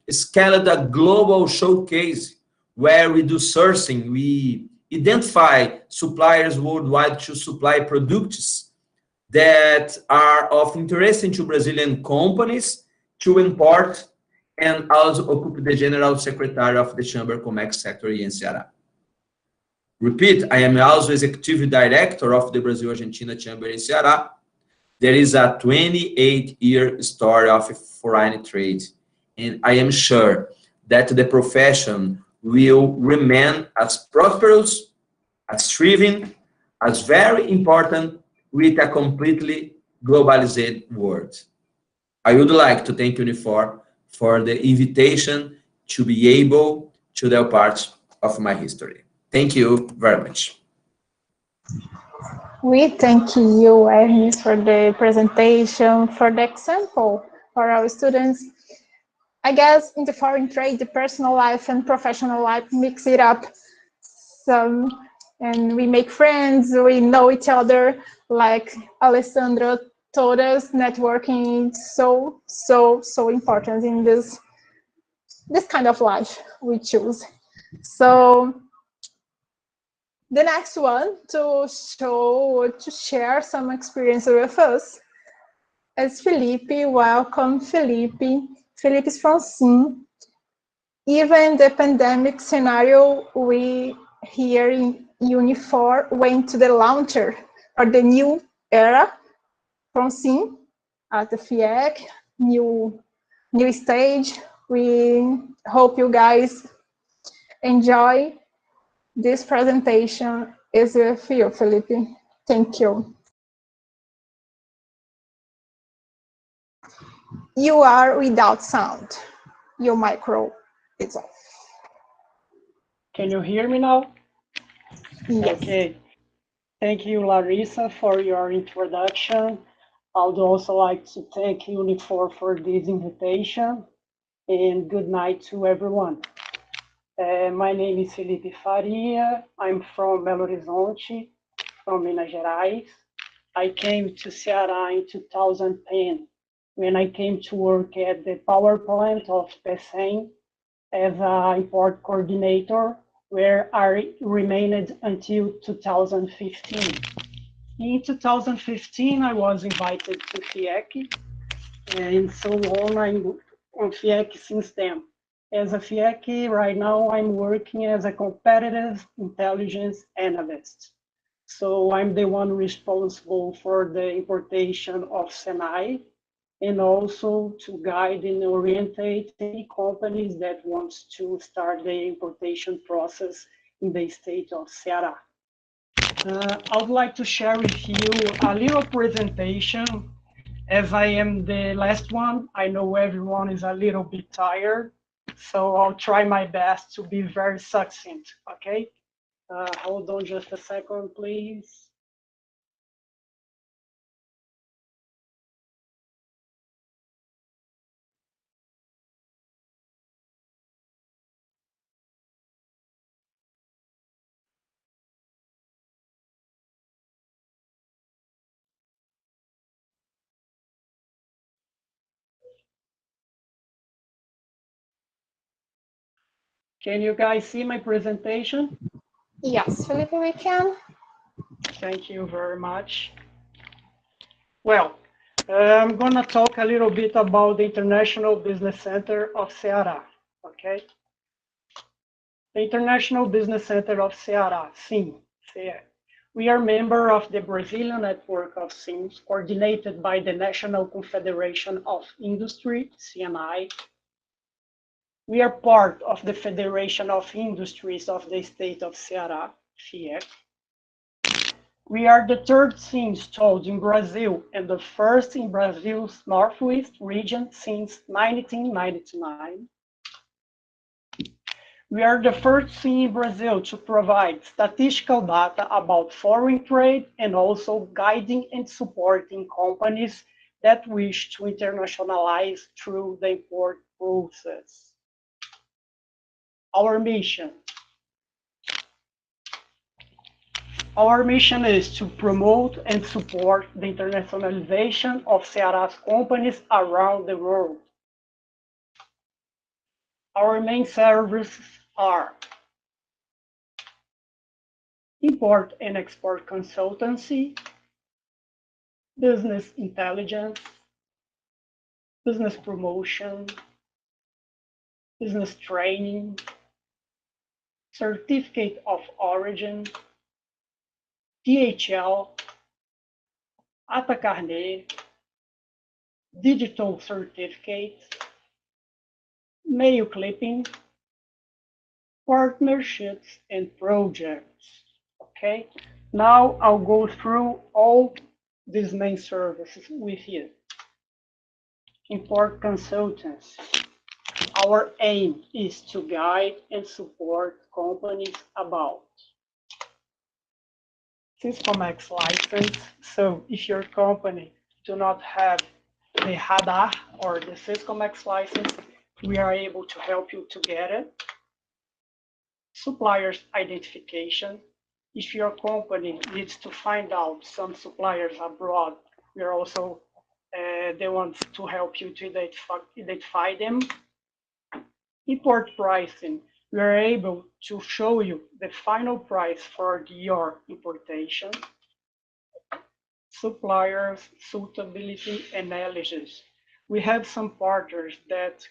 scaled a global showcase where we do sourcing. We identify suppliers worldwide to supply products that are of interest to Brazilian companies to import, and also occupy the General Secretary of the Chamber COMÉRCIO sector in Ceará. Repeat, I am also Executive Director of the Brazil-Argentina Chamber in Ceará. There is a 28-year story of foreign trade, and I am sure that the profession will remain as prosperous, as thriving, as very important with a completely globalized world. I would like to thank Unifor for the invitation to be able to tell part of my history. Thank you very much. We thank you, Ernest, for the presentation, for the example for our students. I guess in the foreign trade, the personal life and professional life mix it up. And we make friends, we know each other, like Alessandro told us, networking is so important in this kind of life we choose. So the next one to share some experience with us is Felipe. Welcome, Felipe. Felipe is from SIM. Even the pandemic scenario, we here in Unifor went to the launcher or the new era from SIM at the FIEC, new stage. We hope you guys enjoy. This presentation is with you, Felipe. Thank you. You are without sound. Your micro is off. Can you hear me now? Yes. Okay. Thank you, Larissa, for your introduction. I would also like to thank Unifor for this invitation, and good night to everyone. My name is Felipe Faria. I'm from Belo Horizonte, from Minas Gerais. I came to Ceará in 2010 when I came to work at the power plant of PECEM as an import coordinator, where I remained until 2015. In 2015, I was invited to FIEC, and so on. I'm on FIEC since then. As a FIEC, right now I'm working as a competitive intelligence analyst. So I'm the one responsible for the importation of Senai, and also to guide and orientate any companies that wants to start the importation process in the state of Ceará. I would like to share with you a little presentation. As I am the last one, I know everyone is a little bit tired, so I'll try my best to be very succinct, okay? Hold on just a second, please. Can you guys see my presentation? Yes, Felipe, we can. Thank you very much. Well, I'm going to talk a little bit about the International Business Center of Ceará, okay? The International Business Center of Ceará, SIM. We are member of the Brazilian network of SIMs, coordinated by the National Confederation of Industry, CNI. We are part of the Federation of Industries of the State of Ceará, FIEC. We are the third SIM installed in Brazil and the first in Brazil's Northwest region since 1999. We are the first SIM in Brazil to provide statistical data about foreign trade and also guiding and supporting companies that wish to internationalize through the import process. Our mission. Our mission is to promote and support the internationalization of Ceará's companies around the world. Our main services are import and export consultancy, business intelligence, business promotion, business training, certificate of origin, DHL, ATACARNE, digital certificates, mail clipping, partnerships, and projects. Okay, now I'll go through all these main services with you. Import consultants. Our aim is to guide and support companies about Syscomex license. So if your company do not have the radar or the Syscomex license, we are able to help you to get it. Suppliers identification. If your company needs to find out some suppliers abroad, we are also the ones to help you to identify them. Import pricing. We are able to show you the final price for your importation. Suppliers suitability analysis. We have some partners that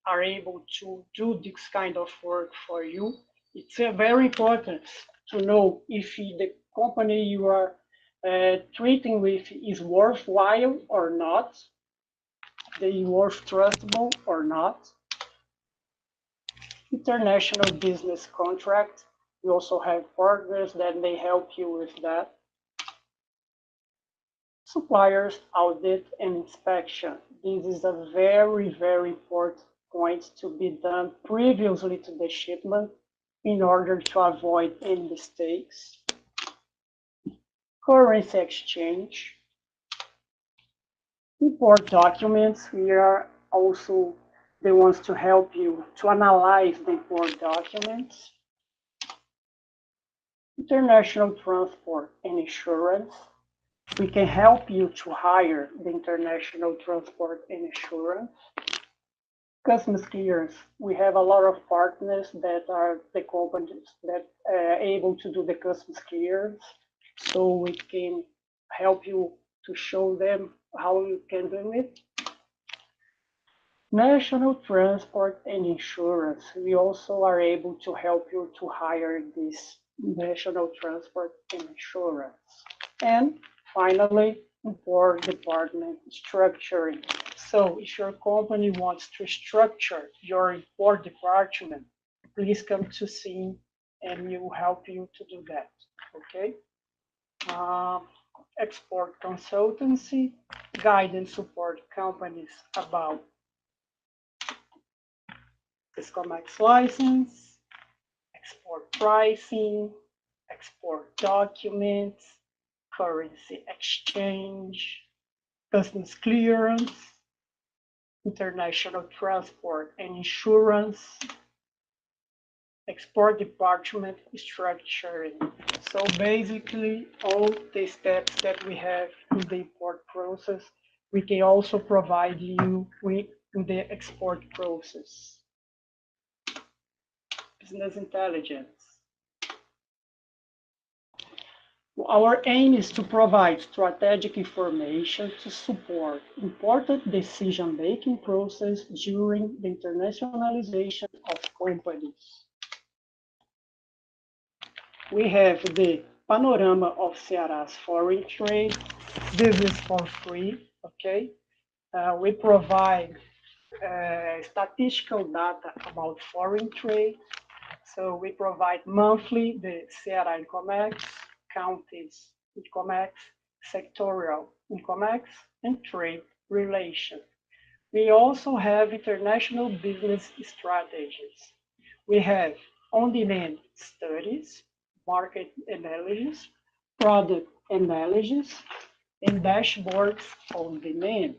are able to do this kind of work for you. It's very important to know if the company you are treating with is worthwhile or not, they worth trustable or not. International business contract. We also have partners that may help you with that. Suppliers audit and inspection. This is a very, very important point to be done previously to the shipment in order to avoid any mistakes. Currency exchange. Import documents. We are also the ones to help you to analyze the import documents. International transport and insurance. We can help you to hire the international transport and insurance. Customs clearance. We have a lot of partners that are the companies that are able to do the customs clearance. So we can help you to show them how you can do it. National transport and insurance. We also are able to help you to hire this national transport and insurance. And finally, import department structuring. So if your company wants to structure your import department, please come to SIM and we will help you to do that, okay? export consultancy, guide and support companies about this COMERCIO license, export pricing, export documents, currency exchange, customs clearance, international transport and insurance, export department structuring. So basically all the steps that we have in the import process, we can also provide you with in the export process. Business intelligence. Our aim is to provide strategic information to support important decision-making process during the internationalization of companies. We have the panorama of Ceará's foreign trade. This is for free, okay? We provide statistical data about foreign trade. So we provide monthly the Ceará Incomex, counties Incomex, sectorial Incomex, and trade relation. We also have international business strategies. We have on-demand studies, market analysis, product analysis, and dashboards on demand.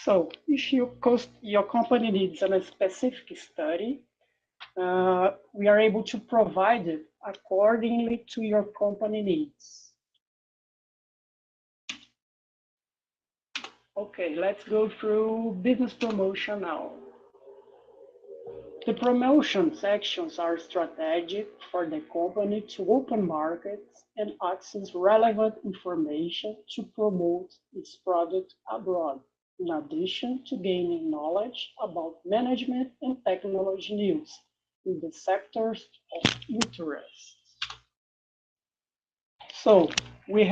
So if your company needs a specific study, we are able to provide it accordingly to your company needs. Okay, let's go through business promotion now. The promotion sections are strategic for the company to open markets and access relevant information to promote its product abroad, in addition to gaining knowledge about management and technology news in the sectors of interest. So we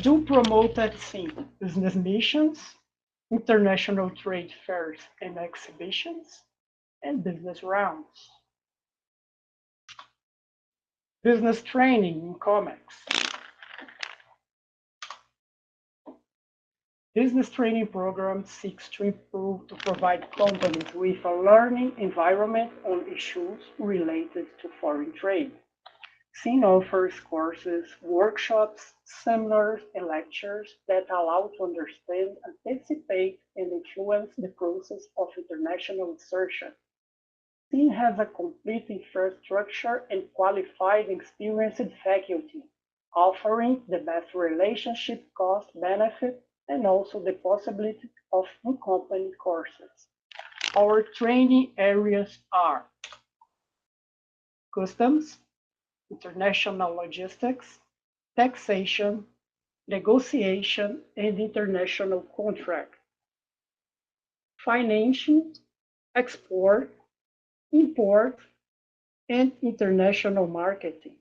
do promote at sea business missions, international trade fairs and exhibitions, and business rounds. Business training in COMEX. Business training program seeks to provide companies with a learning environment on issues related to foreign trade. SIN offers courses, workshops, seminars, and lectures that allow to understand, anticipate, and influence the process of international insertion. SIN has a complete infrastructure and qualified, experienced faculty, offering the best relationship cost-benefit and also the possibility of in-company courses. Our training areas are customs, international logistics, taxation, negotiation, and international contract, financing, export, import, and international marketing.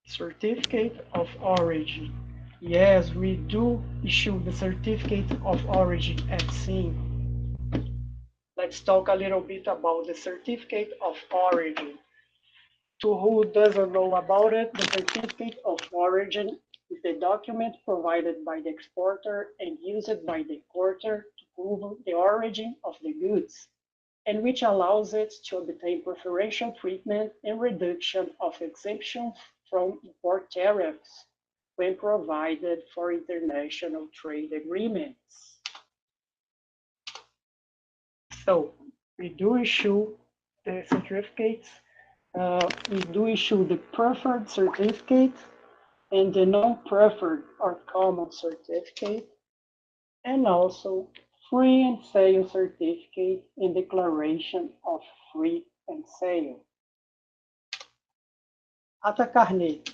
Certificate of origin. Yes, we do issue the certificate of origin at SIN. Let's talk a little bit about the certificate of origin. To who doesn't know about it, the certificate of origin is the document provided by the exporter and used by the importer to prove the origin of the goods, and which allows it to obtain preferential treatment and reduction of exemptions from import tariffs when provided for international trade agreements. So we do issue the certificates. We do issue the preferred certificate and the non-preferred or common certificate, and also free and sale certificate and declaration of free and sale. ATA Carnet.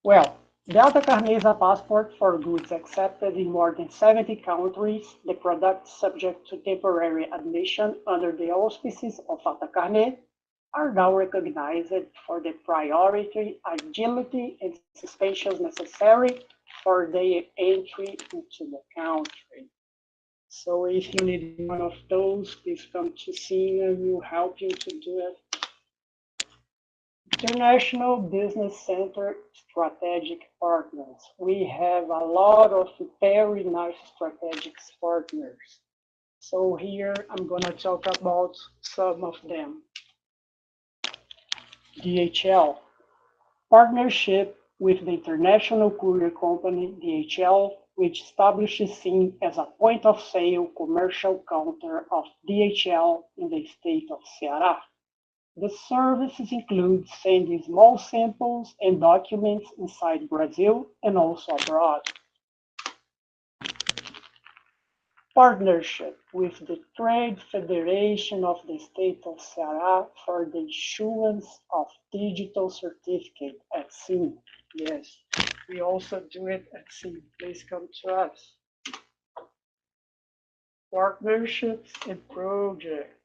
Well, the ATA Carnet is a passport for goods accepted in more than 70 countries. The products subject to temporary admission under the auspices of ATA Carnet are now recognized for the priority, agility, and suspensions necessary for their entry into the country. So if you need one of those, please come to SIN and we'll help you to do it. International Business Center strategic partners. We have a lot of very nice strategic partners. So here I'm going to talk about some of them. DHL, partnership with the international courier company DHL, which establishes SIM as a point-of-sale commercial counter of DHL in the state of Ceará. The services include sending small samples and documents inside Brazil and also abroad. Partnership with the Trade Federation of the State of Ceará for the issuance of digital certificate at SIM. Yes, we also do it at SIM. Please come to us. Partnerships and projects.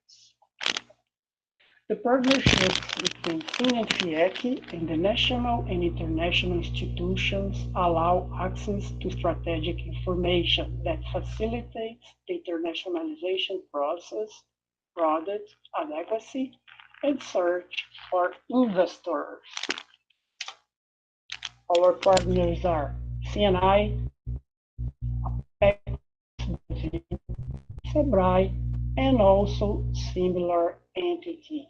The partnerships between SIM and FIEC and the national and international institutions allow access to strategic information that facilitates the internationalization process, product adequacy, and search for investors. Our partners are CNI, SOBRE, and also similar entities.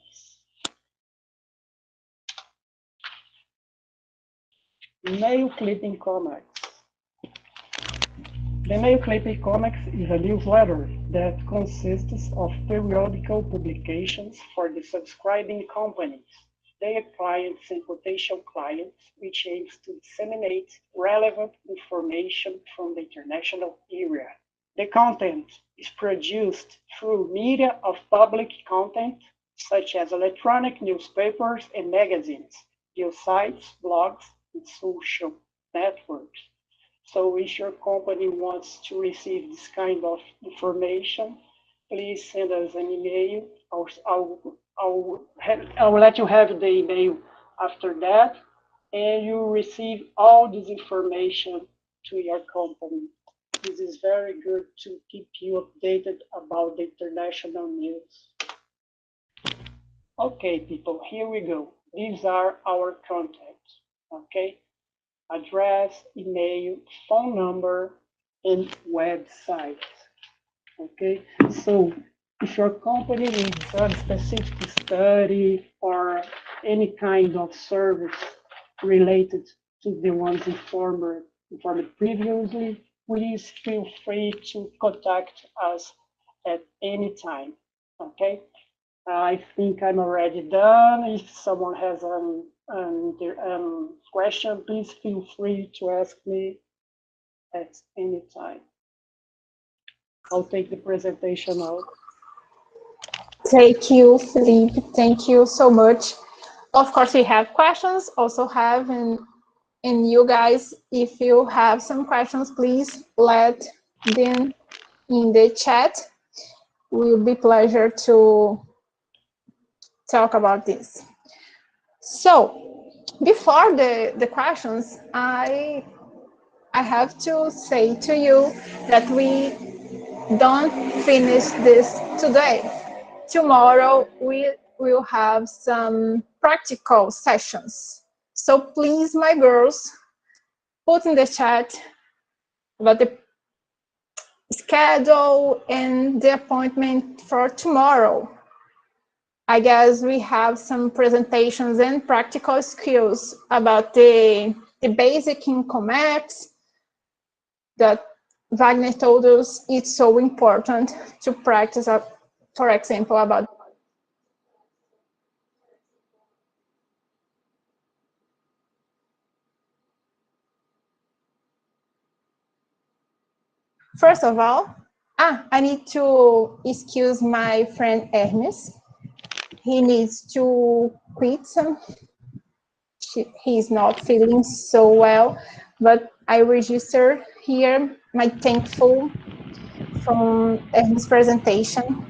Mail Clipping Comex. The Mail Clipping Comex is a newsletter that consists of periodical publications for the subscribing companies, their clients and potential clients, which aims to disseminate relevant information from the international area. The content is produced through media of public content, such as electronic newspapers and magazines, news sites, blogs, and social networks. So if your company wants to receive this kind of information, please send us an email. I'll let you have the email after that, and you receive all this information to your company. This is very good to keep you updated about the international news. Okay, people, here we go. These are our contacts, okay? Address, email, phone number, and website, okay? So if your company needs a specific study or any kind of service related to the ones informed previously, please feel free to contact us at any time, okay? I think I'm already done. If someone has a question, please feel free to ask me at any time. I'll take the presentation out. Thank you, Felipe. Thank you so much. Of course, we have questions, also have, and you guys, if you have some questions, please let them in the chat. It will be a pleasure to talk about this. So before the questions, I have to say to you that we don't finish this today. Tomorrow we will have some practical sessions. So please, my girls, put in the chat about the schedule and the appointment for tomorrow. I guess we have some presentations and practical skills about the basic in COMÉRCIO that Wagner told us it's so important to practice, for example, about. First of all, I need to excuse my friend Hermes. He needs to quit some. He's not feeling so well, but I register here my thankful from Hermes' presentation.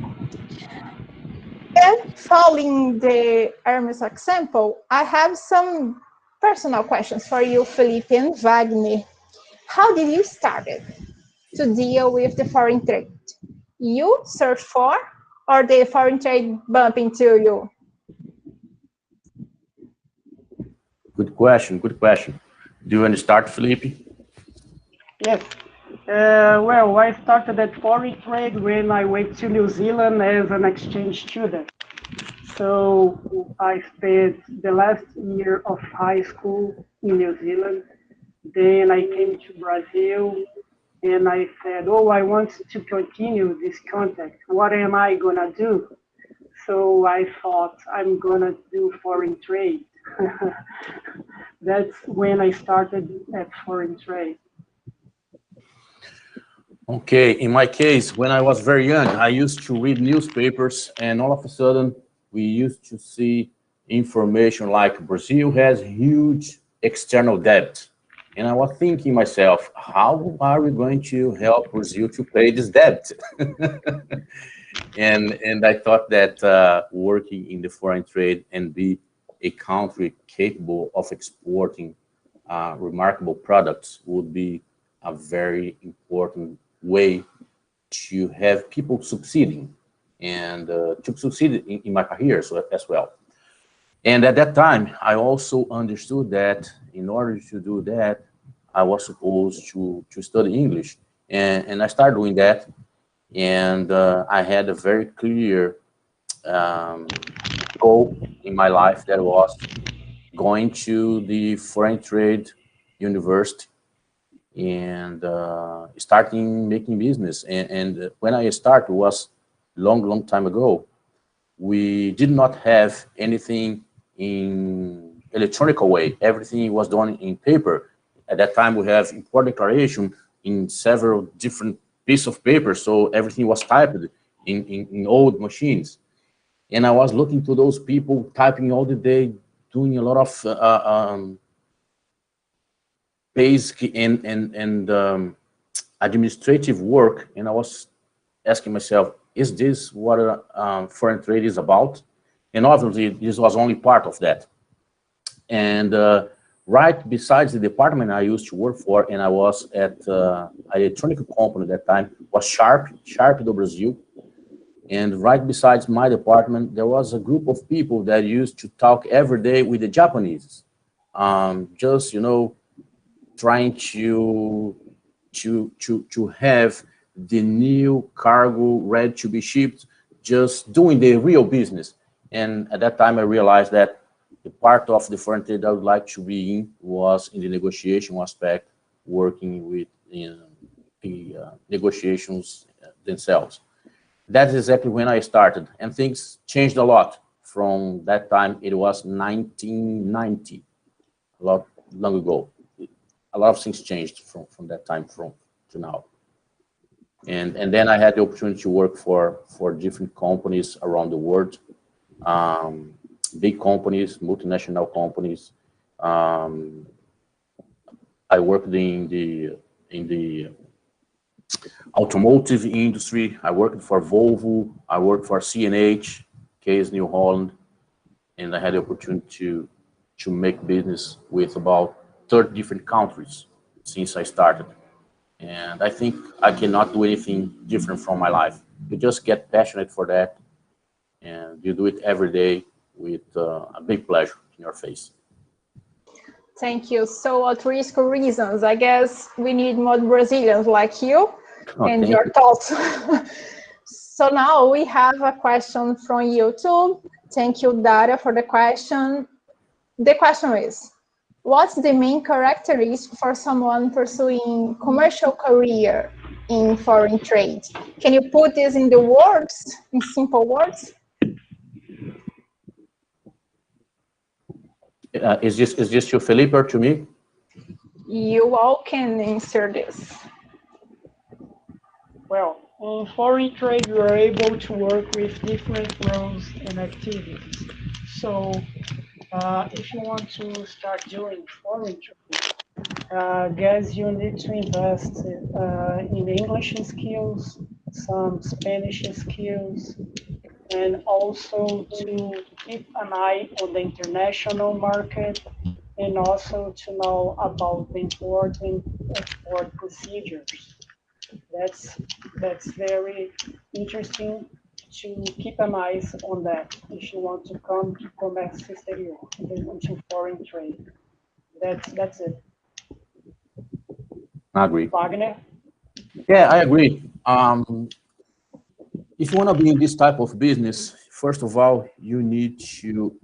And following the Hermes example, I have some personal questions for you, Felipe and Wagner. How did you start to deal with the foreign trade? You search for, or the foreign trade bump into you? Good question. Good question. Do you want to start, Felipe? Yes. Well, I started at foreign trade when I went to New Zealand as an exchange student. So I spent the last year of high school in New Zealand. Then I came to Brazil and I said, oh, I want to continue this contact. What am I gonna do? So I thought I'm gonna do foreign trade. That's when I started at foreign trade. Okay, in my case, when I was very young, I used to read newspapers, and all of a sudden, we used to see information like Brazil has huge external debt. And I was thinking myself, how are we going to help Brazil to pay this debt? and I thought that working in the foreign trade and be a country capable of exporting remarkable products would be a very important way to have people succeeding and to succeed in my career as well. And at that time, I also understood that in order to do that, I was supposed to study English. And I started doing that. And I had a very clear goal in my life that was going to the foreign trade university and starting making business. And when I started was long time ago. We did not have anything in electronic way. Everything was done in paper. At that time, we have import declaration in several different pieces of paper, so everything was typed in old machines. And I was looking to those people typing all the day, doing a lot of basic and administrative work, and I was asking myself, is this what foreign trade is about? And obviously, this was only part of that. And right besides the department I used to work for, and I was at an electronic company at that time, was Sharp do Brazil. And right besides my department, there was a group of people that used to talk every day with the Japanese, just, you know, trying to have the new cargo ready to be shipped, just doing the real business. And at that time, I realized that the part of the foreign trade I would like to be in was in the negotiation aspect, working with the negotiations themselves. That's exactly when I started, and things changed a lot from that time. It was 1990, a lot long ago. A lot of things changed from that time to now. And then I had the opportunity to work for different companies around the world, big companies, multinational companies. I worked in the automotive industry. I worked for Volvo. I worked for CNH, Case New Holland, and I had the opportunity to make business with about 30 different countries since I started. And I think I cannot do anything different from my life. You just get passionate for that, and you do it every day with a big pleasure in your face. Thank you. So altruistic reasons, I guess we need more Brazilians like you and your thoughts. So now we have a question from YouTube. Thank you, Dara, for the question. The question is, what's the main characteristic for someone pursuing commercial career in foreign trade? Can you put this in the words, in simple words? Is this to Felipe or to me? You all can answer this. Well, in foreign trade, you are able to work with different roles and activities. So if you want to start doing foreign trade, I guess you need to invest in English skills, some Spanish skills, and also to keep an eye on the international market, and also to know about the import and export procedures. That's very interesting to keep an eye on that if you want to come to Comércio Exterior, into foreign trade. That's it. I agree. Wagner? Yeah, I agree. If you want to be in this type of business, first of all, you need to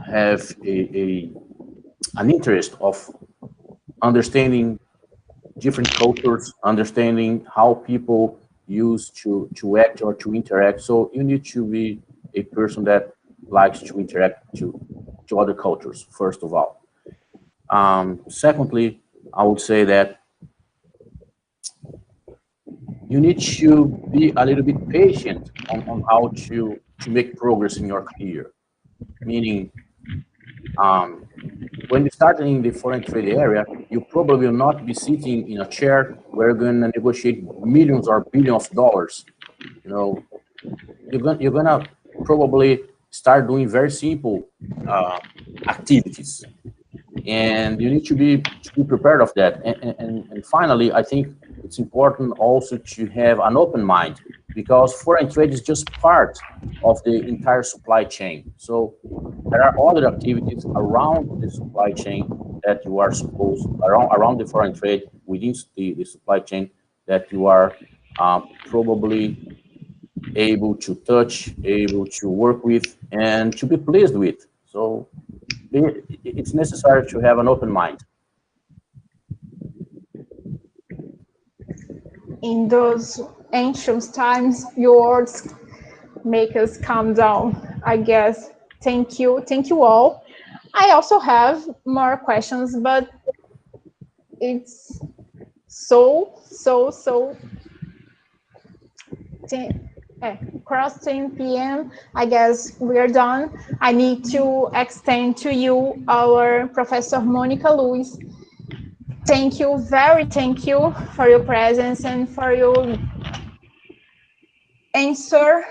have an interest of understanding different cultures, understanding how people use to act or to interact. So you need to be a person that likes to interact to other cultures, first of all. Secondly, I would say that you need to be a little bit patient on how to make progress in your career. Meaning, when you start in the foreign trade area, you probably will not be sitting in a chair where you're going to negotiate millions or billions of dollars. You know, you're gonna probably start doing very simple activities, and you need to be prepared of that. And finally, I think it's important also to have an open mind, because foreign trade is just part of the entire supply chain. So there are other activities around the supply chain that you are supposed, around the foreign trade, within the supply chain, that you are probably able to touch, able to work with, and to be pleased with. So it's necessary to have an open mind. In those ancient times, your words make us calm down, I guess. Thank you all. I also have more questions, but it's cross 10 p.m. I guess we are done. I need to extend to you our Professor Monica Luis. Thank you for your presence and for your answer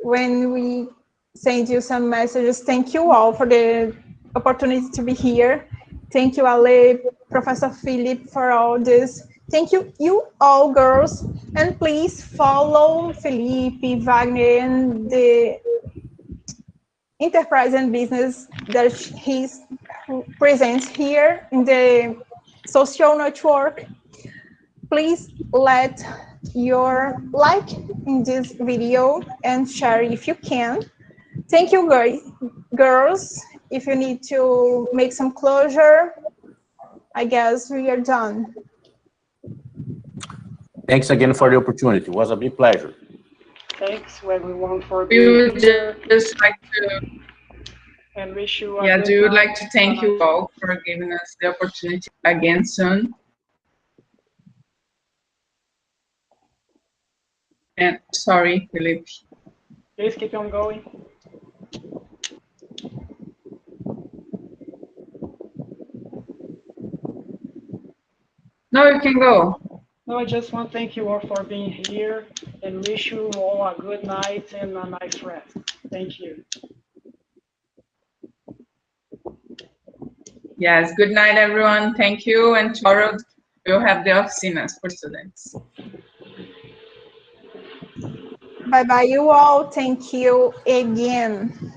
when we send you some messages. Thank you all for the opportunity to be here. Thank you, Ale, Professor Philip, for all this. Thank you all, girls. And please follow Felipe, Wagner, and the enterprise and business that he presents here in the social network. Please let your like in this video and share if you can. Thank you, girls. If you need to make some closure, I guess we are done. Thanks again for the opportunity. It was a big pleasure. Thanks to everyone for We being would here. just like to, And wish you a yeah, good we would night. like to thank you all for giving us the opportunity again soon. And sorry, Philip. Please keep on going. No, you can go. No, I just want to thank you all for being here and wish you all a good night and a nice rest. Thank you. Yes, good night, everyone. Thank you. And tomorrow we'll have the oficinas for students. Bye-bye, you all. Thank you again.